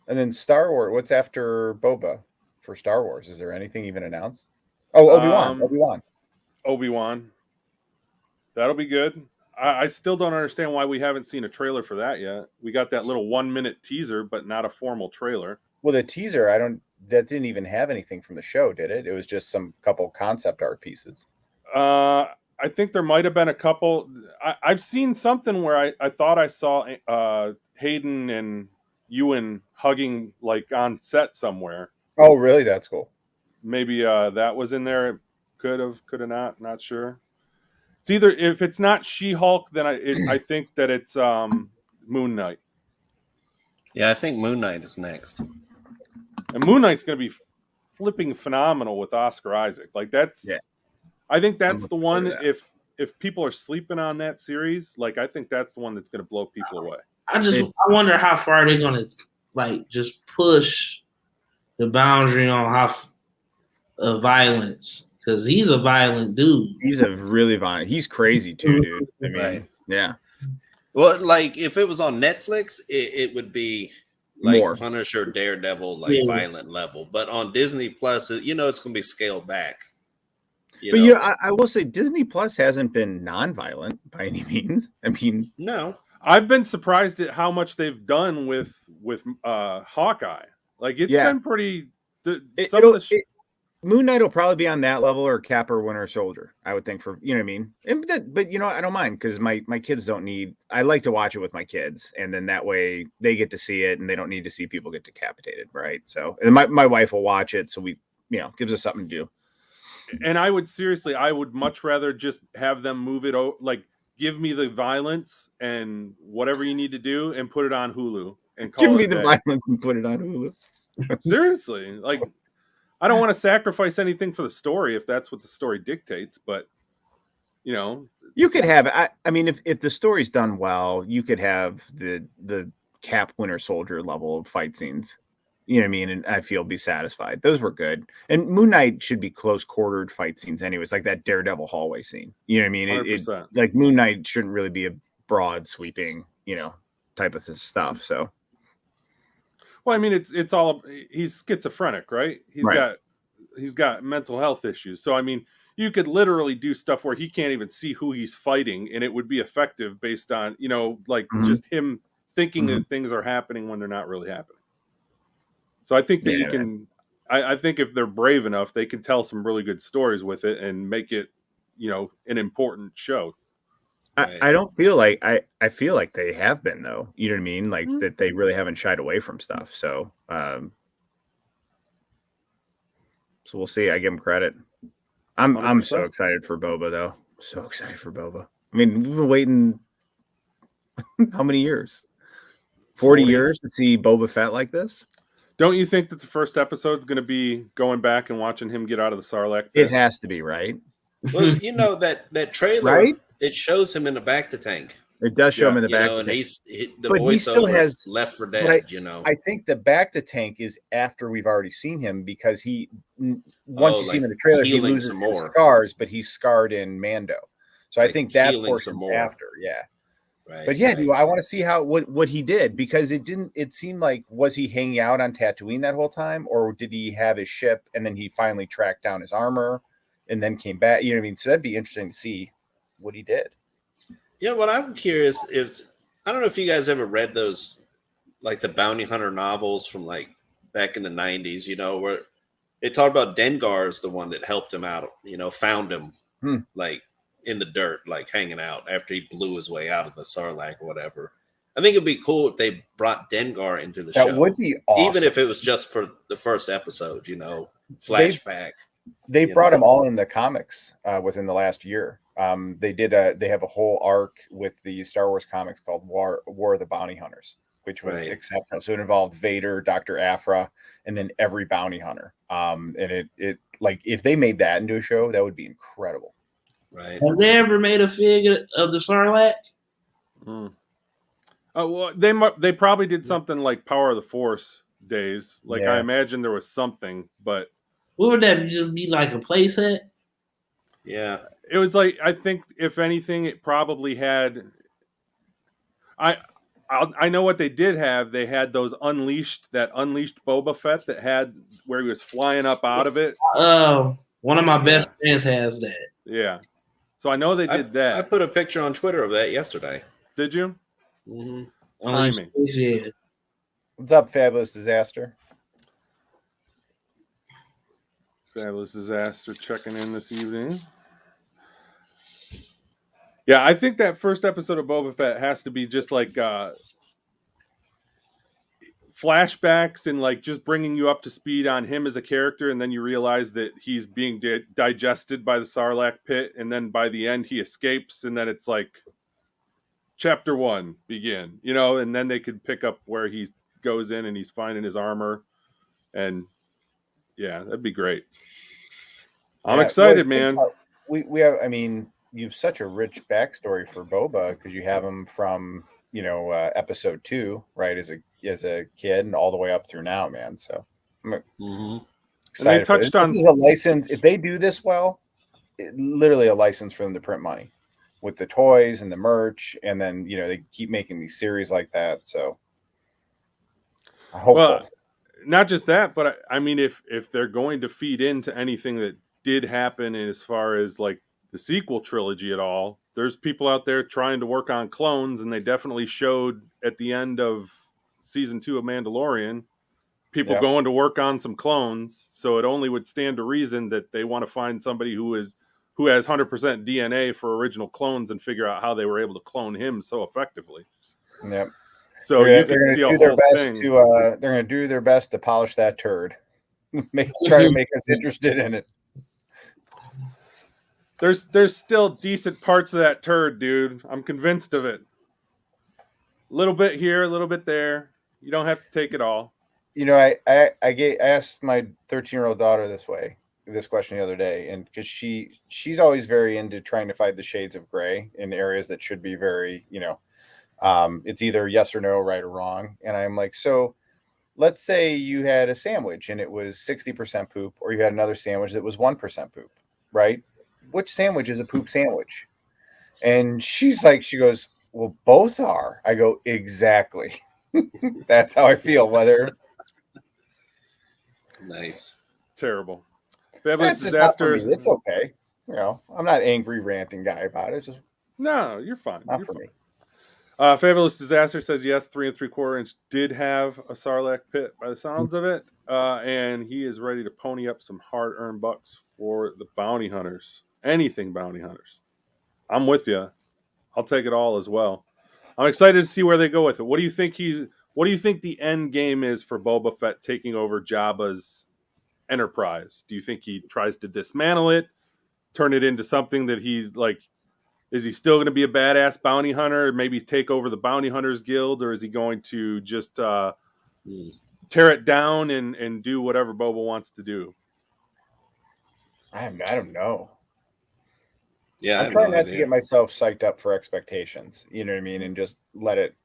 And then Star Wars. What's after Boba for Star Wars? Is there anything even announced? Oh, Obi-Wan. Obi-Wan. That'll be good. I still don't understand why we haven't seen a trailer for that yet. We got that little 1-minute teaser, but not a formal trailer. Well, the teaser, that didn't even have anything from the show, did it? It was just some couple concept art pieces. I think there might have been a couple. I've seen something where I thought I saw Hayden and Ewan hugging like on set somewhere. Oh, really? That's cool. Maybe that was in there. It could have not sure. It's either, if it's not She-Hulk, then I think that it's Moon Knight. Yeah, I think Moon Knight is next. And Moon Knight's going to be flipping phenomenal with Oscar Isaac. Like I think that's the one. If people are sleeping on that series, like I think that's the one that's going to blow people away. I wonder how far they're gonna like just push the boundary on of violence, because he's a violent dude. He's a really violent. He's crazy too, dude. I mean, Right. yeah. Well, like if it was on Netflix, it would be like more. Punisher, Daredevil, like Yeah. violent level. But on Disney Plus, it's going to be scaled back. But you know, I will say Disney Plus hasn't been non-violent by any means. I mean, no. I've been surprised at how much they've done with Hawkeye. Like it's Yeah. been pretty. Moon Knight will probably be on that level, or Cap or Winter Soldier, I would think, for, you know what I mean? But you know, I don't mind, because my kids don't need, I like to watch it with my kids, and then that way they get to see it and they don't need to see people get decapitated, right? So, and my wife will watch it, so we, you know, gives us something to do. And I would much rather just have them move it like give me the violence and whatever you need to do and put it on Hulu and call Give it me a the day. violence and put it on Hulu. Seriously, like I don't want to sacrifice anything for the story if that's what the story dictates, but you know, you could have, I mean, if the story's done well, you could have the Cap Winter Soldier level of fight scenes. You know what I mean? And I feel be satisfied. Those were good. And Moon Knight should be close quartered fight scenes anyways, like that Daredevil hallway scene. You know what I mean? It like Moon Knight shouldn't really be a broad sweeping, you know, type of stuff. So, well, I mean, it's all, he's schizophrenic, right? He's got mental health issues. So, I mean, you could literally do stuff where he can't even see who he's fighting, and it would be effective based on, you know, like just him thinking that things are happening when they're not really happening. So I think that you can, I think if they're brave enough, they can tell some really good stories with it and make it, you know, an important show. I don't feel like, I feel like they have been, though. You know what I mean? Like that they really haven't shied away from stuff. So, so we'll see. I give them credit. I'm 100%. so excited for Boba, though. So excited for Boba. I mean, we've been waiting how many years? 40 years to see Boba Fett like this? Don't you think that the first episode is going to be going back and watching him get out of the Sarlacc pit? It has to be, right? Well, you know, that trailer, right? It shows him in the back to tank. It does show him in the back. And he still has Left for Dead. You know, I think the back to tank is after we've already seen him, because once you see him in the trailer, he loses his scars, but he's scarred in Mando. So I think that portion's after, Right, but dude, I want to see what he did, because it seemed like, was he hanging out on Tatooine that whole time, or did he have his ship and then he finally tracked down his armor and then came back? You know what I mean? So that'd be interesting to see what he did. Yeah, what I'm curious is, I don't know if you guys ever read those, like the bounty hunter novels from like back in the 90s, you know, where they talked about Dengar is the one that helped him out, you know, found him like in the dirt, like hanging out after he blew his way out of the Sarlacc or whatever. I think it'd be cool if they brought Dengar into the show. That would be awesome. Even if it was just for the first episode, you know, flashback. They brought them all in the comics within the last year. They have a whole arc with the Star Wars comics called War of the Bounty Hunters, which was exceptional. So it involved Vader, Dr. Aphra, and then every bounty hunter. And it like, if they made that into a show, that would be incredible. Right. Have they ever made a figure of the Sarlacc? Oh, well, they probably did something like Power of the Force days. Like I imagine there was something, but what would that just be, like a playset? Yeah. It was like, I think if anything, it probably had. I know what they did have. They had those unleashed Boba Fett that had where he was flying up out of it. One of my best friends has that. Yeah. So I know they did that. I put a picture on Twitter of that yesterday. Did you? Mm-hmm. Timing. Yeah. What's up, Fabulous Disaster? Fabulous Disaster checking in this evening. Yeah, I think that first episode of Boba Fett has to be just like flashbacks and like just bringing you up to speed on him as a character, and then you realize that he's being digested by the Sarlacc pit, and then by the end he escapes, and then it's like chapter 1 begin, you know, and then they could pick up where he goes in and he's finding his armor, and yeah, that'd be great. I'm excited, man. We have, I mean, you've such a rich backstory for Boba, because you have him from, you know, episode 2, right, as a kid and all the way up through now, man. So I'm excited. And they touched on, this is a license. If they do this well, literally a license for them to print money with the toys and the merch, and then, you know, they keep making these series like that. So Hopeful. Well, not just that, but I mean, if they're going to feed into anything that did happen as far as like the sequel trilogy at all, there's people out there trying to work on clones, and they definitely showed at the end of season 2 of Mandalorian people going to work on some clones. So it only would stand to reason that they want to find somebody who has 100% DNA for original clones and figure out how they were able to clone him so effectively. Yep. So you can see a whole thing. They're going to do their best to polish that turd. Try to make us interested in it. There's still decent parts of that turd, dude. I'm convinced of it. A little bit here, a little bit there. You don't have to take it all. You know, I asked my 13-year-old daughter this question the other day, and because she's always very into trying to find the shades of gray in areas that should be very, it's either yes or no, right or wrong. And I'm like, so let's say you had a sandwich and it was 60% poop, or you had another sandwich that was 1% poop, right? Which sandwich is a poop sandwich? And she goes, well, both are. I go, exactly. That's how I feel. Whether Nice. Terrible. Fabulous that's just Disasters. not for me. It's okay. I'm not angry ranting guy about it. It's just No, you're fine. not You're for fine. me. Fabulous Disaster says yes, 3 3/4 inch did have a Sarlacc pit by the sounds of it, and he is ready to pony up some hard-earned bucks for the bounty hunters. Anything bounty hunters. I'm with you. I'll take it all as well. I'm excited to see where they go with it. What do you think the end game is for Boba Fett taking over Jabba's Enterprise? Do you think he tries to dismantle it, turn it into something that he's like? Is he still going to be a badass bounty hunter? Maybe take over the Bounty Hunters Guild, or is he going to just tear it down and do whatever Boba wants to do? I don't know. Yeah, I'm trying not to get myself psyched up for expectations. You know what I mean, and just let it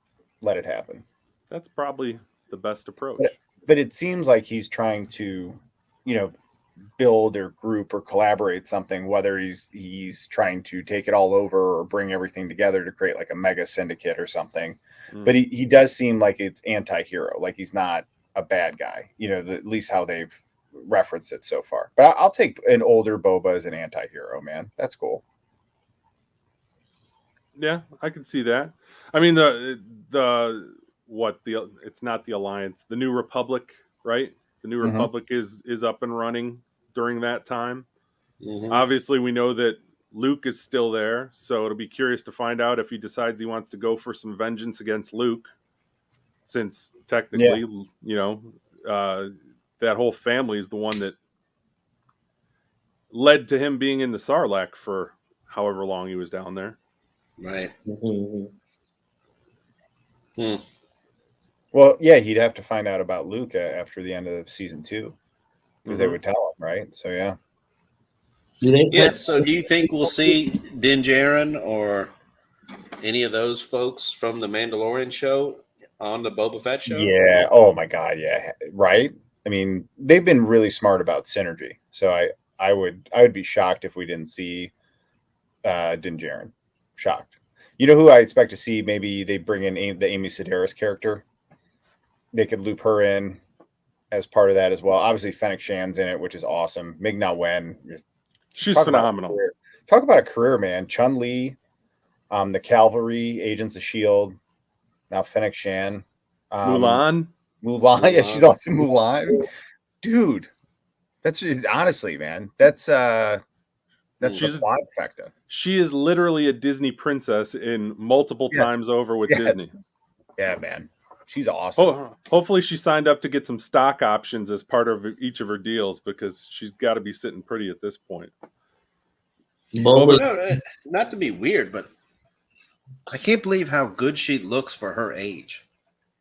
happen. That's probably the best approach. But it seems like he's trying to, build or group or collaborate something, whether he's trying to take it all over or bring everything together to create like a mega syndicate or something. But he does seem like it's anti-hero, like he's not a bad guy, at least how they've referenced it so far. But I'll take an older Boba as an anti-hero, man. That's cool. Yeah, I can see that. I mean, it's not the Alliance, the New Republic, right? The New Republic is up and running during that time. Obviously, we know that Luke is still there, so it'll be curious to find out if he decides he wants to go for some vengeance against Luke, since technically, that whole family is the one that led to him being in the Sarlacc for however long he was down there. Right. Well, yeah, he'd have to find out about Luke after the end of season 2, because they would tell him, right? So yeah. Yeah. So do you think we'll see Din Djarin or any of those folks from the Mandalorian show on the Boba Fett show? Yeah. Oh my God. Yeah. Right. I mean, they've been really smart about synergy. So I would be shocked if we didn't see Din Djarin. Shocked. You know who I expect to see? Maybe they bring in the Amy Sedaris character. They could loop her in as part of that as well. Obviously, Fennec Shan's in it, which is awesome. Ming-Na Wen. She's phenomenal. Talk about a career, man. Chun-Li, the Cavalry, Agents of S.H.I.E.L.D., now Fennec Shan. Mulan. Yeah, she's also Mulan. Dude, that's just, honestly, man, that's she's a plot effective. She is literally a Disney princess in multiple times over with Disney. Yeah, man. She's awesome. Oh, hopefully she signed up to get some stock options as part of each of her deals, because she's got to be sitting pretty at this point. Not to be weird, but I can't believe how good she looks for her age.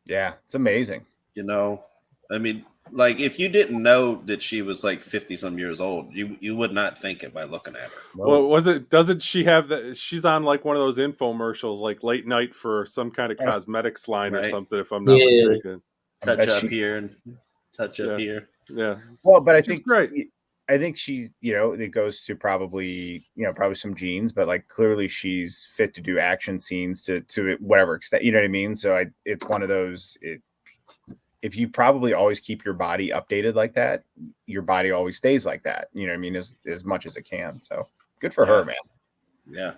Yeah, it's amazing. I mean, like, if you didn't know that she was like 50-some years old, you would not think it by looking at her. Well, doesn't she have that? She's on like one of those infomercials, like late night for some kind of cosmetics line or something, if I'm not mistaken. Touch up here and touch up here. Yeah. Well, but I She's think great. I think she's, it goes to probably some genes, but like clearly she's fit to do action scenes to whatever extent, you know what I mean? So it's one of those, if you probably always keep your body updated like that, your body always stays like that. You know what I mean? As much as it can. So good for her, man. Yeah.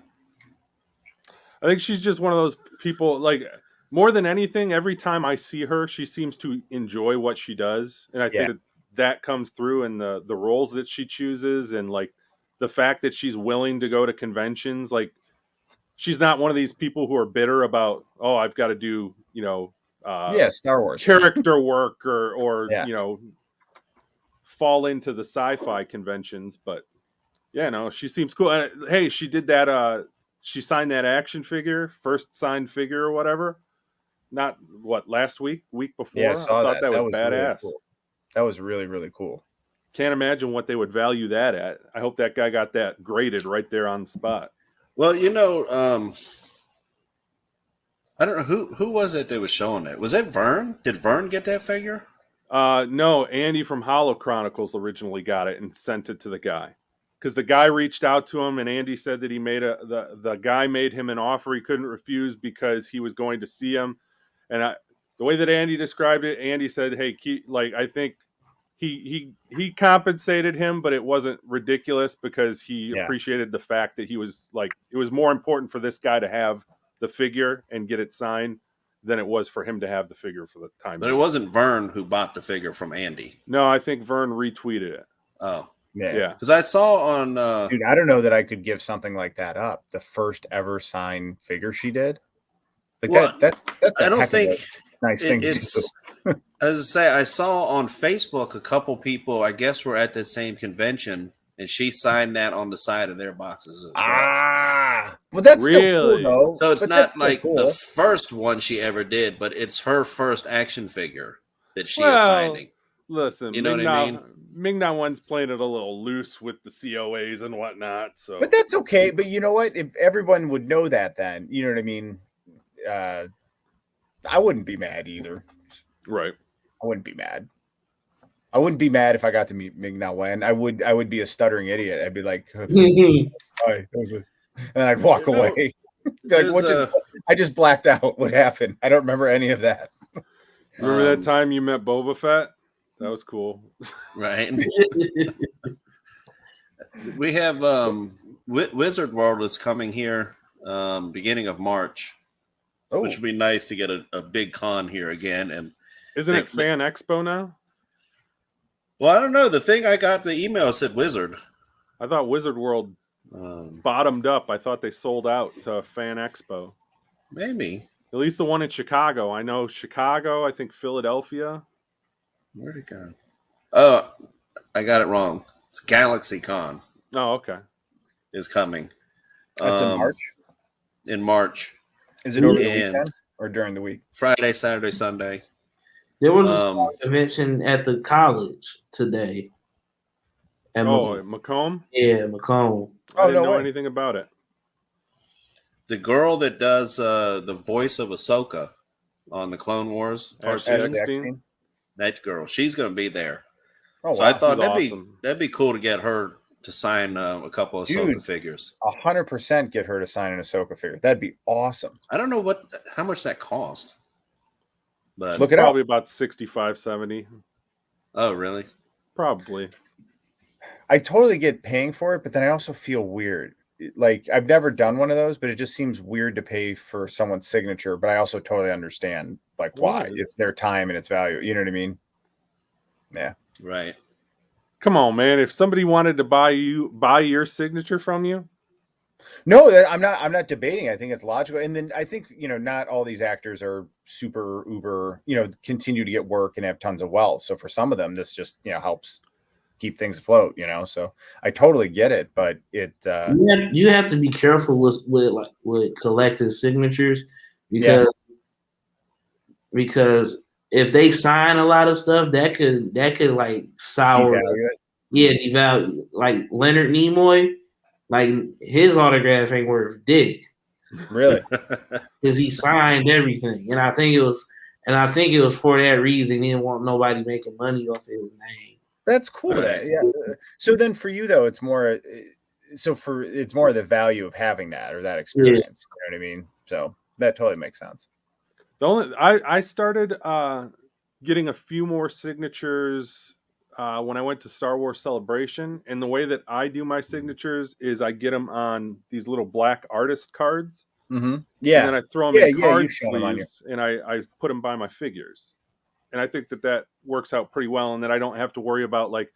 I think she's just one of those people, like, more than anything, every time I see her, she seems to enjoy what she does. And I think that comes through in the roles that she chooses, and like the fact that she's willing to go to conventions. Like, she's not one of these people who are bitter about, oh, I've got to do, Star Wars character work or Yeah. fall into the sci-fi conventions. But yeah, no, she seems cool. And hey, she did that. She signed that action figure, first signed figure or whatever. Not last week before. Yeah, I saw thought that was badass. Really cool. That was really, really cool. Can't imagine what they would value that at. I hope that guy got that graded right there on the spot. Well, I don't know who was it that was showing it. Was it Vern? Did Vern get that figure? No, Andy from Hollow Chronicles originally got it and sent it to the guy. Because the guy reached out to him, and Andy said that he made the guy made him an offer he couldn't refuse because he was going to see him. And the way that Andy described it, Andy said, "Hey, I think he compensated him, but it wasn't ridiculous because he appreciated the fact that he was like, it was more important for this guy to have the figure and get it signed than it was for him to have the figure for the time." But it wasn't Vern who bought the figure from Andy. No, I think Vern retweeted it. Oh. Yeah. Because I saw on dude, I don't know that I could give something like that up. The first ever signed figure she did. Like that's I don't think nice thing to do. As I say, I saw on Facebook a couple people, I guess, were at the same convention, and she signed that on the side of their boxes as well. Well, that's really still cool, though. So it's But not like cool. the first one she ever did, but it's her first action figure that she is signing. Listen, You know what I mean? Ming-Na Wen's playing it a little loose with the COAs and whatnot. So, But that's okay. But you know what? If everyone would know that, then you know what I mean. I wouldn't be mad either. Right. I wouldn't be mad. I wouldn't be mad if I got to meet Ming-Na Wen. I would be a stuttering idiot. I'd be like, hi. And then I'd walk away. Like, I just blacked out. What happened? I don't remember any of that. Remember that time you met Boba Fett? That was cool. Right. We have Wizard World is coming here beginning of March, which would be nice to get a big con here again. And isn't it Fan Expo now? Well, I don't know. The thing I got the email said Wizard. I thought Wizard World bottomed up. I thought they sold out to Fan Expo. Maybe. At least the one in Chicago. I know Chicago. I think Philadelphia. Where'd it go? Oh, I got it wrong. It's Galaxy Con. Oh, okay. Is coming. That's in March? In March. Is it over the weekend or during the week? Friday, Saturday, Sunday. There was a convention at the college today. At Macomb? Yeah, Macomb. I didn't know anything about it. The girl that does the voice of Ahsoka on the Clone Wars cartoon, that girl, she's going to be there. Oh, so wow. I thought awesome. that'd be cool to get her to sign a couple of Ahsoka figures. 100% get her to sign an Ahsoka figure. That'd be awesome. I don't know how much that cost, but look it probably up. About 65, 70. Oh, really? Probably. I totally get paying for it, but then I also feel weird. Like, I've never done one of those, but it just seems weird to pay for someone's signature. But I also totally understand like why. It's their time and its value. You know what I mean? Yeah. Right. Come on, man. If somebody wanted to buy your signature from you. No, I'm not debating. I think it's logical. And then I think, not all these actors are super uber, continue to get work and have tons of wealth. So for some of them, this just, helps keep things afloat, So I totally get it, but it you have to be careful with collecting signatures because if they sign a lot of stuff, that could like sour devalue. Like Leonard Nimoy, like his autograph ain't worth dick. Really? Because he signed everything. And I think it was for that reason. He didn't want nobody making money off his name. That's cool. Right. Yeah. So then for you though, it's more the value of having that or that experience. You know what I mean? So that totally makes sense. I started getting a few more signatures when I went to Star Wars Celebration. And the way that I do my signatures is I get them on these little black artist cards. Mm-hmm. And Yeah. then I throw them Yeah, in yeah, card you've shown 'em on your- sleeves, and I put them by my figures. And I think that works out pretty well, and that I don't have to worry about like,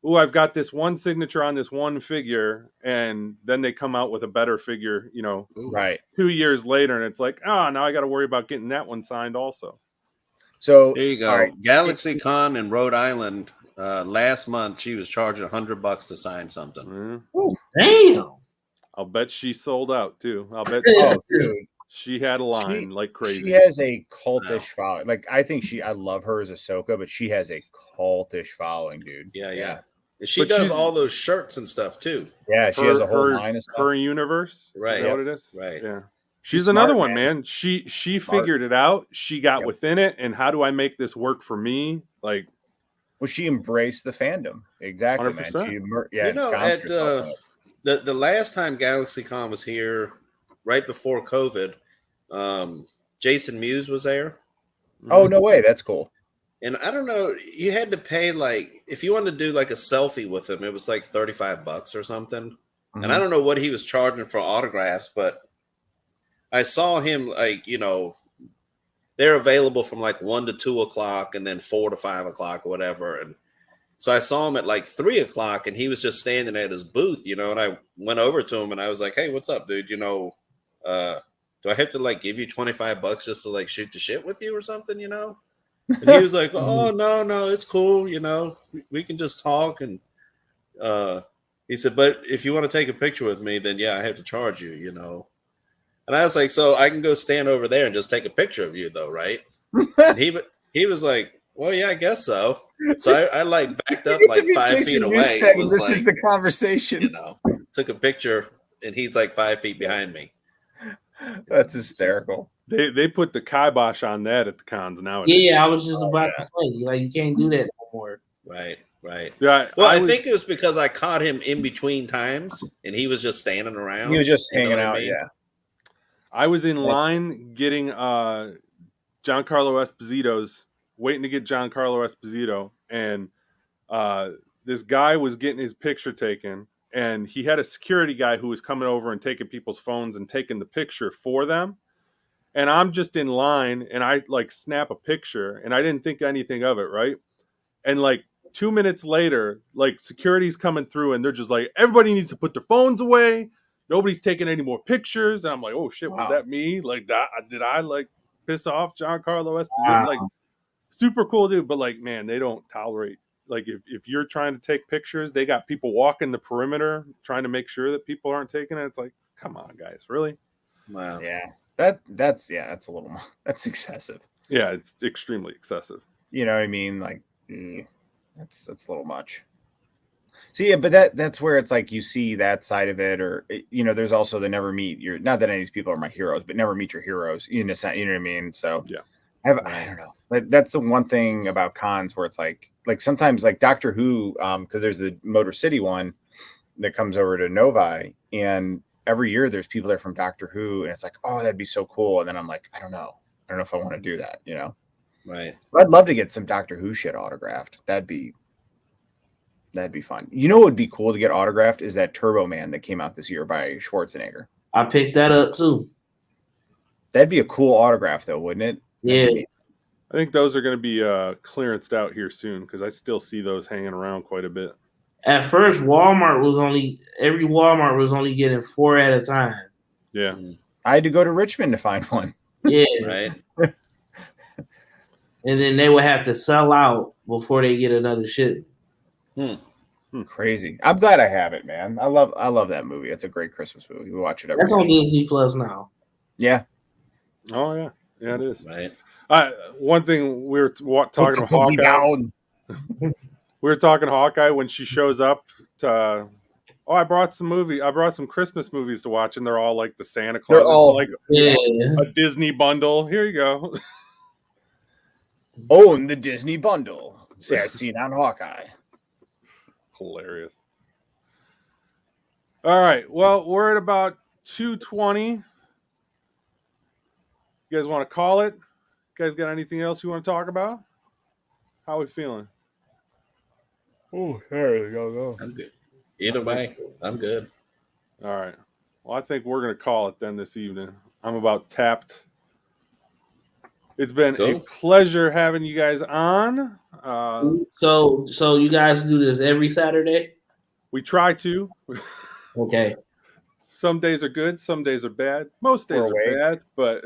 oh, I've got this one signature on this one figure, and then they come out with a better figure, you know, Right. 2 years later, and it's like, oh, now I got to worry about getting that one signed also. So There you go. all right. Galaxy Con in Rhode Island last month. She was charging $100 to sign something. Damn. I'll bet she sold out too. I'll bet Oh, dude. she had a line like crazy. She has a cultish following. Like I think I love her as Ahsoka, but she has a cultish following, dude. Yeah. And she But does she's- all those shirts and stuff too. Yeah, she has a whole line of stuff. Her universe, Right. Is that what it is? Right. Yeah. She's She's another smart, one, man. She Smart. figured it out. She got Yep. within it, and how do I make this work for me? Like, Well, she embraced the fandom. Exactly, 100%. man. She You know, ensconced at herself in it. the last time Galaxy Con was here, right before COVID, Jason Mewes was there. Oh, no way. That's cool. And I don't know, you had to pay like, if you wanted to do like a selfie with him, it was like $35 or something. And I don't know what he was charging for autographs, but I saw him like, you know, they're available from like 1 to 2 o'clock and then 4 to 5 o'clock or whatever. And so I saw him at like 3 o'clock and he was just standing at his booth, you know, and I went over to him and I was like, hey, what's up, dude? You know, do I have to like give you $25 just to like shoot the shit with you or something, you know? And he was like, oh, no, it's cool. You know, we can just talk. And he said, but if you want to take a picture with me, then yeah, I have to charge you, you know? And I was like, so I can go stand over there and just take a picture of you though, right? And he was like, well, yeah, I guess so. So I like backed up like 5 feet away. It was This like, is the conversation. you know, took a picture and he's like 5 feet behind me. That's hysterical. They put the kibosh on that at the cons nowadays. Yeah, I was just about to say, like, you can't do that no more. Right. Yeah, Well, I think it was because I caught him in between times and he was just standing around. He was just You know hanging what I out. mean? Yeah. I was in line getting Giancarlo Esposito's, waiting to get Giancarlo Esposito, and this guy was getting his picture taken, and he had a security guy who was coming over and taking people's phones and taking the picture for them. And I'm just in line, and I like snap a picture, and I didn't think anything of it, right? And like 2 minutes later, like security's coming through, and they're just like, everybody needs to put their phones away. Nobody's taking any more pictures. And I'm like, oh shit, was that me? Like, did I like piss off Giancarlo Esposito? Wow. Like, super cool dude, but like, man, they don't tolerate. Like, if you're trying to take pictures, they got people walking the perimeter trying to make sure that people aren't taking it. It's like, come on, guys, really? Wow. Yeah. That's a little, that's excessive. Yeah, it's extremely excessive. You know what I mean? Like, that's a little much. See, yeah, but that's where it's like you see that side of it, or you know, there's also the never meet your. Not that any of these people are my heroes, but never meet your heroes. You know what I mean? So yeah, I don't know. That's the one thing about cons where it's like sometimes like Doctor Who, because there's the Motor City one that comes over to Novi, and every year there's people there from Doctor Who, and it's like, oh, that'd be so cool. And then I'm like, I don't know if I want to do that, you know? Right. But I'd love to get some Doctor Who shit autographed. That'd be fun. You know what would be cool to get autographed is that Turbo Man that came out this year by Schwarzenegger. I picked that up too. That'd be a cool autograph, though, wouldn't it? Yeah. I think those are going to be clearanced out here soon because I still see those hanging around quite a bit. At first, every Walmart was only getting 4 at a time. Yeah. I had to go to Richmond to find one. Yeah. Right. And then they would have to sell out before they get another ship. Crazy. I'm glad I have it, man. I love that movie. It's a great Christmas movie. We watch it every That's on day. Disney Plus now. Yeah. Oh yeah, yeah, it is. Right. One thing we were talking about Hawkeye. We were talking Hawkeye when she shows up to. Oh, I brought some Christmas movies to watch, and they're all like the Santa Claus. They're all like a Disney bundle. Here you go. Own the Disney bundle. Say I seen on Hawkeye. Hilarious. All right. Well, we're at about 2:20. You guys want to call it? You guys got anything else you want to talk about? How we feeling? Oh, there you go. I'm good. Either way, I'm good. All right. Well, I think we're going to call it then this evening. I'm about tapped. It's been a Cool. pleasure having you guys on. So you guys do this every Saturday? We try to. Okay. Some days are good, some days are bad. Most days We're are awake. bad, but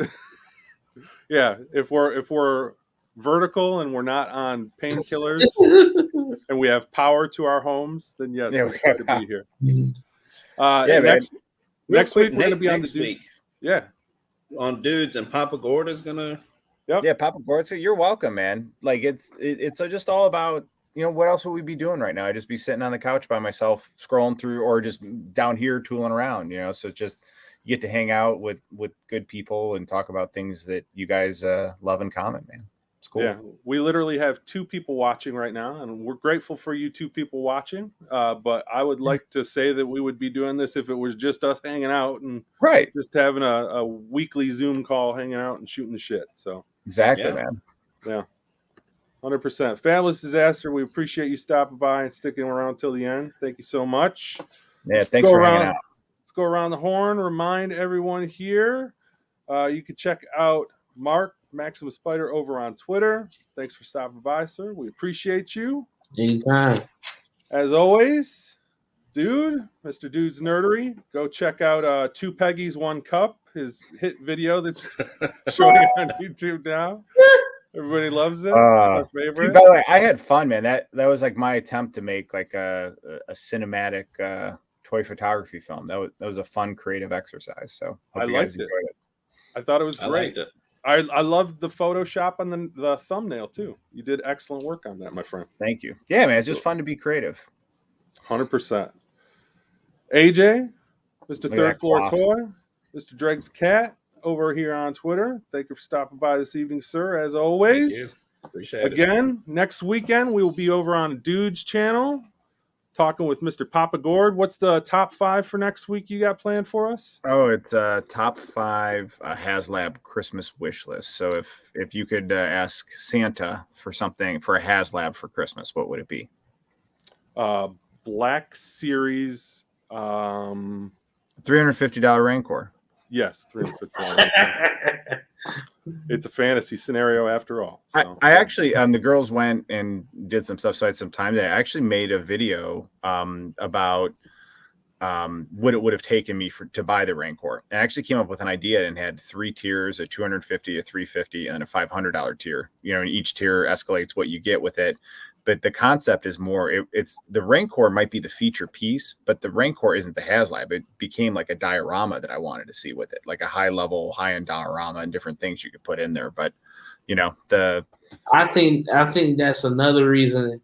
yeah, if we're vertical and we're not on painkillers and we have power to our homes, then yes, Yeah, we we try have to power. be here. Yeah, man. Real Next quick, week we're going to be on the next dudes. week Yeah. on Dudes, and Papa Gorda's gonna. Yep. Yeah, Papa Gortz, you're welcome, man. Like it's just all about, what else would we be doing right now? I'd just be sitting on the couch by myself, scrolling through, or just down here tooling around, So it's just you get to hang out with good people and talk about things that you guys love in common, man. It's cool. Yeah, we literally have 2 people watching right now, and we're grateful for you 2 people watching. But I would like to say that we would be doing this if it was just us hanging out and Right. just having a weekly Zoom call, hanging out and shooting the shit. So Exactly, Yeah. man. yeah, 100%. Fabulous Disaster. We appreciate you stopping by and sticking around till the end. Thank you so much. Yeah, thanks for hanging out. Let's go around the horn. Remind everyone here. You can check out Mark Maximus Spider over on Twitter. Thanks for stopping by, sir. We appreciate you. Anytime. As always, Mr. Dude's Nerdery. Go check out 2 Peggies, 1 Cup, his hit video that's showing on YouTube now. Everybody loves it. My favorite. Dude, by the way, I had fun, man. That was like my attempt to make like a cinematic toy photography film. That was a fun creative exercise. So I hope you guys liked it. enjoyed it. I thought it was I great. liked it. I loved the Photoshop on the thumbnail too. You did excellent work on that, my friend. Thank you. Yeah, man, it's just fun to be creative. 100%. AJ, Mr. Look at Third that Floor cloth. Toy, Mr. Dreg's Cat over here on Twitter. Thank you for stopping by this evening, sir. As Thank you. always, Appreciate it. again, next weekend we will be over on Dude's channel talking with Mr. Papa Gord. What's the top 5 for next week you got planned for us? Oh, it's top 5 HasLab Christmas wish list. So if you could ask Santa for something for a HasLab for Christmas, what would it be? Black Series. $350 Rancor. Yes, $350. It's a fantasy scenario after all. So. I actually, the girls went and did some stuff, so I had some time there. I actually made a video about what it would have taken me to buy the Rancor. And I actually came up with an idea and had 3 tiers: a $250, a $350, and a $500 tier. And each tier escalates what you get with it. But the concept is more, it's the Rancor might be the feature piece, but the Rancor isn't the HasLab. It became like a diorama that I wanted to see with it, like a high-end diorama and different things you could put in there. But, I think that's another reason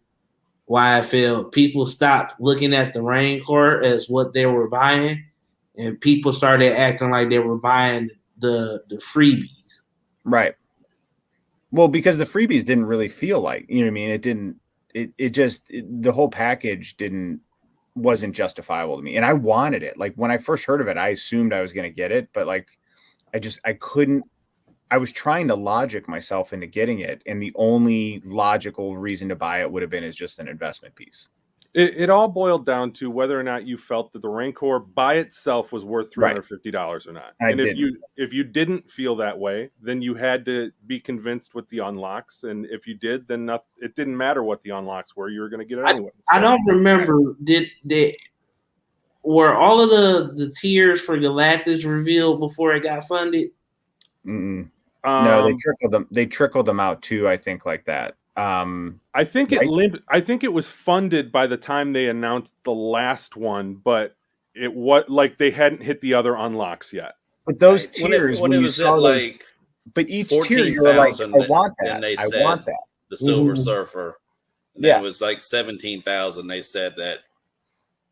why I feel people stopped looking at the Rancor as what they were buying, and people started acting like they were buying the freebies. Right. Well, because the freebies didn't really feel like, what I mean? It didn't. The whole package wasn't justifiable to me, and I wanted it. Like when I first heard of it, I assumed I was going to get it, but like I couldn't. I was trying to logic myself into getting it, and the only logical reason to buy it would have been as just an investment piece. It all boiled down to whether or not you felt that the Rancor by itself was worth $350 or not. And if you didn't feel that way, then you had to be convinced with the unlocks. And if you did, then it didn't matter what the unlocks were. You were going to get it anyway. I don't remember. Were all of the tiers for Galactus revealed before it got funded? No, they trickled them. They trickled them out too. I think like that. I think it was funded by the time they announced the last one, but it was like they hadn't hit the other unlocks yet. But those tiers, when it was at like, but each tier you were like, I want that. They I said want that. The Silver Surfer. And Yeah, it was like 17,000. They said that.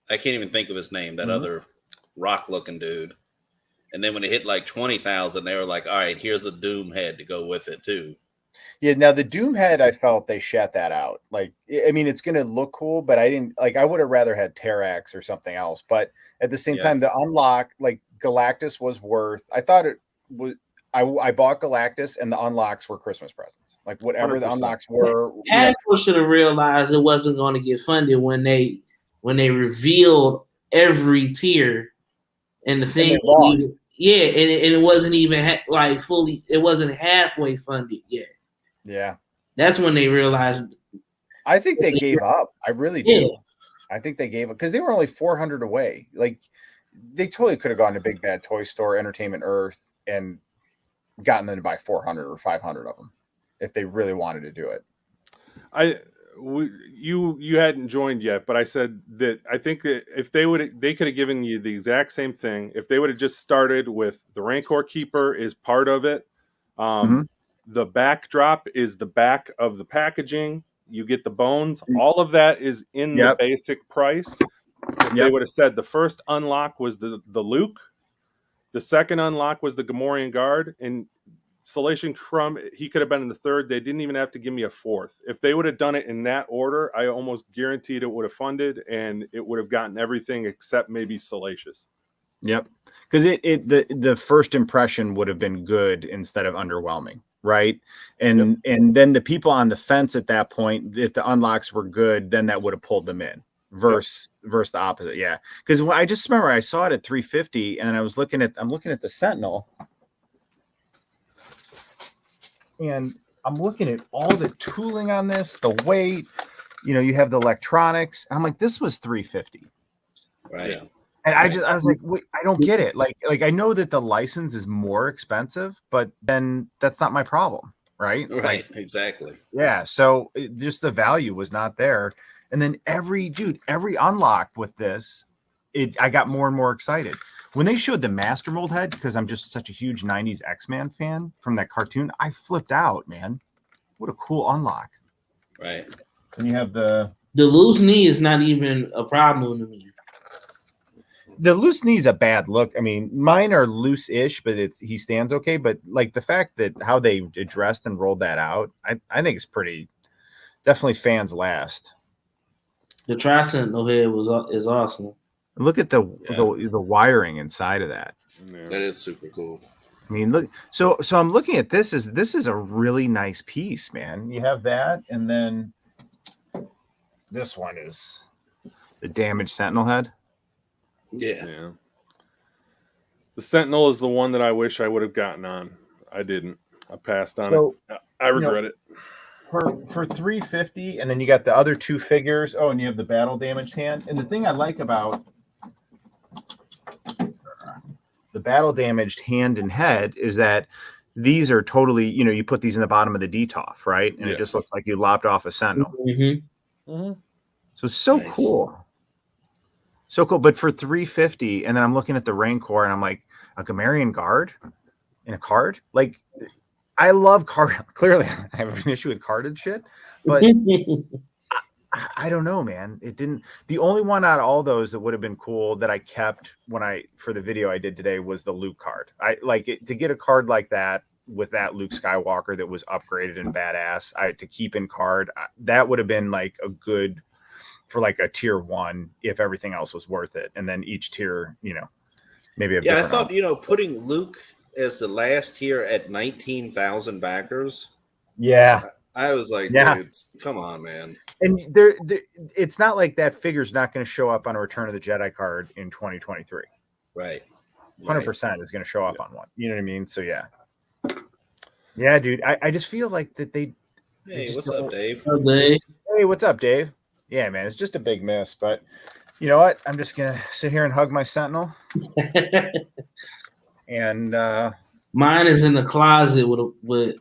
I can't even think of his name. That other rock-looking dude. And then when it hit like 20,000, they were like, "All right, here's a Doom head to go with it too." Yeah, now the Doom head, I felt they shat that out. Like, I mean, it's going to look cool, but I didn't like. I would have rather had Terrax or something else. But at the same time, the unlock, like Galactus, was worth. I thought it was. I bought Galactus, and the unlocks were Christmas presents. Like whatever the 100%. unlocks were. Hasbro should have realized it wasn't going to get funded when they revealed every tier and the thing. they lost. Yeah, and it wasn't even like fully. It wasn't halfway funded yet. Yeah, That's when they realized. I think they gave up. I really do. Yeah. I think they gave up because they were only 400 away. Like they totally could have gone to Big Bad Toy Store, Entertainment Earth, and gotten them to buy 400 or 500 of them if they really wanted to do it. You hadn't joined yet, but I said that I think that if they could have given you the exact same thing if they would have just started with the Rancor Keeper is part of it. The backdrop is the back of the packaging. You get the bones. All of that is in the basic price. If they would have said the first unlock was the Luke, the second unlock was the Gamorrean Guard, and Salation Crumb, he could have been in the third. They didn't even have to give me a fourth. If they would have done it in that order, I almost guaranteed it would have funded, and it would have gotten everything except maybe Salacious. Yep, because the first impression would have been good instead of underwhelming, right? And then the people on the fence at that point, if the unlocks were good, then that would have pulled them in. Versus the opposite, yeah. Because I just remember I saw it at 350, and I'm looking at the Sentinel. And I'm looking at all the tooling on this, the weight, you have the electronics. I'm like, this was 350. Right. And I was like, wait, I don't get it. Like I know that the license is more expensive, but then that's not my problem. Right. Right. Exactly. Yeah. So just the value was not there. And then every unlock with this, I got more and more excited. When they showed the Master Mold head, because I'm just such a huge 90s X-Men fan from that cartoon, I flipped out, man. What a cool unlock. Right. And you have the loose knee is not even a problem to me. The loose knee is a bad look. I mean, mine are loose-ish, but he stands okay. But like the fact that how they addressed and rolled that out, I think it's pretty, definitely fans last. The Tri-Sentinel head is awesome. Look at the wiring inside of that. Yeah. That is super cool. I mean, look. So I'm looking at this. This is a really nice piece, man. You have that, and then this one is the damaged Sentinel head. Yeah. The Sentinel is the one that I wish I would have gotten on. I didn't. I passed on it. I regret it. For 350, and then you got the other two figures. Oh, and you have the battle damaged hand. And the thing I like about the battle damaged hand and head is that these are totally, you put these in the bottom of the DTOF, right? And it just looks like you lopped off a Sentinel. So it's so nice. Cool. So cool. But for 350, and then I'm looking at the Rancor, and I'm like, a Gamorrean Guard in a card? Like, I love card. Clearly, I have an issue with carded shit, but I don't know, man. It didn't. The only one out of all those that would have been cool that I kept for the video I did today was the Luke card. I like it, to get a card like that with that Luke Skywalker that was upgraded and badass. To keep in card, that would have been like a good for like a tier 1 if everything else was worth it, and then each tier, maybe a I thought putting Luke as the last tier at 19,000 backers. Yeah. I was like, dude, come on, man. And it's not like that figure's not going to show up on a Return of the Jedi card in 2023. Right. 100% is going to show up on one. You know what I mean? So, yeah. Yeah, dude. I just feel like that they. Hey, what's up, Dave? Hey, what's up, Dave? Yeah, man. It's just a big miss. But you know what? I'm just going to sit here and hug my Sentinel. And mine is in the closet with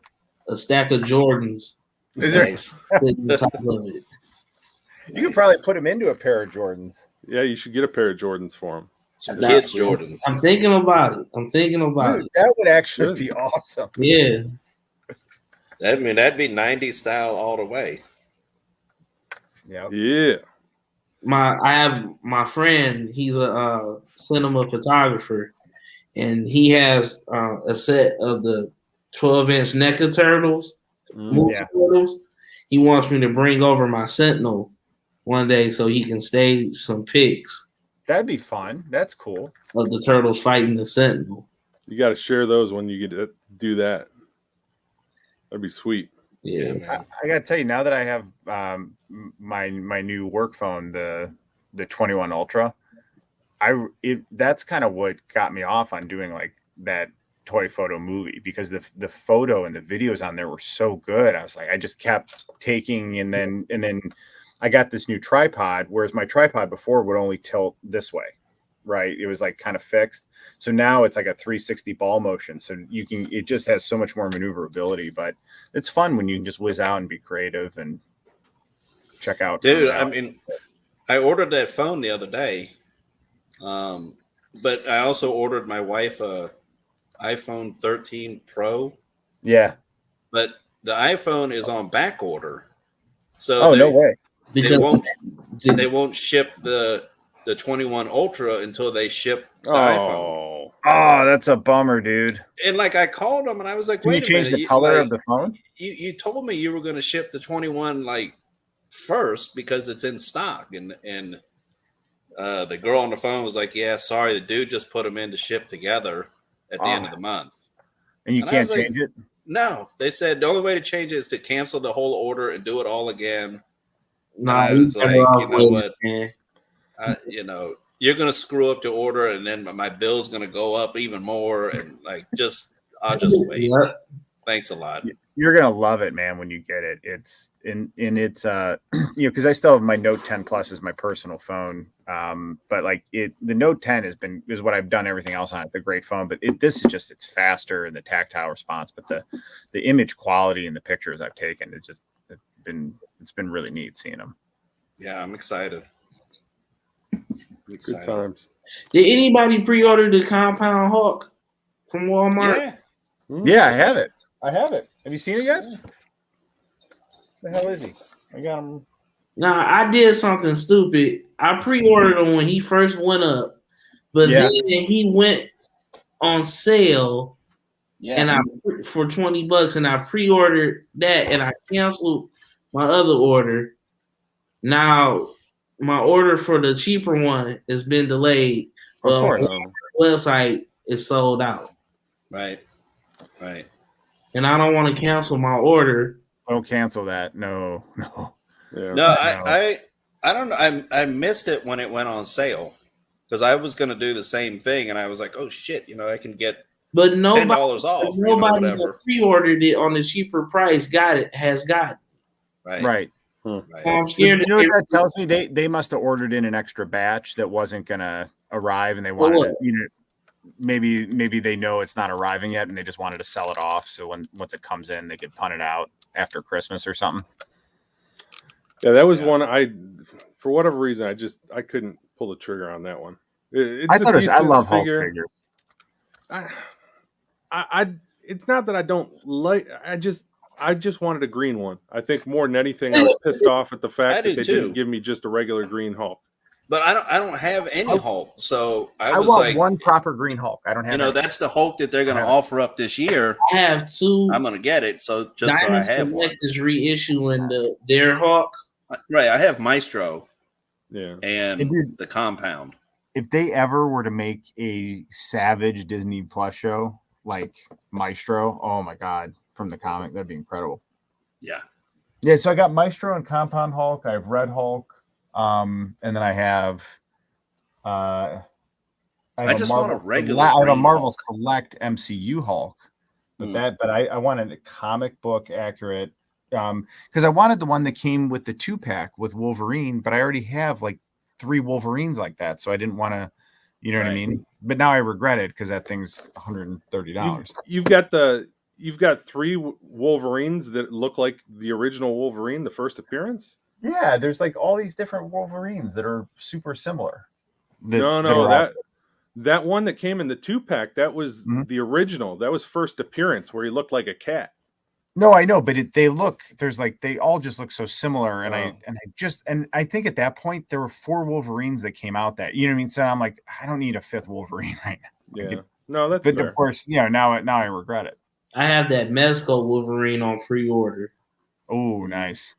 a stack of Jordans. Is there? Nice. On top of it. You could probably put him into a pair of Jordans. Yeah, you should get a pair of Jordans for him. Some kids Jordans. I'm thinking about it. Dude, that would actually be awesome. Yeah. That'd be 90s style all the way. Yeah. I have my friend. He's a cinema photographer, and he has a set of the 12-inch NECA turtles. Turtles. He wants me to bring over my Sentinel one day so he can stage some pics. That'd be fun. That's cool. Of the turtles fighting the Sentinel. You got to share those when you get to do that. That'd be sweet. Yeah, man. I gotta tell you, now that I have my new work phone, the 21 Ultra, that's kind of what got me off on doing like that toy photo movie, because the photo and the videos on there were so good. I was like, I just kept taking, and then I got this new tripod, whereas my tripod before would only tilt this way, right? It was like kind of fixed. So now it's like a 360 ball motion. So it just has so much more maneuverability, but it's fun when you can just whiz out and be creative and check out. Dude, I mean, I ordered that phone the other day. But I also ordered my wife a iPhone 13 Pro. Yeah. But the iPhone is on back order. So Oh, no way. They won't ship the 21 Ultra until they ship the iPhone. Oh, that's a bummer, dude. And like I called them and I was like, Can wait you a minute. change the color of the phone? You told me you were going to ship the 21 like first because it's in stock. And the girl on the phone was like, yeah, sorry, the dude just put them in to ship together at the end of the month. And you can't change it? No. They said the only way to change it is to cancel the whole order and do it all again. No, I was like, you know what? You're going to screw up the order, and then my bill's going to go up even more. And like, I'll just wait. Yep. Thanks a lot. You're going to love it, man, when you get it. It's because I still have my Note 10 Plus as my personal phone. But like the Note 10 is what I've done everything else on it. It's a great phone, but this is just, it's faster and the tactile response, but the image quality and the pictures I've taken, it's been really neat seeing them. Yeah, I'm excited. Good times. Did anybody pre-order the Compound Hawk from Walmart? Yeah. Yeah, I have it. Have you seen it yet? The hell is he? I got him. Nah, I did something stupid. I pre-ordered him when he first went up, but then he went on sale, and for $20, and I pre-ordered that, and I canceled my other order. Now my order for the cheaper one has been delayed. Of course, the website is sold out. Right. And I don't want to cancel my order. Don't cancel that. No. Yeah. No, I don't know. I missed it when it went on sale because I was going to do the same thing, and I was like, oh shit, I can get but nobody, $10 off. Nobody that pre-ordered it on the cheaper price has got it. Right. I'm scared. You know what that tells me? They must have ordered in an extra batch that wasn't gonna arrive, and they wanted to, maybe they know it's not arriving yet, and they just wanted to sell it off. So once it comes in, they could punt it out after Christmas or something. Yeah, that was one for whatever reason, I couldn't pull the trigger on that one. I love Hulk figures. It's not that I don't like. I just wanted a green one. I think more than anything, I was pissed off at the fact that they didn't give me just a regular green Hulk. But I don't have any Hulk, so I was want like one proper green Hulk. I don't have. That's the Hulk that they're going to offer up this year. I have two. I'm going to get it, so just Diamond so I have Select one. is reissuing their Hulk. Right, I have Maestro. Yeah, and the Compound. If they ever were to make a Savage Disney Plus show like Maestro, oh my god, from the comic, that'd be incredible. Yeah. So I got Maestro and Compound Hulk. I have Red Hulk, and then I have. I just want a regular. I have a Marvel Select MCU Hulk, but I wanted a comic book accurate. Because I wanted the one that came with the 2-pack with Wolverine, but I already have like 3 Wolverines like that, so I didn't want to, what I mean. But now I regret it because that thing's $130. You've got 3 Wolverines that look like the original Wolverine, the first appearance. Yeah, there's like all these different Wolverines that are super similar. That one that came in the 2-pack, that was the original. That was first appearance where he looked like a cat. No, I know, but they all just look so similar, and I think at that point there were 4 Wolverines that came out that, what I mean. So I'm like, I don't need a 5th Wolverine right now. Yeah, no, that's but fair. Of course, now I regret it. I have that Mezco Wolverine on pre-order. Oh, nice.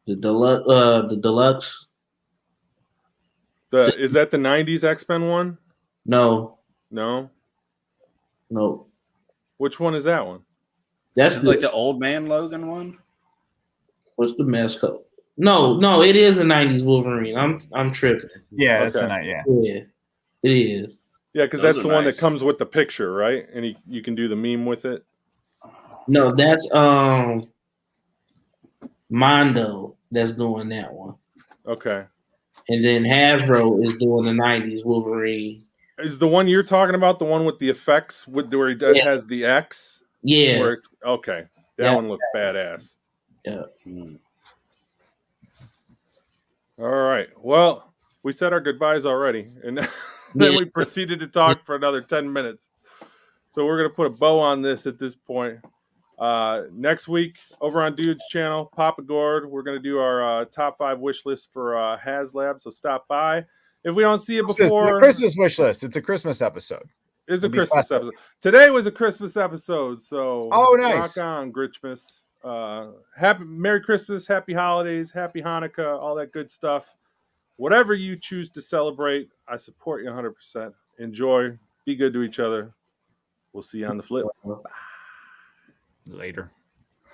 The deluxe. Is that the '90s X-Men one? No. No, Which one is that one? that's Is it like the old man Logan one? what's the mask coat? No, it is a '90s Wolverine. I'm tripping. Yeah, that's Okay. the night. Yeah. Yeah, it is. Yeah, because Those that's are the one that nice. comes with the picture, right? And you can do the meme with it. No, that's Mondo that's doing that one, Okay. and then Hasbro is doing the '90s Wolverine. Is the one you're talking about the one with the effects with where he Yeah. has the X? Yeah, Where it's okay. That Yeah. one looks badass. yeah. Hmm. All right. Well, we said our goodbyes already, and then Yeah. we proceeded to talk for another 10 minutes. So we're gonna put a bow on this at this point. Next week over on Dude's channel, Papa Gord, we're gonna do our top 5 wish list for HasLab. So stop by. If we don't see you It's a before, Christmas wish list. It's a Christmas episode. it's a It'll be Christmas festive. episode. Today was a Christmas episode, so Oh, nice. rock on, Gritchmas. Happy Merry Christmas, Happy Holidays, Happy Hanukkah, all that good stuff. Whatever you choose to celebrate, I support you 100%. Enjoy. Be good to each other. We'll see you on the flip. Later.